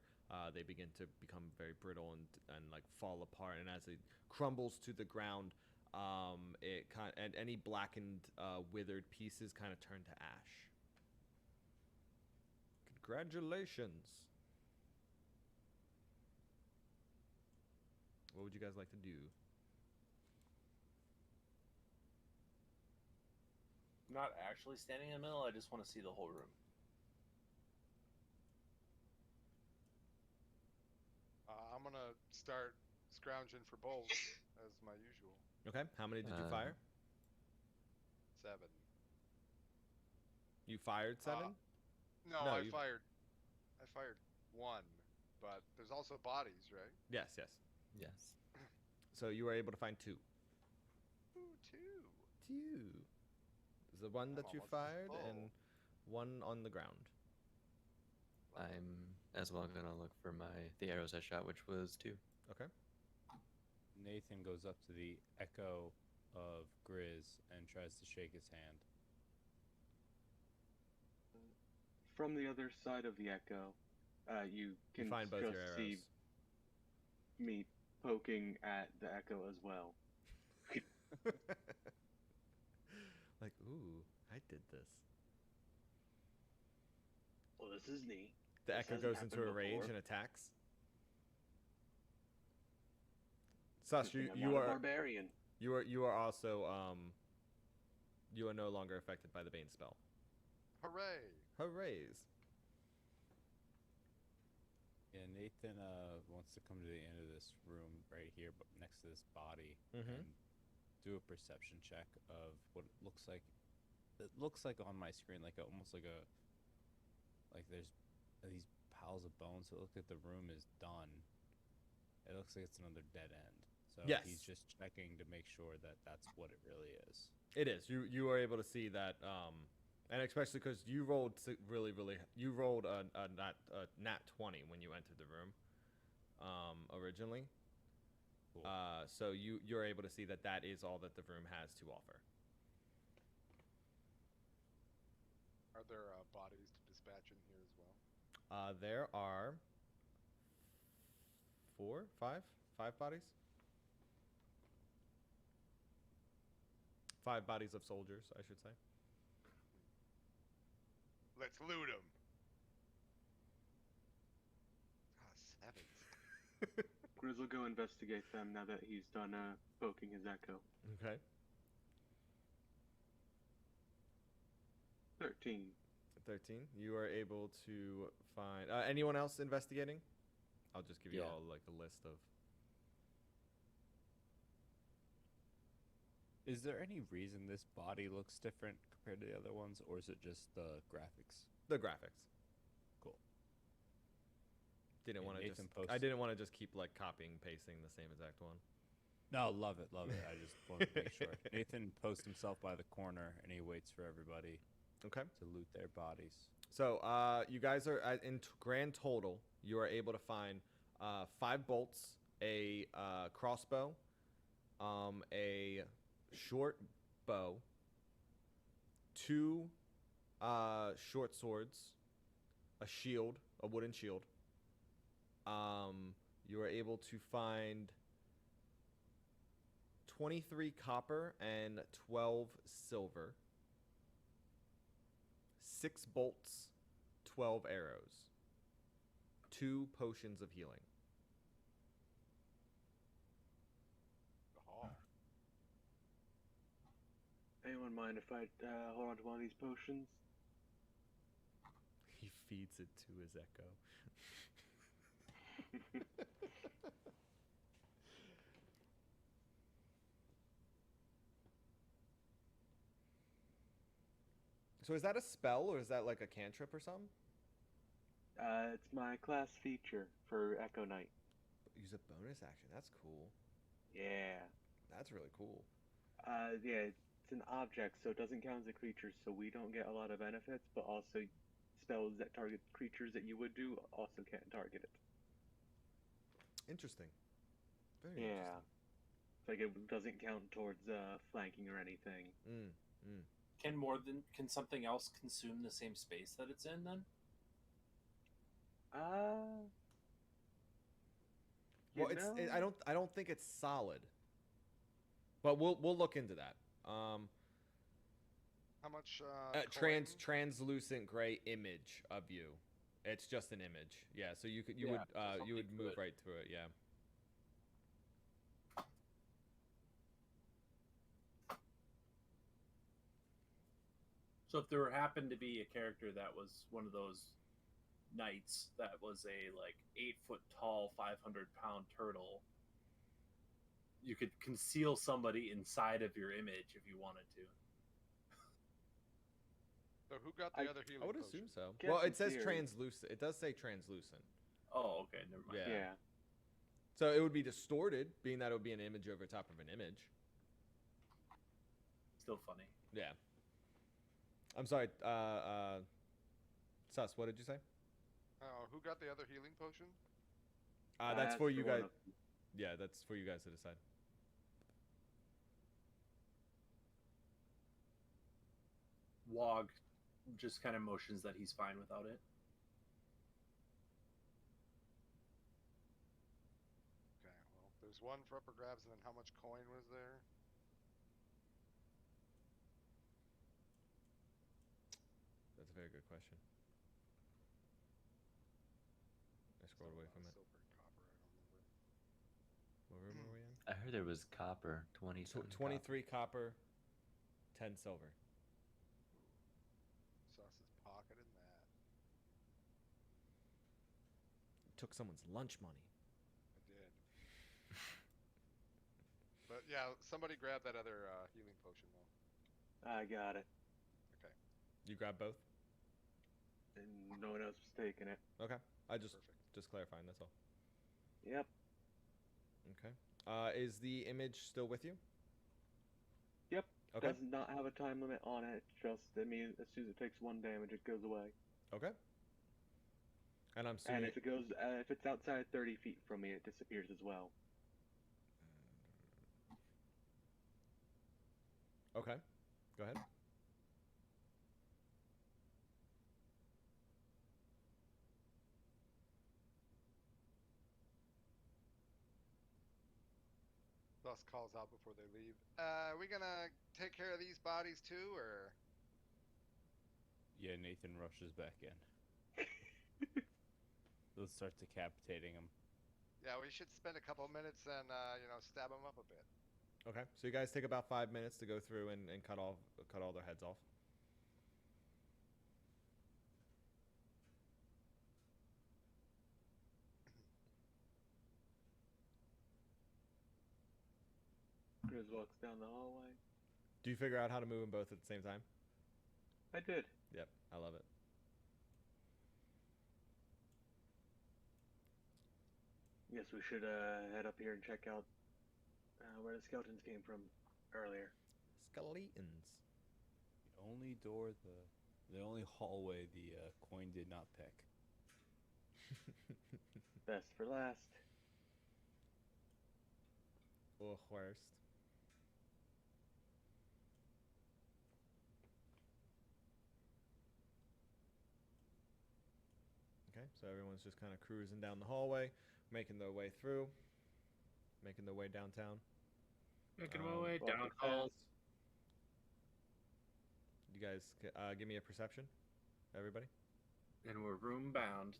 They begin to become very brittle and like fall apart. And as it crumbles to the ground, and any blackened, withered pieces kind of turn to ash. Congratulations. What would you guys like to do? I'm not actually standing in the middle. I just want to see the whole room. I'm gonna start scrounging for bolts as my usual. Okay. How many did you fire? 7. You fired 7? No, No, I you- fired 1, but there's also bodies, right? Yes, yes. Yes. So you were able to find 2. Ooh, 2. 2. The one that you almost fired full. and one on the ground. I'm as well gonna look for the arrows I shot, which was 2. Okay. Nathan goes up to the echo of Grizz and tries to shake his hand. From the other side of the echo, you can You find both just your arrows. see me poking at the echo as well. Like, ooh, I did this. Well, this is neat. The This echo hasn't goes into a happened rage before. and attacks. Sus, Good thing I'm you not a are barbarian. you are also you are no longer affected by the Bane spell. Hooray! Hoorays. Yeah, Nathan wants to come to the end of this room right here, but next to this body, Mhm. and do a perception check of what it looks like. It looks like on my screen, almost like there's these piles of bones. So it looks like the room is done. It looks like it's another dead end. So Yes. he's just checking to make sure that that's what it really is. It is. You are able to see that, and especially because you rolled you rolled a nat 20 when you entered the room, originally. Cool. So you're able to see that that is all that the room has to offer. Are there bodies to dispatch in here as well? There are 5 bodies. 5 bodies of soldiers, I should say. Let's loot them. 7s. Grizz will go investigate them now that he's done poking his echo. Okay. 13. 13. You are able to find anyone else investigating? I'll just give you Yeah. all like a list of. Is there any reason this body looks different compared to the other ones, or is it just the graphics? The graphics. Cool. Didn't Yeah, want to just. Nathan I posted- didn't want to just keep like copying and pasting the same exact one. No, love it, love it. I just wanted to make sure. Nathan posts himself by the corner, and he waits for everybody Okay. to loot their bodies. So you guys are in grand total. You are able to find 5 bolts, a crossbow, a short bow, 2 short swords, a shield, a wooden shield. You are able to find 23 copper and 12 silver, 6 bolts, 12 arrows, 2 potions of healing. Oh. Anyone mind if I hold on to one of these potions? He feeds it to his echo. So is that a spell or is that like a cantrip or something? It's my class feature for Echo Knight. Use a bonus action. That's cool. Yeah. That's really cool. Yeah, it's an object, so it doesn't count as a creature, so we don't get a lot of benefits, but also spells that target creatures that you would do also can't target it. Interesting. Very Yeah. It's like it doesn't count towards flanking or anything. interesting. Can something else consume the same space that it's in then? Well, I don't think it's solid. But we'll look into that. How much coin? Translucent gray image of you. It's just an image. Yeah, so you Yeah, would so you would something move could- right through it, yeah. So if there happened to be a character that was one of those knights that was a like 8-foot tall, 500-pound turtle, you could conceal somebody inside of your image if you wanted to. So who got the other healing I would potion? assume so. Guess Well, in it says theory. translucent. It does say translucent. Oh, okay, never mind. Yeah. Yeah. So it would be distorted, being that it would be an image over top of an image. Still funny. Yeah. I'm sorry. Sus, what did you say? Who got the other healing potion? That's for you one guys. of- Yeah, that's for you guys to decide. Wog just kind of motions that he's fine without it. Okay, well, there's one for upper grabs, and then how much coin was there? That's a very good question. I scrolled away from it. Silver and copper, I don't remember. What room were we in? I heard there was copper, 20 something 23 copper, 10 silver. Sus is pocketing that. Took someone's lunch money. I did. But yeah, somebody grab that other healing potion though. I got it. Okay, You grabbed both? And no one else was taking it. Okay. I just perfect. clarifying, that's all. Yep. Okay. Is the image still with you? Yep. Okay. Does not have a time limit on it. Just, I mean, as soon as it takes 1 damage, it goes away. Okay. And I'm And assuming if it's outside 30 feet from me, it disappears as well. Okay. Go ahead. Sus calls out before they leave. Are we gonna take care of these bodies too, or? Yeah, Nathan rushes back in. Let's start decapitating him. Yeah, we should spend a couple minutes and stab them up a bit. Okay. So you guys take about 5 minutes to go through and cut all their heads off. Grizz walks down the hallway. Do you figure out how to move them both at the same time? I did. Yep. I love it. Guess we should head up here and check out where the skeletons came from earlier. Skeletons. The only hallway the coin did not pick. Best for last. Or worst. Okay, so everyone's just kind of cruising down the hallway, making their way through, making their way downtown. Making my way walking down fast. halls. You guys give me a perception, everybody. And we're room bound.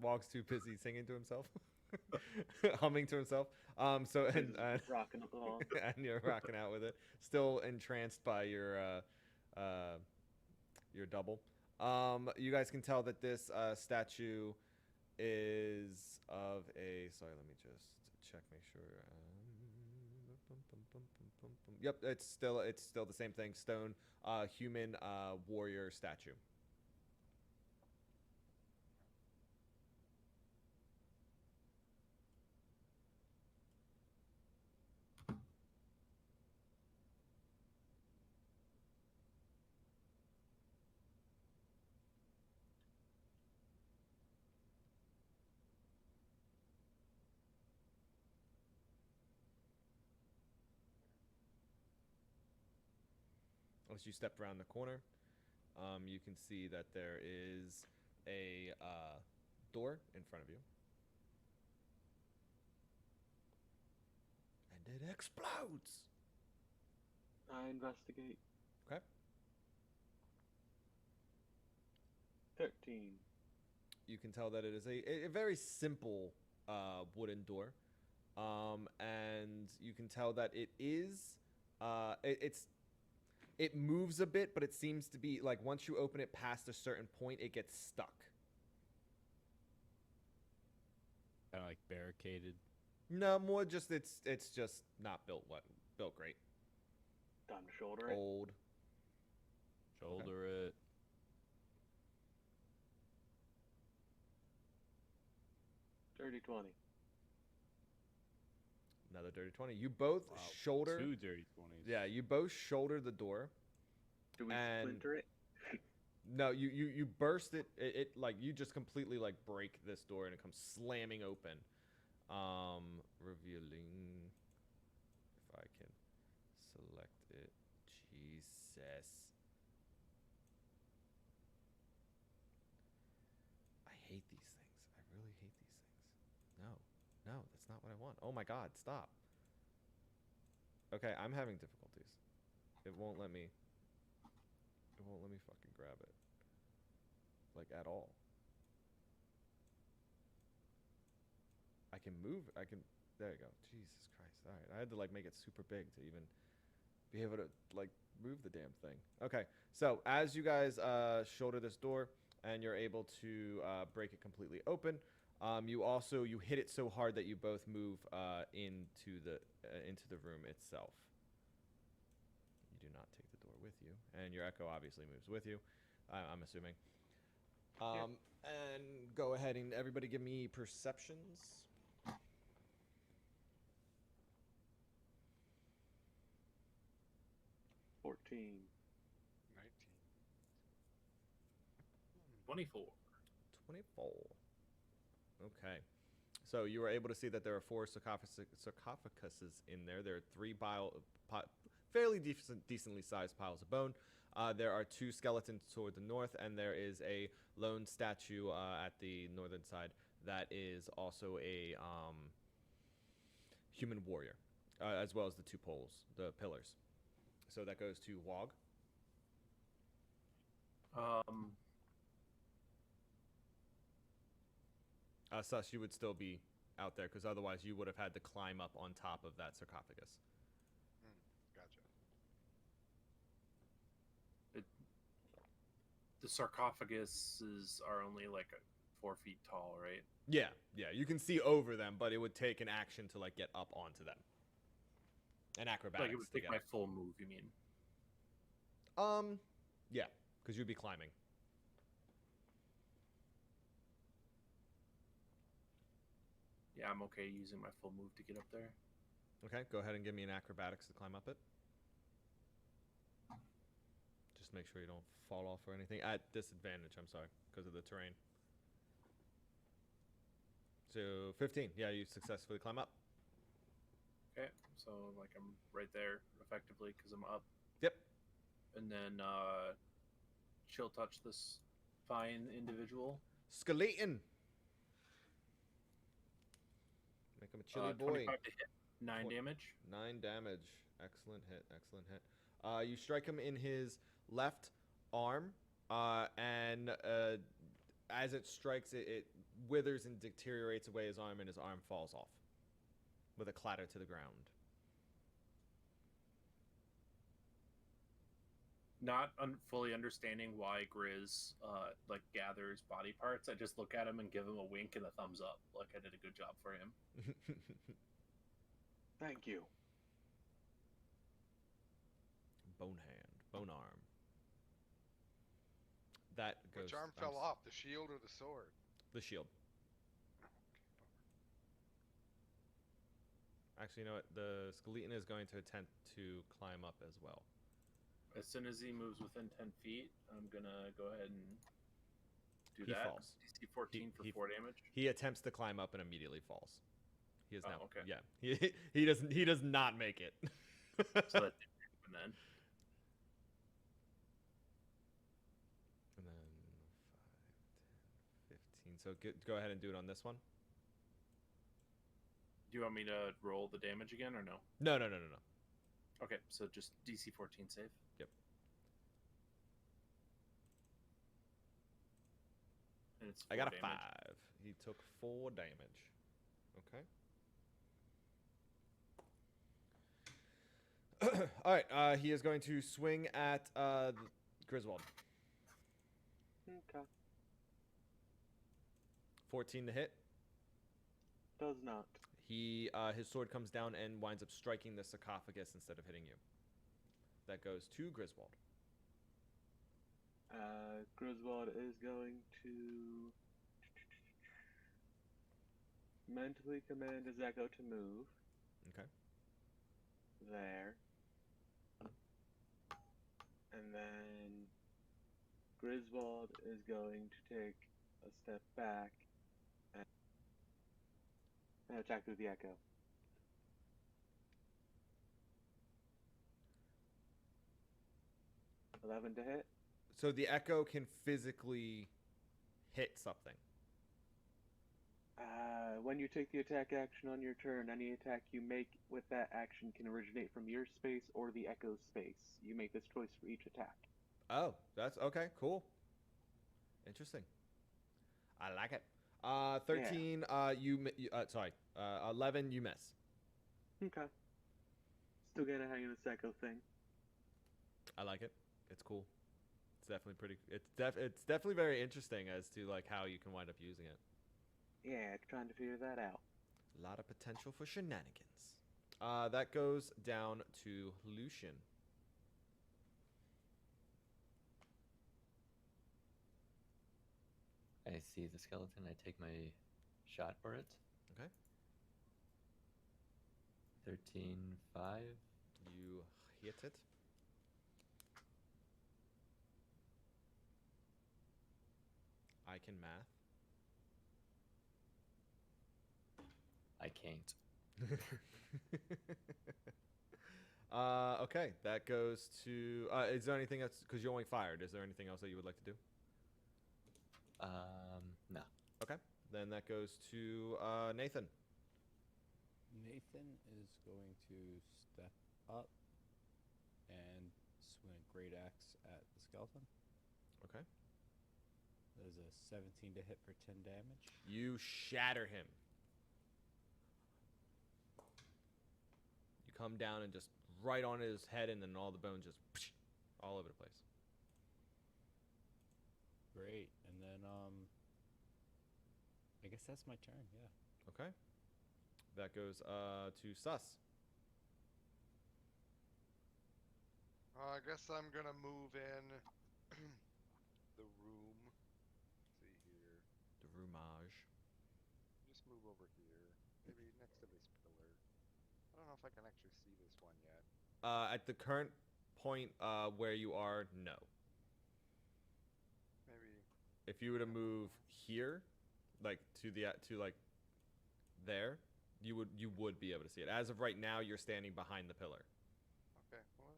Wog's too busy singing to himself, humming to himself. So and Rocking along. and you're rocking out with it, still entranced by your double. You guys can tell that this statue is of a. Sorry, let me just check, make sure. Yep, it's still the same thing. Stone, human warrior statue. As you step around the corner, you can see that there is a door in front of you. And it explodes! I investigate. Okay. 13. You can tell that it is a very simple wooden door. And you can tell that it is... it's It moves a bit, but it seems to be like once you open it past a certain point, it gets stuck. Kind of like barricaded. No, more just it's just not built great. Time to shoulder it. Old. Shoulder it. Dirty 20. Another dirty 20. You both Wow, shoulder. 2 dirty 20s. Yeah, you both shoulder the door. Do we And- splinter it? No, you burst it. It like you just completely like break this door and it comes slamming open. Revealing if I can select it. Jesus. I hate these things. I really hate these things. No, that's not what I want. Oh my god, stop. Okay, I'm having difficulties. It won't let me fucking grab it. Like, at all. I can move. There you go. Jesus Christ. All right. I had to, like, make it super big to even be able to, like, move the damn thing. Okay. So, as you guys shoulder this door and you're able to break it completely open, you hit it so hard that you both move into the room itself. You do not take the door with you, and your echo obviously moves with you. I'm assuming. And go ahead and everybody give me perceptions. 14. 19. 24. 24. Okay. So you were able to see that there are 4 sarcophaguses in there. There are 3 fairly decently sized piles of bone. There are 2 skeletons toward the north, and there is a lone statue at the northern side that is also a human warrior, as well as the 2 pillars. So that goes to Wog. Sus, you would still be out there, because otherwise you would have had to climb up on top of that sarcophagus. Gotcha. The sarcophaguses are only like 4 feet tall, right? Yeah, you can see over them, but it would take an action to like get up onto them. An acrobatics. Like it would take my full move, you mean? Yeah, because you'd be climbing. Yeah, I'm okay using my full move to get up there. Okay, go ahead and give me an acrobatics to climb up it. Just make sure you don't fall off or anything. At disadvantage, I'm sorry, because of the terrain. So 15. Yeah, you successfully climb up. Okay, so like I'm right there effectively because I'm up. Yep. And then chill touch this fine individual. Skeleton. Make him a chilly boy. 25 to hit, 9 damage. 9 damage. Excellent hit. Excellent hit. You strike him in his left arm, and as it strikes, it withers and deteriorates away his arm, and his arm falls off with a clatter to the ground. Not fully understanding why Grizz like gathers body parts. I just look at him and give him a wink and a thumbs up, like I did a good job for him. Thank you. Bone hand, bone arm. That goes. Which arm fell off, the shield or the sword? The shield. Actually, you know what? The skeleton is going to attempt to climb up as well. As soon as he moves within 10 feet, I'm gonna go ahead and do He that. falls. DC 14 for 4 damage. He attempts to climb up and immediately falls. He is Oh, now. okay. Yeah. He does not make it. So that didn't happen then. And then 5, 10, 15. So go ahead and do it on this one. Do you want me to roll the damage again or no? No. Okay, so just DC 14 save. Yep. And it's I 4 got a damage. 5. He took 4 damage. Okay. All right. He is going to swing at Griswold. Okay. 14 to hit. Does not. He his sword comes down and winds up striking the sarcophagus instead of hitting you. That goes to Griswold. Griswold is going to mentally command his echo to move. Okay. There. And then Griswold is going to take a step back and attack with the echo. $11 to hit. So the echo can physically hit something. When you take the attack action on your turn, any attack you make with that action can originate from your space or the echo's space. You make this choice for each attack. Oh, that's okay. Cool. Interesting. I like it. 13. Sorry. 11. You miss. Okay. Still getting a hang of this echo thing. I like it. It's cool. It's definitely pretty. It's definitely very interesting as to like how you can wind up using it. Yeah, trying to figure that out. A lot of potential for shenanigans. That goes down to Lucian. I see the skeleton. I take my shot for it. Okay. 13, 5. You hit it. I can math. I can't. Okay, that goes to. Is there anything else? Because you only fired. Is there anything else that you would like to do? No. Okay, then that goes to Nathan. Nathan is going to step up and swing a great axe at the skeleton. Okay. That is a 17 to hit for 10 damage. You shatter him. You come down and just right on his head, and then all the bones just all over the place. Great. And then, I guess that's my turn, yeah. Okay. That goes to Sus. I guess I'm gonna move in the room. Let's see here. The roomage. Just move over here. Maybe next to this pillar. I don't know if I can actually see this one yet. At the current point where you are, no. Maybe. If you were to move here, like to like there, you would be able to see it. As of right now, you're standing behind the pillar. Okay. Well,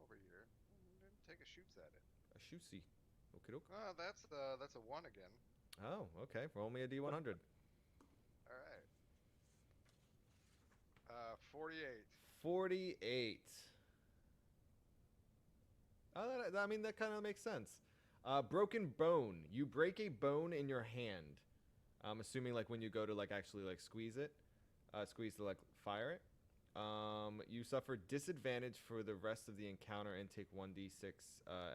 over here. And take a shoots at it. A shootsy. Okay. Oh, that's a 1 again. Oh, okay. Roll me a D100. All right. 48. 48. I mean, that kind of makes sense. Broken bone. You break a bone in your hand. I'm assuming like when you go to like actually like squeeze to like fire it. You suffer disadvantage for the rest of the encounter and take 1d6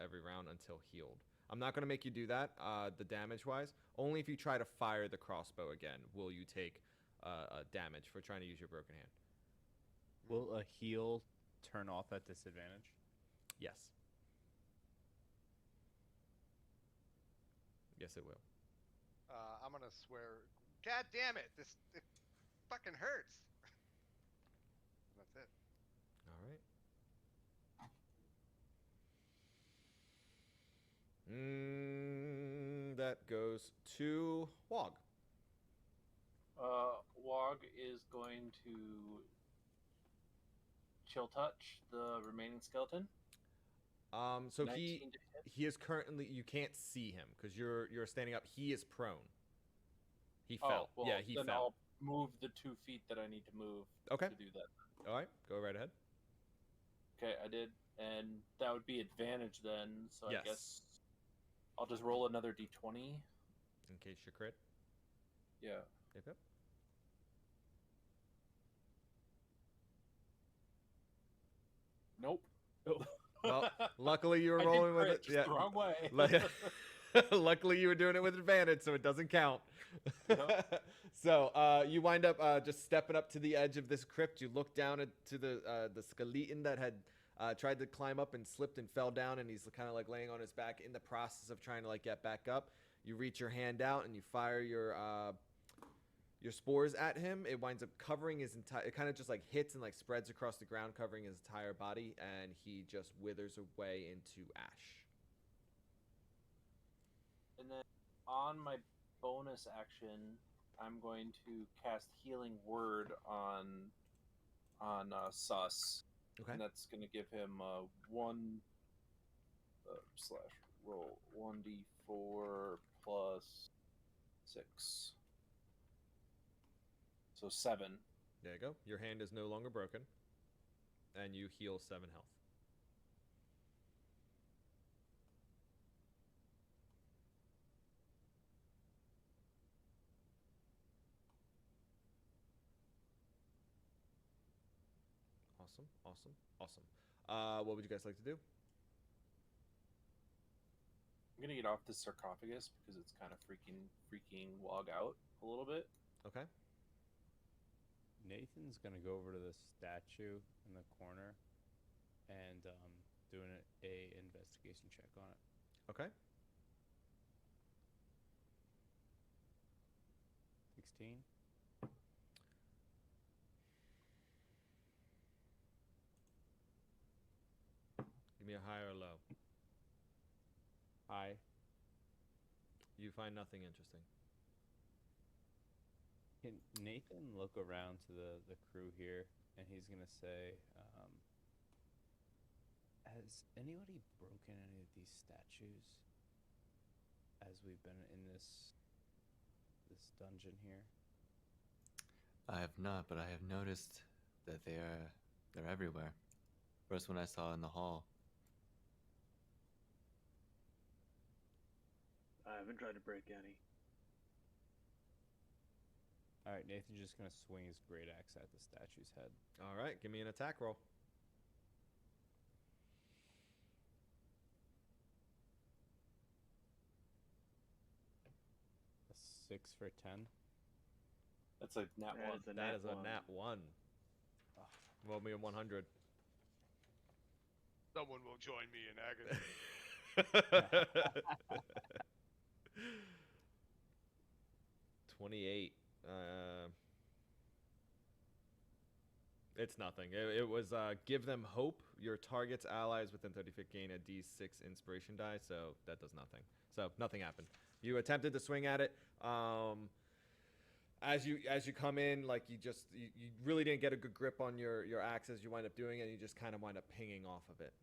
every round until healed. I'm not going to make you do that, the damage-wise. Only if you try to fire the crossbow again will you take damage for trying to use your broken hand. Will a heal turn off at disadvantage? Yes. Yes, it will. I'm gonna swear. God damn it! It fucking hurts. That's it. All right. That goes to Wog. Wog is going to chill touch the remaining skeleton. So 19 he to hit. is currently, you can't see him because you're standing up. He is prone. He Oh, fell. well, Yeah, he then fell. I'll move the 2 feet that I need to move Okay. to do that. All right, go right ahead. Okay, I did, and that would be advantage then. So Yes. I guess I'll just roll another d20. In case you crit. Yeah. Yep. Well, luckily you were I did rolling with crit, it. just the wrong way. Luckily you were doing it with advantage, so it doesn't count. Yep. So you wind up just stepping up to the edge of this crypt. You look down to the skeleton that had tried to climb up and slipped and fell down, and he's kind of like laying on his back in the process of trying to like get back up. You reach your hand out and you fire your spores at him. It winds up covering his entire. It kind of just like hits and like spreads across the ground, covering his entire body, and he just withers away into ash. And then on my bonus action, I'm going to cast Healing Word on Sus. Okay. And that's going to give him one slash roll 1d4 plus 6. So 7. There you go. Your hand is no longer broken, and you heal 7 health. Awesome. What would you guys like to do? I'm going to get off this sarcophagus because it's kind of freaking Wog out a little bit. Okay. Nathan's gonna go over to the statue in the corner and doing a investigation check on it. Okay. 16. Give me a high or low. High. You find nothing interesting. Can Nathan look around to the crew here, and he's gonna say, has anybody broken any of these statues as we've been in this dungeon here? I have not, but I have noticed that they're everywhere. First one I saw in the hall. I haven't tried to break any. All right, Nathan's just gonna swing his great axe at the statue's head. All right, give me an attack roll. A 6 for 10. That's a nat That one. is a That nat is a one. nat 1. Roll me a 100. Someone will join me in agony. 28. It's nothing. It was give them hope. Your target's allies within 30 feet gain a d6 inspiration die, so that does nothing. So nothing happened. You attempted to swing at it. As you come in, like you really didn't get a good grip on your axe as you wind up doing it, and you just kind of wind up pinging off of it.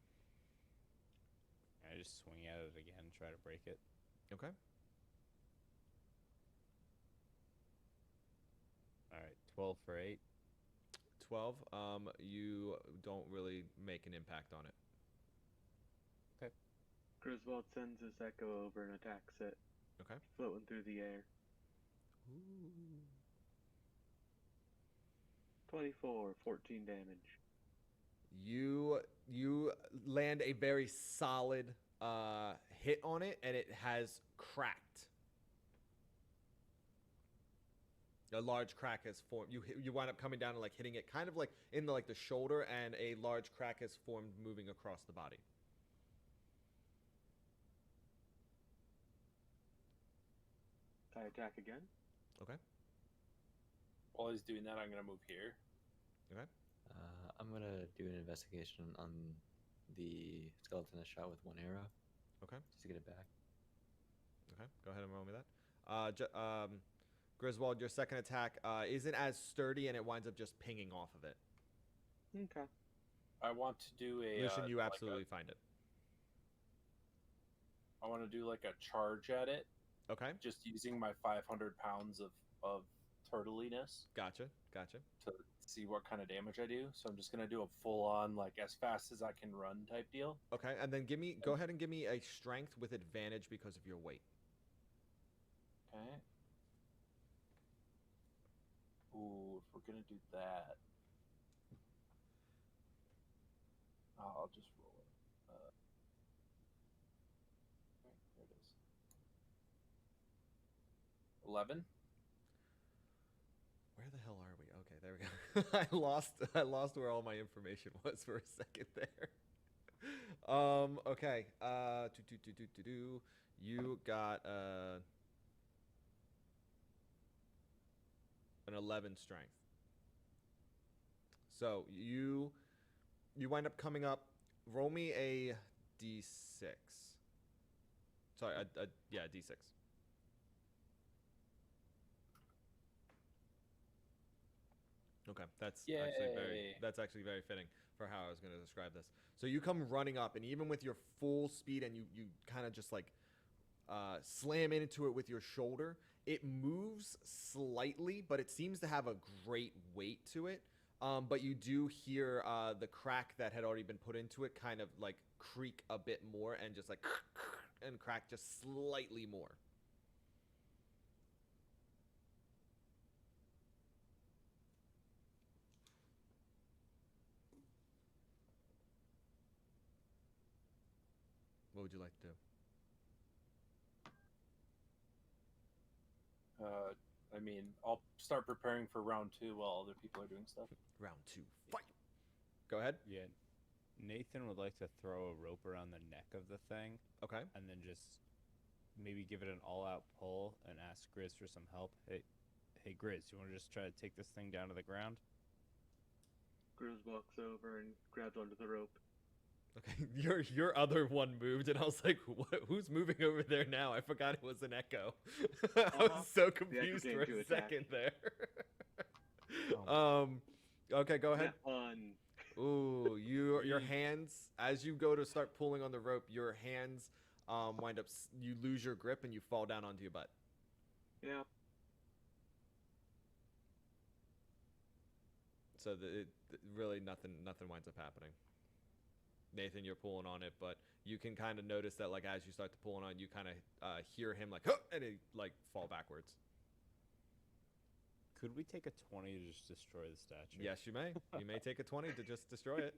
I just swing at it again, try to break it. Okay. All right, 12 for 8. 12. You don't really make an impact on it. Griswold sends his echo over and attacks it. Okay. Floating through the air. 24, 14 damage. You land a very solid hit on it, and it has cracked. A large crack has formed. You wind up coming down and like hitting it, kind of like in the shoulder, and a large crack has formed, moving across the body. I attack again. Okay. While he's doing that, I'm going to move here. Okay. I'm gonna do an investigation on the skeleton I shot with one arrow. Okay. Just to get it back. Okay. Go ahead and roll me that. Griswold, your second attack isn't as sturdy, and it winds up just pinging off of it. Okay. I want to do a... Lucian, you absolutely find it. I want to do like a charge at it. Okay. Just using my 500 pounds of turtliness Gotcha. to see what kind of damage I do. So I'm just going to do a full-on, like, as fast as I can run type deal. Okay, and then go ahead and give me a strength with advantage because of your weight. Okay. Ooh, if we're going to do that, I'll just roll it. 11. Where the hell are we? Okay, there we go. I lost where all my information was for a second there. Okay. You got an 11 strength. So you wind up coming up. Roll me a d6. Sorry, yeah, d6. Okay, that's actually very fitting for how I was going to describe this. So you come running up, and even with your full speed, and you kind of just like slam into it with your shoulder, it moves slightly, but it seems to have a great weight to it. But you do hear the crack that had already been put into it kind of like creak a bit more, and just like and crack just slightly more. What would you like to do? I mean, I'll start preparing for round 2 while other people are doing stuff. Round 2, fight! Go ahead. Yeah. Nathan would like to throw a rope around the neck of the thing. Okay. And then just maybe give it an all-out pull and ask Grizz for some help. Hey, Grizz, you want to just try to take this thing down to the ground? Grizz walks over and grabs onto the rope. Okay, your other one moved, and I was like, "What? Who's moving over there now?" I forgot it was an echo. I was so confused for a second there. Okay, go ahead. Ooh, your hands, as you go to start pulling on the rope, your hands wind up. You lose your grip and you fall down onto your butt. Yeah. So really nothing winds up happening. Nathan, you're pulling on it, but you can kind of notice that, like, as you start to pull on, you kind of hear him, like, huh! And he, like, fall backwards. Could we take a 20 to just destroy the statue? Yes, you may. You may take a 20 to just destroy it.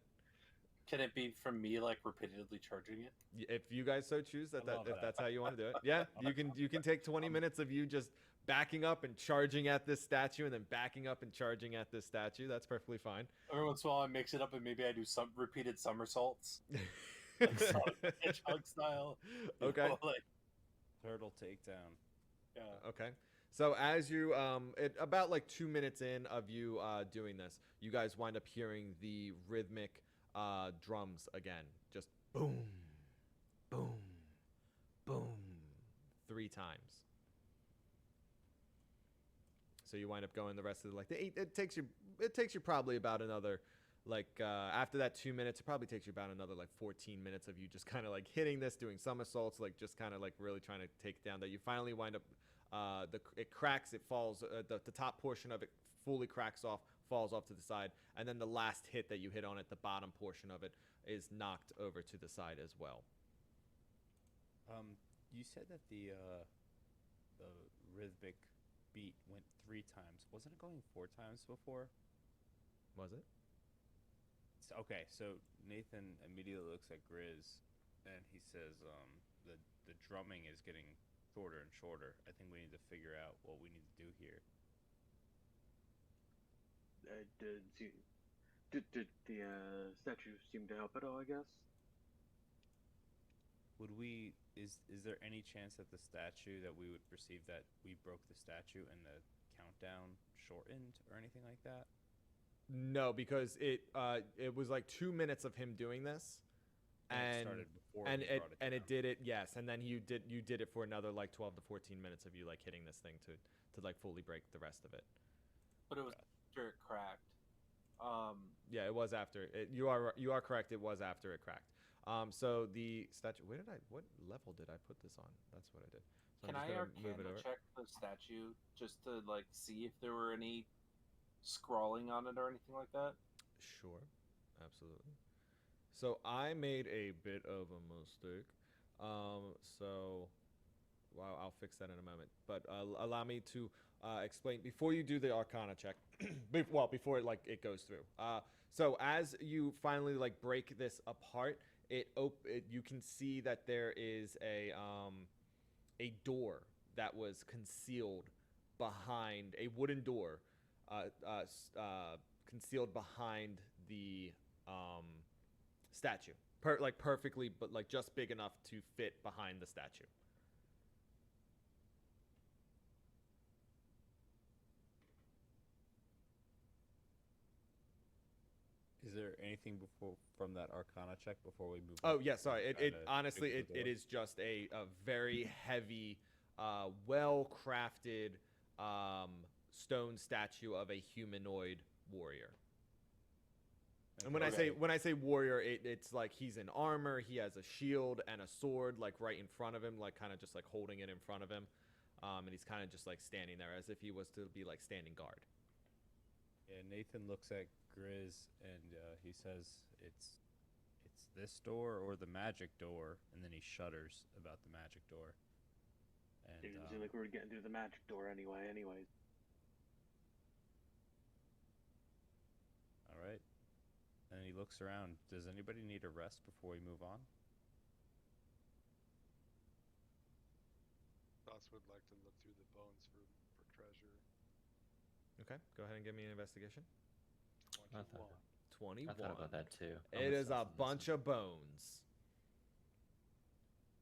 Can it be from me, like, repeatedly charging it? If you guys so choose, if that's how you want to do it. Yeah, you can take 20 minutes of you just backing up and charging at this statue, and then backing up and charging at this statue. That's perfectly fine. Every once in a while, I mix it up, and maybe I do some repeated somersaults, like Hedgehog style. Okay. Like, turtle takedown. Yeah. Okay. So as you, about like 2 minutes in of you doing this, you guys wind up hearing the rhythmic drums again. Just boom, boom, boom, 3 times. So you wind up going the rest of it takes you probably about another, like, after that 2 minutes, it probably takes you about another, like, 14 minutes of you just kind of, like, hitting this, doing somersaults, like, just kind of, like, really trying to take down that. You finally wind up, it cracks, it falls, the top portion of it fully cracks off, falls off to the side, and then the last hit that you hit on it, the bottom portion of it, is knocked over to the side as well. You said that the rhythmic beat went 3 times. Wasn't it going 4 times before? Was it? Okay, so Nathan immediately looks at Grizz, and he says, the drumming is getting shorter and shorter. I think we need to figure out what we need to do here. Did the statue seem to help at all, I guess? Is there any chance that the statue, that we would perceive that we broke the statue and the countdown shortened or anything like that? No, because it was like 2 minutes of him doing this, and it did it, yes, and then you did it for another like 12 to 14 minutes of you like hitting this thing to like fully break the rest of it. But it was after it cracked. Yeah, it was after it. You are correct. It was after it cracked. So the statue. What level did I put this on? That's what I did. So Can I Arcana check the statue just to like see if there were any scrawling on it or anything like that? Sure, absolutely. So I made a bit of a mistake. So well, I'll fix that in a moment. But allow me to explain before you do the Arcana check. Before it goes through. So as you finally like break this apart, you can see that there is a door that was concealed behind a wooden door, concealed behind the statue. Perfectly, but like just big enough to fit behind the statue. Is there anything from that Arcana check before we move? Oh on? yeah, sorry. It honestly dig the it door? is just a very heavy, well crafted stone statue of a humanoid warrior. And when I say warrior, it's like he's in armor, he has a shield and a sword like right in front of him, like kind of just like holding it in front of him, and he's kind of just like standing there as if he was to be like standing guard. Yeah, Nathan looks at Grizz and he says, "It's this door or the magic door," and then he shudders about the magic door. And It didn't seem like we were getting through the magic door anyway. Anyways, all right. And he looks around. Does anybody need a rest before we move on? Thus would like to look through the bones for treasure. Okay, go ahead and give me an investigation. I 21. thought about that too. It is a bunch of bones.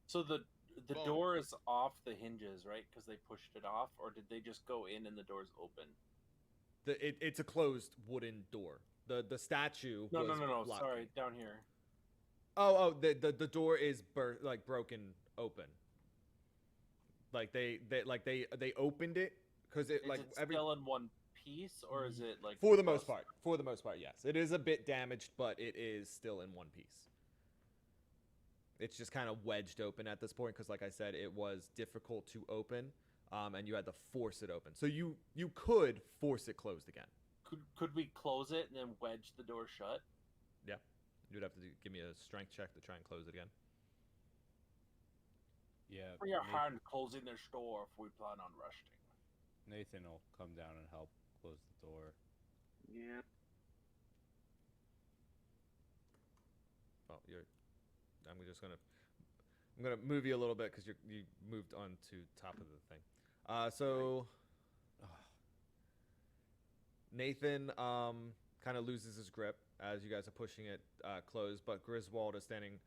So the Boom. door is off the hinges, right? Because they pushed it off, or did they just go in and the door's open? It's a closed wooden door. The statue. No, was no. blocking. Sorry, down here. The door is broken open. Like they opened it because it Is like it every still in one piece, or is it like for the most part. For the most part, yes. It is a bit damaged, but it is still in one piece. It's just kind of wedged open at this point because, like I said, it was difficult to open, and you had to force it open. So you could force it closed again. Could we close it and then wedge the door shut? Yeah, you'd have to give me a strength check to try and close it again. Yeah. For your hand closing this door if we plan on resting. Nathan will come down and help close the door. yeah. Oh, I'm gonna move you a little bit because you moved on to top of the thing. Nathan kind of loses his grip as you guys are pushing it closed, but Griswold is standing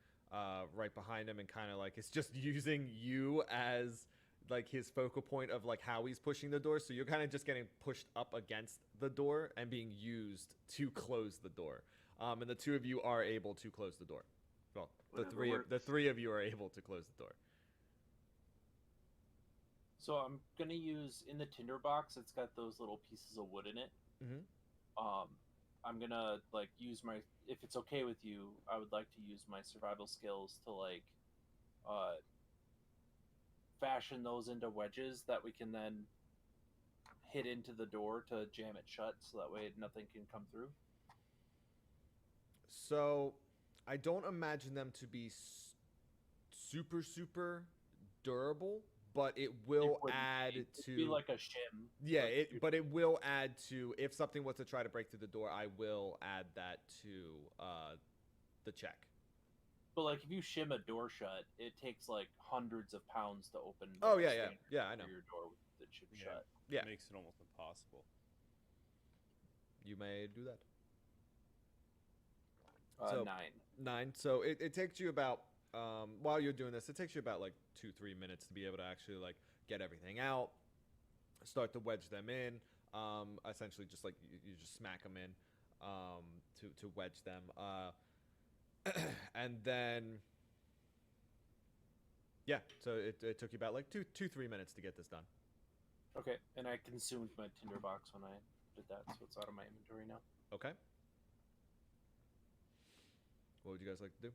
right behind him and kind of like it's just using you as like his focal point of like how he's pushing the door. So you're kind of just getting pushed up against the door and being used to close the door. And the two of you are able to close the door. Well, the Whatever three of you are able to close the door. So I'm gonna use in the tinderbox. It's got those little pieces of wood in it. Mm-hmm. I'm gonna like use my. If it's okay with you, I would like to use my survival skills to like, fashion those into wedges that we can then hit into the door to jam it shut, so that way nothing can come through. So, I don't imagine them to be super durable, but it will add It'd to. be like a shim. Yeah, like, but it will add to. If something was to try to break through the door, I will add that to the check. But like if you shim a door shut, it takes like hundreds of pounds to open. Oh like, yeah, a yeah, standard yeah. I know. Your door with the shim Yeah. shut. Yeah, Makes it almost impossible. you may do that. So, So- 9. 9. So it takes you about while you're doing this, it takes you about like 2-3 minutes to be able to actually like get everything out, start to wedge them in. Essentially, just like you just smack them in to wedge them, and then yeah. So it took you about like 2-3 minutes to get this done. Okay, and I consumed my tinderbox when I did that, so it's out of my inventory now. Okay. What would you guys like to do?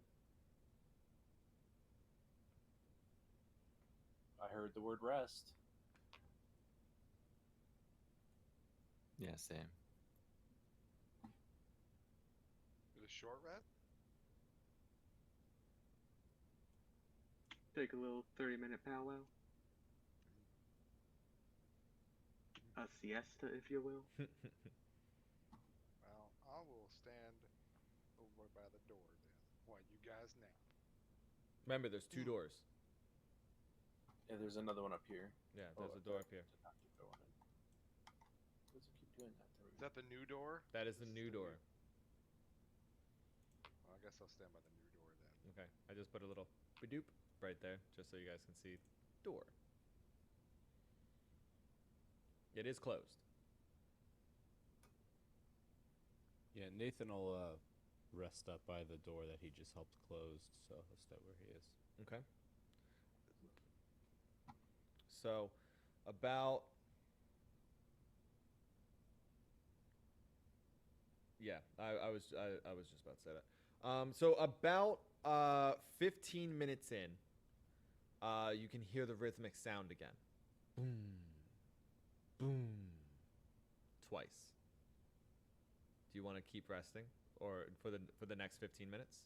I heard the word rest. Yeah, same. With a short rest? Take a little 30-minute powwow. A siesta, if you will. Well, I will stand over by the door then, while you guys nap. Remember, there's 2 doors. Yeah, there's another one up here. Yeah, there's a door up here. To not keep going in. doing that? There we Is go. that the new door? That is the This new door. Well, I guess I'll stand by the new door then. Okay, I just put a little doop right there, just so you guys can see door. It is closed. Yeah, Nathan will rest up by the door that he just helped close, so he'll stay where he is. Okay. So, about yeah, I was just about to say that. So about 15 minutes in, you can hear the rhythmic sound again. Boom, boom, twice. Do you want to keep resting, or for the next 15 minutes?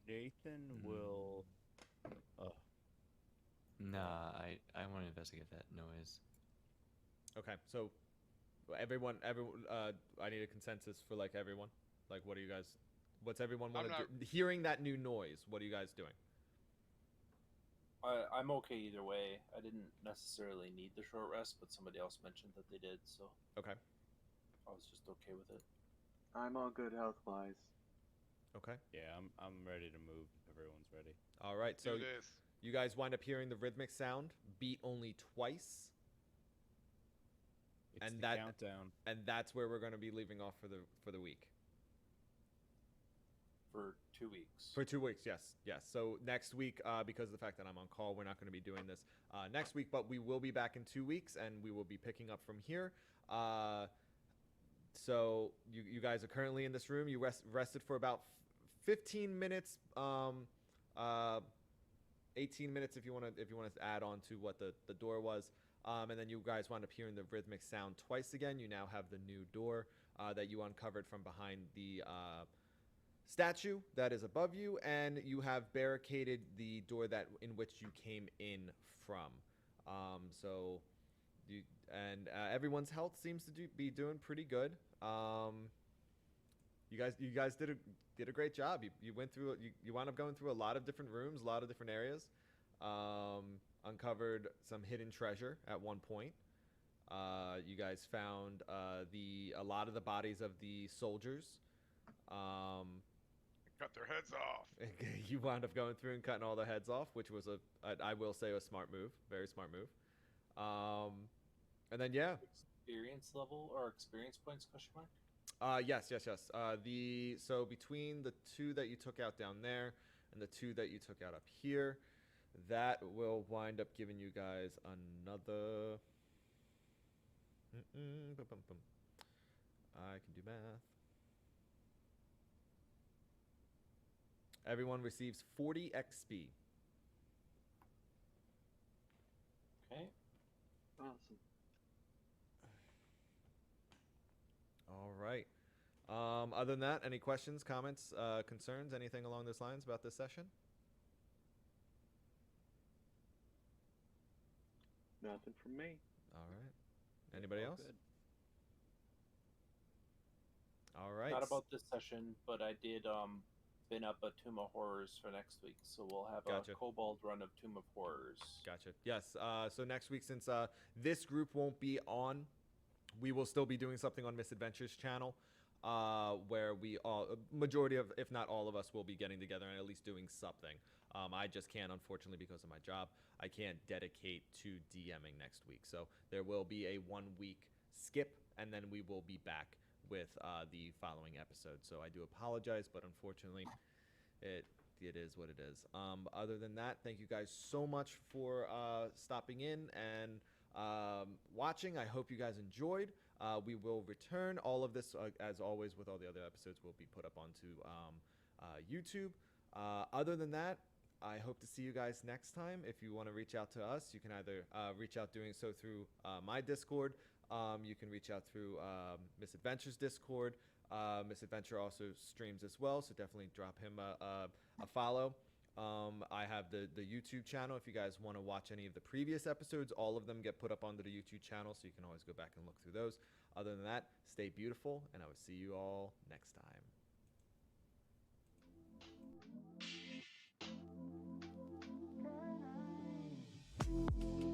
Nathan will. Nah, I want to investigate that noise. Okay, so everyone, I need a consensus for like everyone. Like, what do you guys? What's everyone want to do? Hearing that new noise, what are you guys doing? I'm okay either way. I didn't necessarily need the short rest, but somebody else mentioned that they did, so Okay. I was just okay with it. I'm all good health-wise. Okay. Yeah, I'm ready to move. Everyone's ready. All right. So Do this. you guys wind up hearing the rhythmic sound beat only twice, It's And the that- countdown. and that's where we're going to be leaving off for the week. For 2 weeks. For 2 weeks, yes. So next week, because of the fact that I'm on call, we're not going to be doing this next week, but we will be back in 2 weeks, and we will be picking up from here. So you guys are currently in this room. You rested for about 15 minutes, 18 minutes if you want to add on to what the door was. And then you guys wound up hearing the rhythmic sound twice again. You now have the new door that you uncovered from behind the statue that is above you, and you have barricaded the door in which you came in from. So everyone's health seems to be doing pretty good. You guys did a great job. You went through you wound up going through a lot of different rooms, a lot of different areas. Uncovered some hidden treasure at one point. You guys found a lot of the bodies of the soldiers. Cut their heads off. You wound up going through and cutting all their heads off, which was I will say, a smart move, very smart move. And then Experience level or experience points? Question mark. yes. So between the 2 that you took out down there and the 2 that you took out up here, that will wind up giving you guys another. I can do math. Everyone receives 40 XP. Okay. Awesome. All right. Other than that, any questions, comments, concerns, anything along those lines about this session? Nothing from me. All right. Anybody All else? good. All right. Not about this session, but I did spin up a Tomb of Horrors for next week, so we'll have Gotcha. a Kobold run of Tomb of Horrors. Gotcha. Yes. So next week, since this group won't be on, we will still be doing something on Misadventures channel, where we all, majority of, if not all of us, will be getting together and at least doing something. I just can't, unfortunately, because of my job. I can't dedicate to DMing next week. So there will be a 1 week skip, and then we will be back with the following episode. So I do apologize, but unfortunately, it is what it is. Other than that, thank you guys so much for stopping in and watching. I hope you guys enjoyed. We will return. All of this, as always, with all the other episodes, will be put up onto YouTube. Other than that, I hope to see you guys next time. If you want to reach out to us, you can either reach out doing so through my Discord. You can reach out through Misadventures Discord. Misadventure also streams as well, so definitely drop him a follow. I have the YouTube channel. If you guys want to watch any of the previous episodes, all of them get put up onto the YouTube channel, so you can always go back and look through those. Other than that, stay beautiful, and I will see you all next time. you.